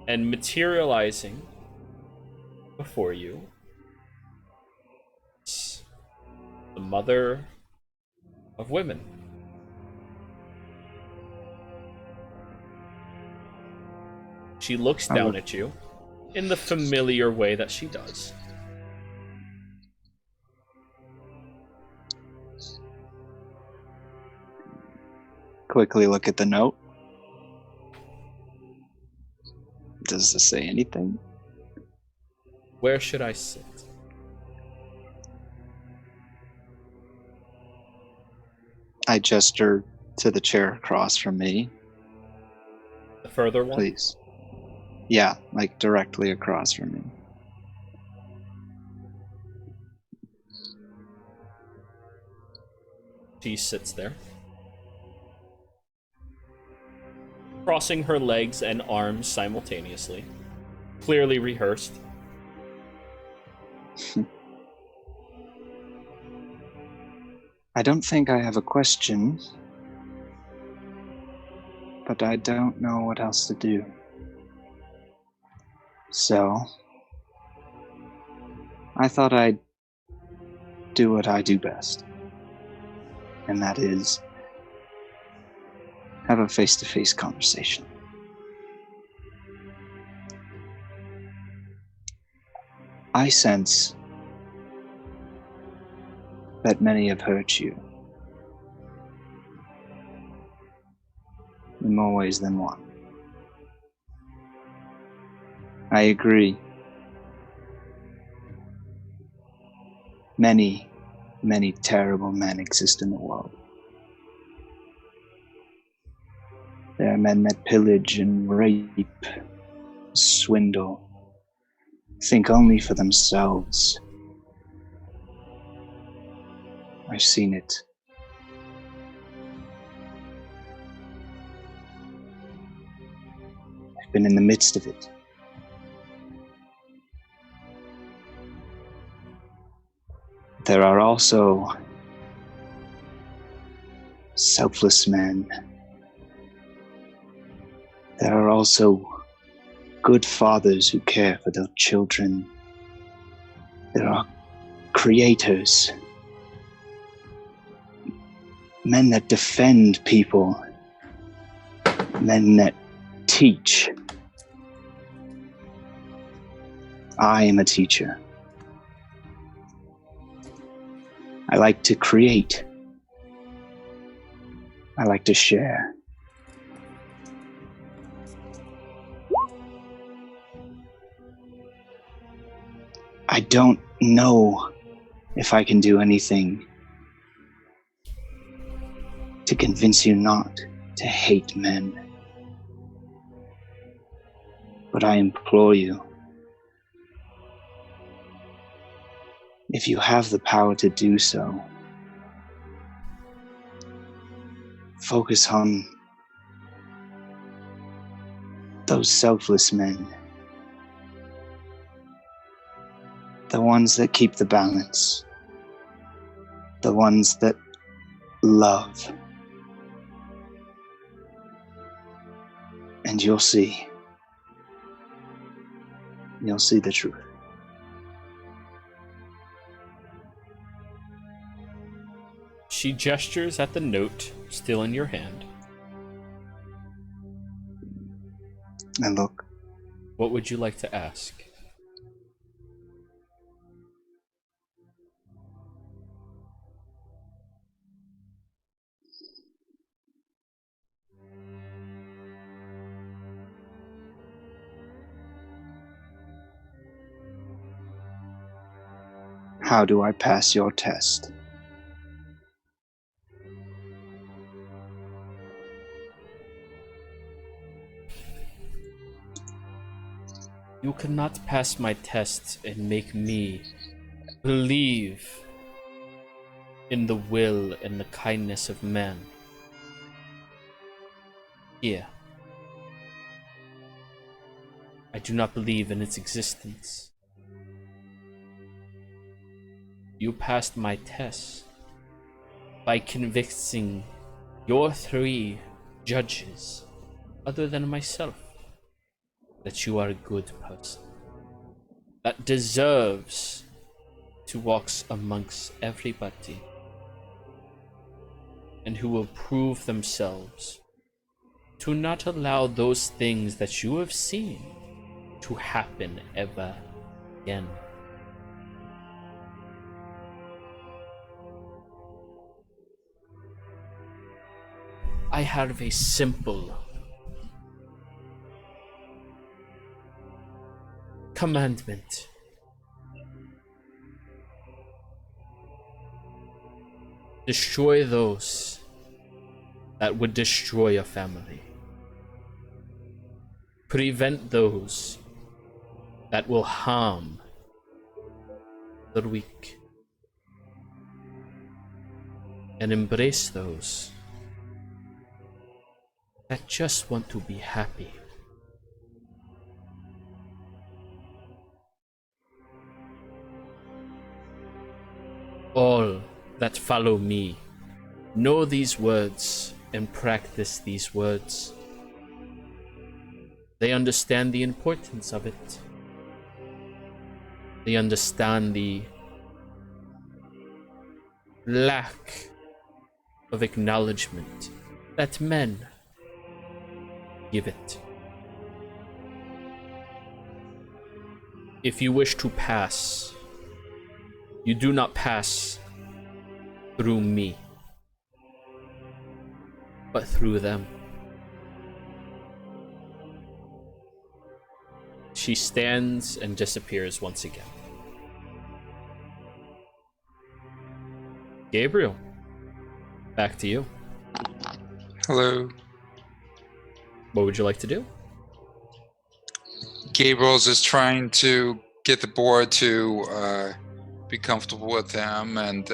and materializing before you, is the mother of women. She looks down at you in the familiar way that she does. Quickly look at the note. Does this say anything? Where should I sit? I gesture to the chair across from me. The further one? Please. Yeah, like directly across from me. She sits there, crossing her legs and arms simultaneously, clearly rehearsed. I don't think I have a question, but I don't know what else to do. So, I thought I'd do what I do best, and that is have a face-to-face conversation. I sense that many have hurt you in more ways than one. I agree. Many, many terrible men exist in the world. There are men that pillage and rape, swindle, think only for themselves. I've seen it. I've been in the midst of it. There are also selfless men. There are also good fathers who care for their children. There are creators, men that defend people, men that teach. I am a teacher. I like to create. I like to share. I don't know if I can do anything to convince you not to hate men. But I implore you, if you have the power to do so, focus on those selfless men. The ones that keep the balance. The ones that love. And you'll see. You'll see the truth. She gestures at the note still in your hand. And look. What would you like to ask? How do I pass your test? You cannot pass my test and make me believe in the will and the kindness of man. Here. I do not believe in its existence. You passed my test by convincing your 3 judges, other than myself, that you are a good person that deserves to walk amongst everybody and who will prove themselves to not allow those things that you have seen to happen ever again. I have a simple commandment. Destroy those that would destroy a family. Prevent those that will harm the weak. And embrace those that just want to be happy. All that follow me know these words and practice these words. They understand the importance of it. They understand the lack of acknowledgement that men give it. If you wish to pass, you do not pass through me, but through them. She stands and disappears once again. Gabriel, back to you. Hello. What would you like to do? Gabriel's just trying to get the board to be comfortable with him, and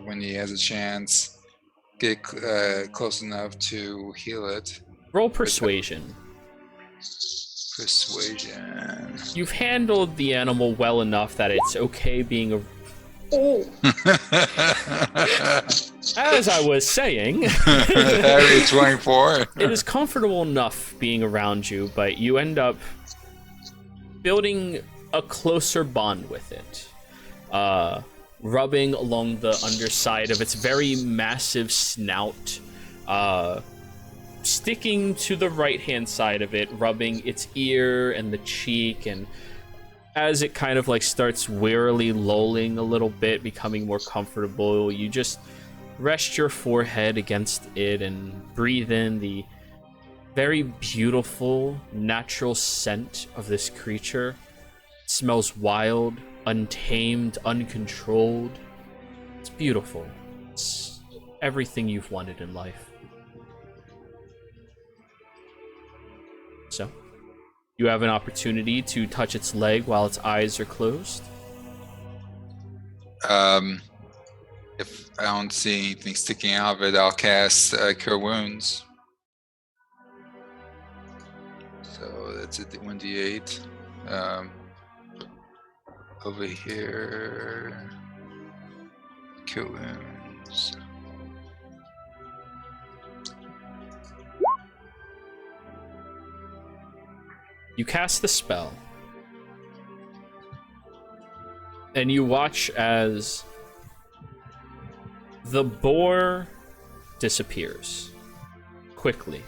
when he has a chance, get close enough to heal it. Roll persuasion. Persuasion. You've handled the animal well enough that it's okay being a... Oh, As I was saying, Harry 24. it is comfortable enough being around you, but you end up building a closer bond with it. Rubbing along the underside of its very massive snout, sticking to the right-hand side of it, rubbing its ear and the cheek, and as it kind of like starts wearily lolling a little bit, becoming more comfortable, you just rest your forehead against it and breathe in the very beautiful natural scent of this creature. It smells wild, untamed, uncontrolled. It's beautiful. It's everything you've wanted in life. So, you have an opportunity to touch its leg while its eyes are closed. If I don't see anything sticking out of it, I'll cast Cure Wounds. So that's a 1d8. Over here, Cure Wounds. You cast the spell, and you watch as the boar disappears quickly.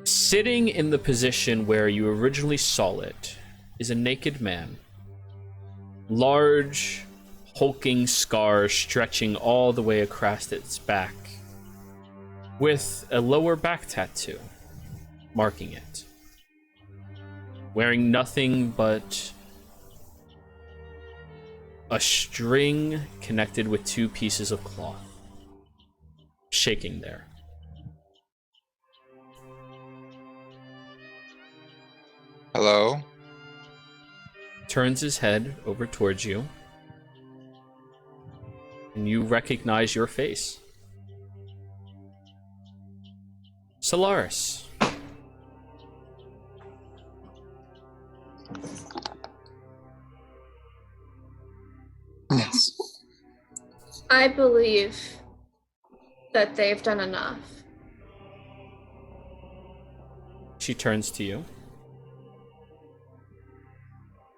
Sitting in the position where you originally saw it is a naked man. Large, hulking scars stretching all the way across its back, with a lower back tattoo marking it. Wearing nothing but a string connected with 2 pieces of cloth. Shaking there. Hello? Turns his head over towards you, and you recognize your face. Solaris. Yes. I believe that they've done enough. She turns to you.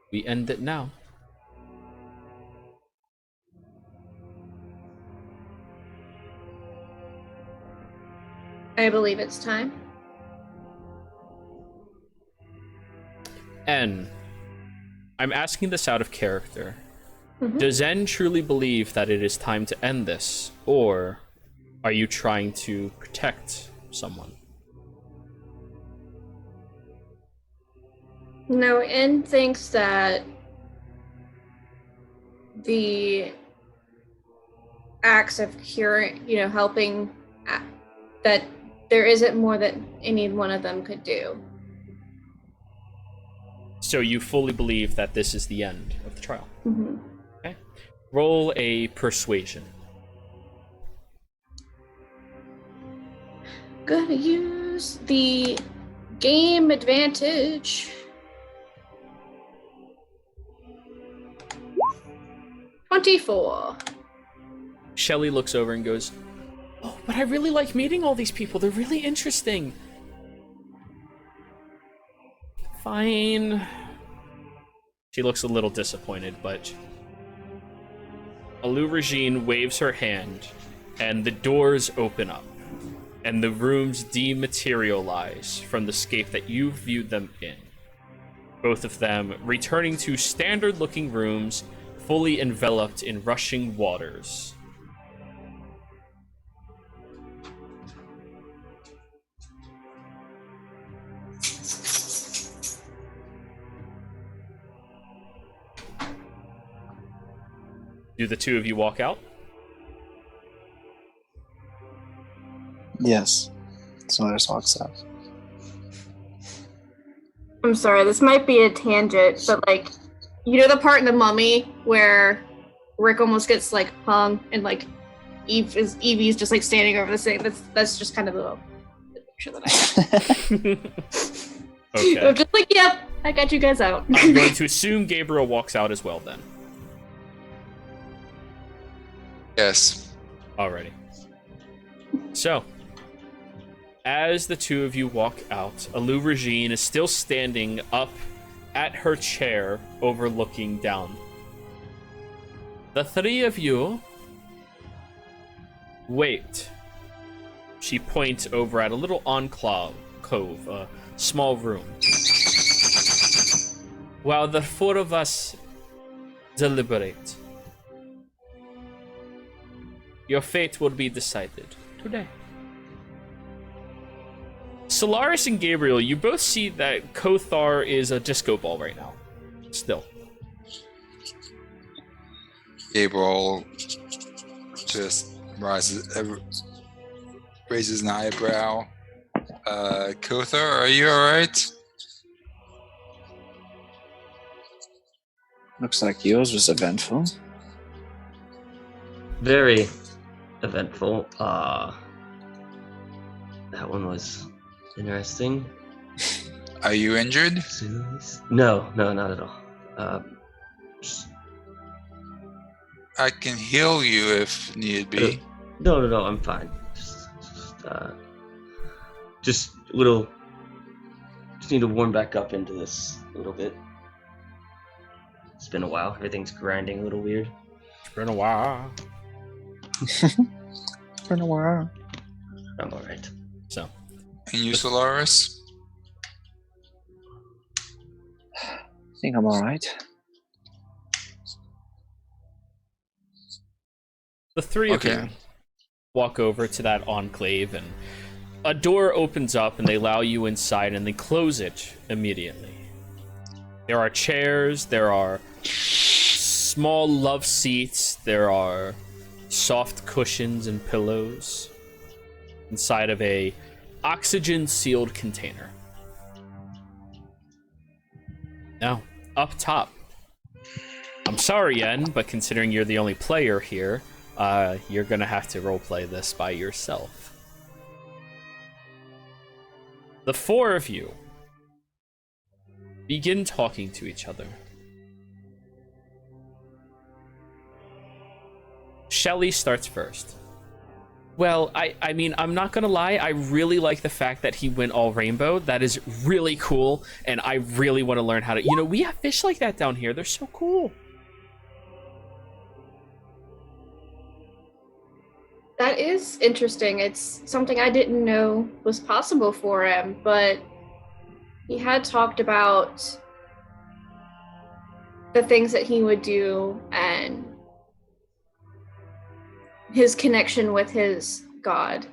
We end it now. I believe it's time. N. I'm asking this out of character. Mhm. Does N truly believe that it is time to end this, or are you trying to protect someone? No, N thinks that the acts of curing, helping, that there isn't more that any one of them could do. So you fully believe that this is the end of the trial? Mm-hmm. Okay. Roll a persuasion. Gonna use the game advantage. 24. Shelly looks over and goes, "Oh, but I really like meeting all these people. They're really interesting." Fine. She looks a little disappointed, but Alu Regine waves her hand, and the doors open up, and the rooms dematerialize from the scape that you viewed them in. Both of them returning to standard-looking rooms, fully enveloped in rushing waters. Do the two of you walk out? Yes. Solaris walks out. I'm sorry, this might be a tangent, but the part in The Mummy where Rick almost gets hung and Evie's just standing over the thing. That's just kind of the picture that I have. Okay. I'm just yep, I got you guys out. I'm going to assume Gabriel walks out as well then. Yes. Alrighty. So, as the two of you walk out, Alu Regine is still standing up at her chair, overlooking down. The three of you wait. She points over at a little cove, a small room. While the four of us deliberate, your fate will be decided today. Solaris and Gabriel, you both see that Kothar is a disco ball right now. Still. Gabriel just raises an eyebrow. Kothar, are you alright? Looks like yours was eventful. Very eventful. That one was interesting. Are you injured? No, not at all. Just, I can heal you if need be. no, I'm fine. Just a little. Just need to warm back up into this a little bit. It's been a while. Everything's grinding a little weird. It's been a while. Been a while. I'm alright. So, And you, Solaris? I think I'm alright. the three of you walk over to that enclave, and a door opens up, and they allow you inside, and they close it immediately. There are chairs, there are small love seats, there are soft cushions and pillows inside of a oxygen-sealed container. Now, up top. I'm sorry, Yen, but considering you're the only player here, you're gonna have to roleplay this by yourself. The four of you begin talking to each other. Shelly starts first. Well, I mean, I'm not gonna lie, I really like the fact that he went all rainbow. That is really cool, and I really want to learn how to... You know, we have fish like that down here. They're so cool. That is interesting. It's something I didn't know was possible for him, but he had talked about the things that he would do and his connection with his god.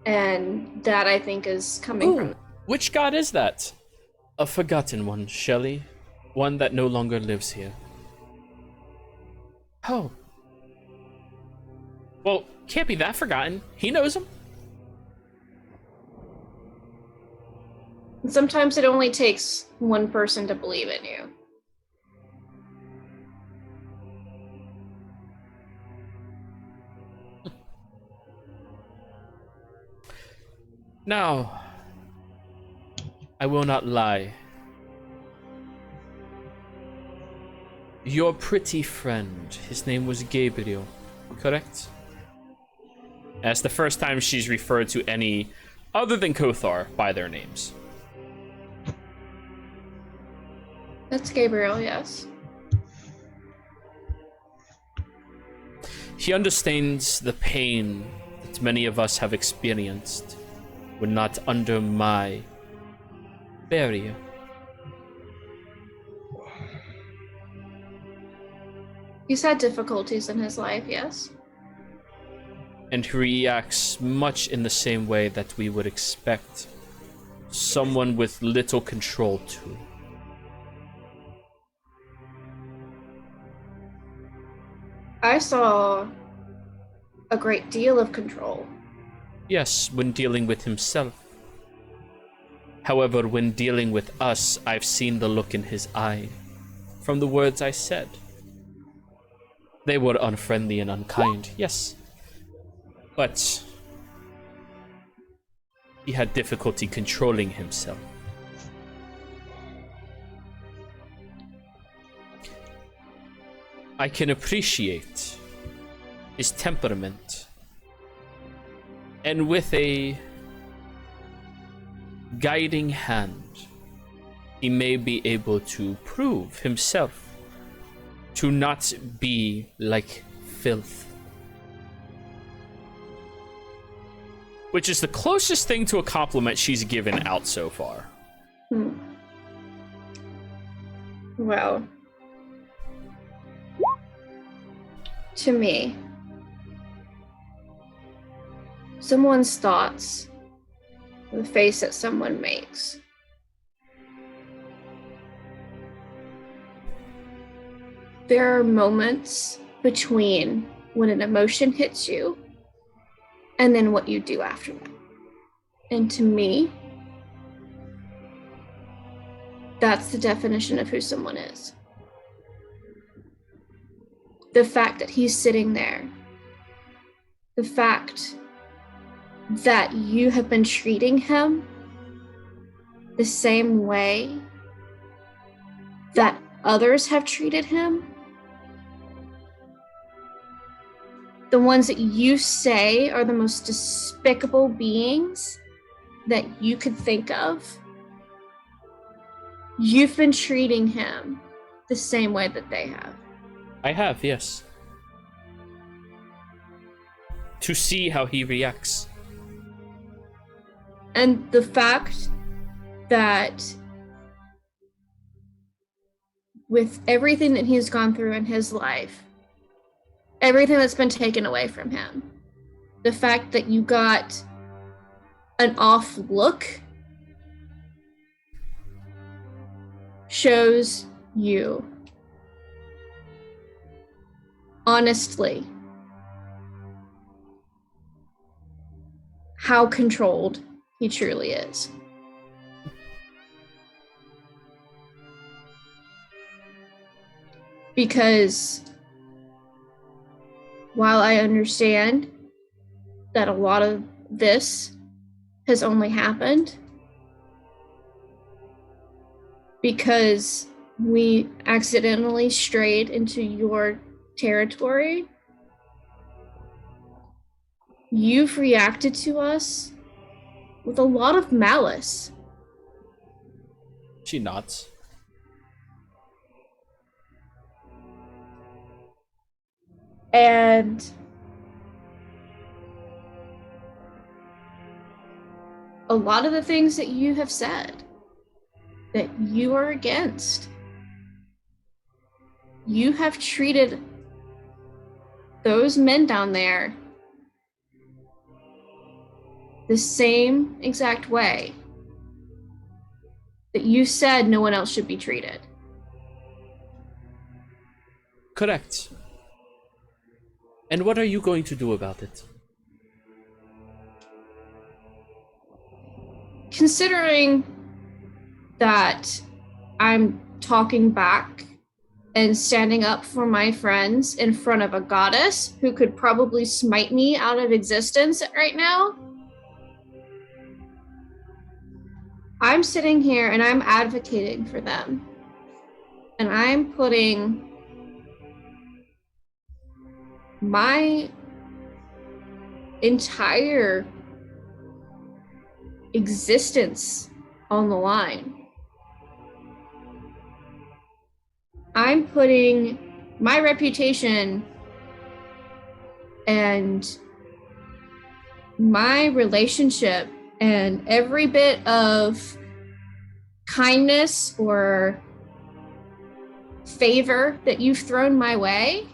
And that, I think, is coming from... Which god is that? A forgotten one, Shelley. One that no longer lives here. Oh. Well, can't be that forgotten. He knows him. Sometimes it only takes one person to believe in you. Now, I will not lie. Your pretty friend, his name was Gabriel, correct? That's the first time she's referred to any other than Kothar by their names. That's Gabriel, yes. He understands the pain that many of us have experienced when not under my barrier. He's had difficulties in his life, yes. And he reacts much in the same way that we would expect someone with little control to. I saw a great deal of control. Yes, when dealing with himself. However, when dealing with us, I've seen the look in his eye from the words I said. They were unfriendly and unkind, yes. But he had difficulty controlling himself. I can appreciate his temperament, and with a guiding hand, he may be able to prove himself to not be like filth. Which is the closest thing to a compliment she's given out so far. Well, to me, someone's thoughts, the face that someone makes, there are moments between when an emotion hits you and then what you do after that. And to me, that's the definition of who someone is. The fact that he's sitting there, the fact that you have been treating him the same way that others have treated him, the ones that you say are the most despicable beings that you could think of, you've been treating him the same way that they have. I have, yes. To see how he reacts. And the fact that with everything that he's gone through in his life, everything that's been taken away from him, the fact that you got an off look shows you, honestly, how controlled he truly is. Because while I understand that a lot of this has only happened because we accidentally strayed into your territory, you've reacted to us with a lot of malice. She nods. And a lot of the things that you have said that you are against, you have treated those men down there the same exact way that you said no one else should be treated. Correct. And what are you going to do about it? Considering that I'm talking back and standing up for my friends in front of a goddess who could probably smite me out of existence right now, I'm sitting here and I'm advocating for them. And I'm putting my entire existence on the line. I'm putting my reputation and my relationship and every bit of kindness or favor that you've thrown my way,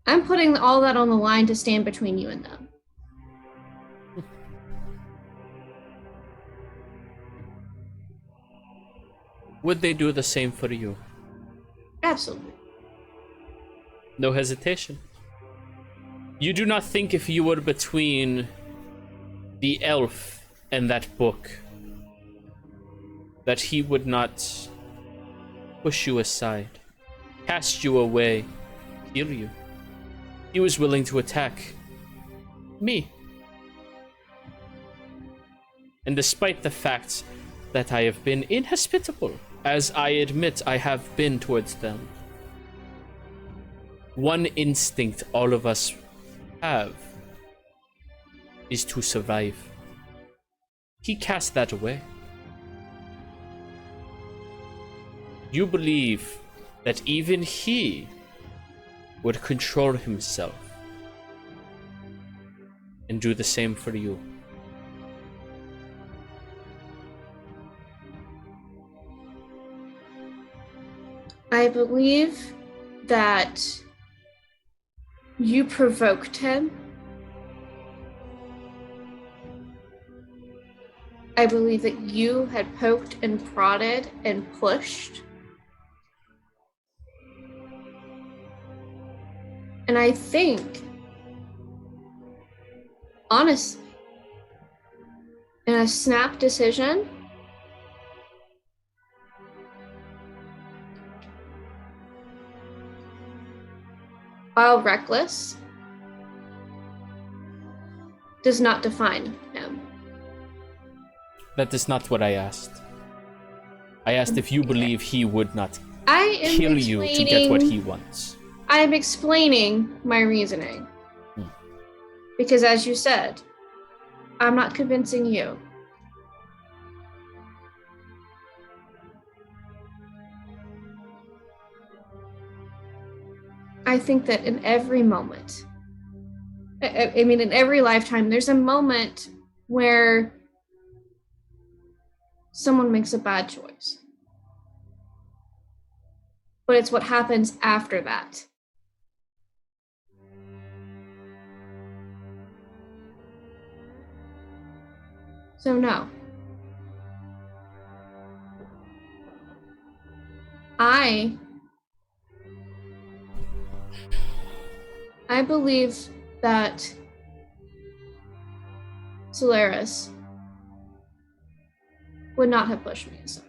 I'm putting all that on the line to stand between you and them. Would they do the same for you? Absolutely. No hesitation. You do not think if you were between the elf and that book that he would not push you aside, cast you away, kill you? He was willing to attack me. And despite the fact that I have been inhospitable, as I admit I have been towards them, one instinct all of us have is to survive. He cast that away. You believe that even he would control himself and do the same for you. I believe that you provoked him. I believe that you had poked and prodded and pushed. And I think, honestly, in a snap decision, while reckless, does not define him. That is not what I asked. I asked if you believe he would not kill you to get what he wants. I am explaining my reasoning. Because as you said, I'm not convincing you. I think that in every moment, I mean, in every lifetime, there's a moment where someone makes a bad choice. But it's what happens after that. So no. I believe that Solaris would not have pushed me aside.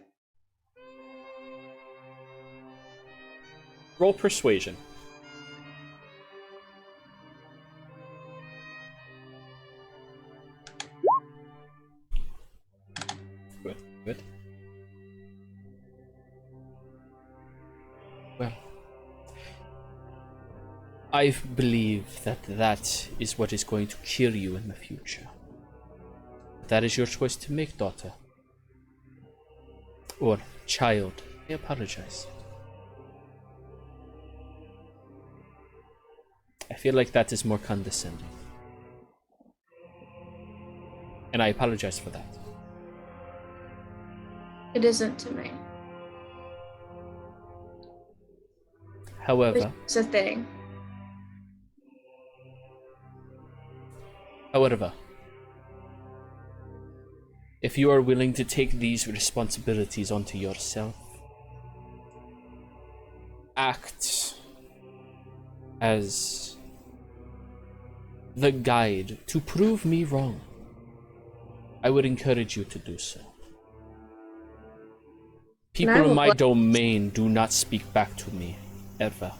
Roll persuasion. Good, good. Well, I believe that is what is going to kill you in the future. That is your choice to make, daughter. Or child. I apologize. I feel like that is more condescending. And I apologize for that. It isn't to me. However, It's a thing. if you are willing to take these responsibilities onto yourself, act as the guide to prove me wrong, I would encourage you to do so. People in my domain do not speak back to me, ever.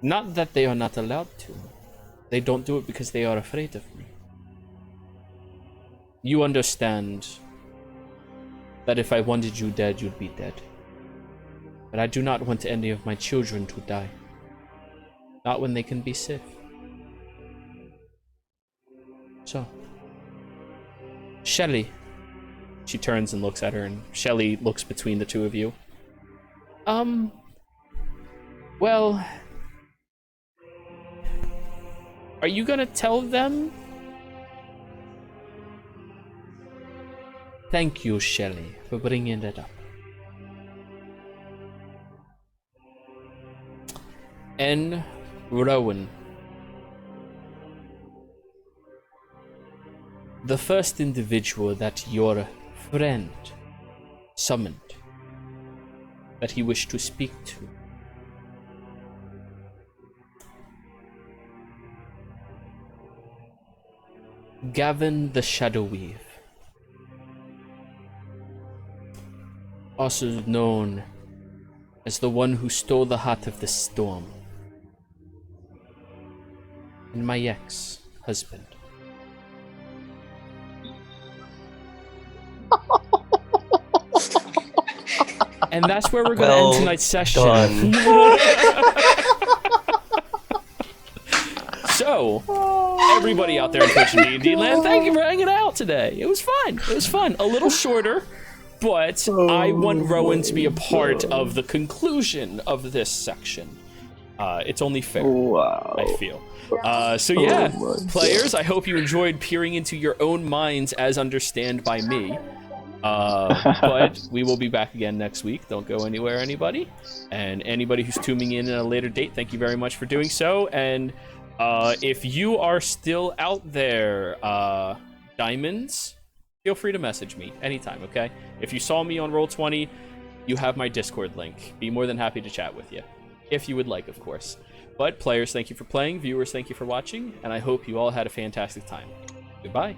Not that they are not allowed to. They don't do it because they are afraid of me. You understand that if I wanted you dead, you'd be dead. But I do not want any of my children to die. Not when they can be safe. So, Shelley. She turns and looks at her, and Shelley looks between the two of you. Well, are you gonna tell them? Thank you, Shelley, for bringing it up. N. Rowan. The first individual that your friend summoned, that he wished to speak to, Gavin the Shadow Weave, also known as the one who stole the heart of the storm, and my ex-husband. And that's where we're going to end tonight's session. So, everybody out there in Twitch and D&D land, thank you for hanging out today. It was fun. It was fun. A little shorter, but I want Rowan to be a part of the conclusion of this section. It's only fair, I feel. So yeah, players, I hope you enjoyed peering into your own minds as understand by me. But we will be back again next week. Don't go anywhere, anybody. And anybody who's tuning in at a later date, thank you very much for doing so. And if you are still out there, Diamonds, feel free to message me anytime, okay? If you saw me on Roll20, you have my Discord link. Be more than happy to chat with you. If you would like, of course. But players, thank you for playing. Viewers, thank you for watching. And I hope you all had a fantastic time. Goodbye.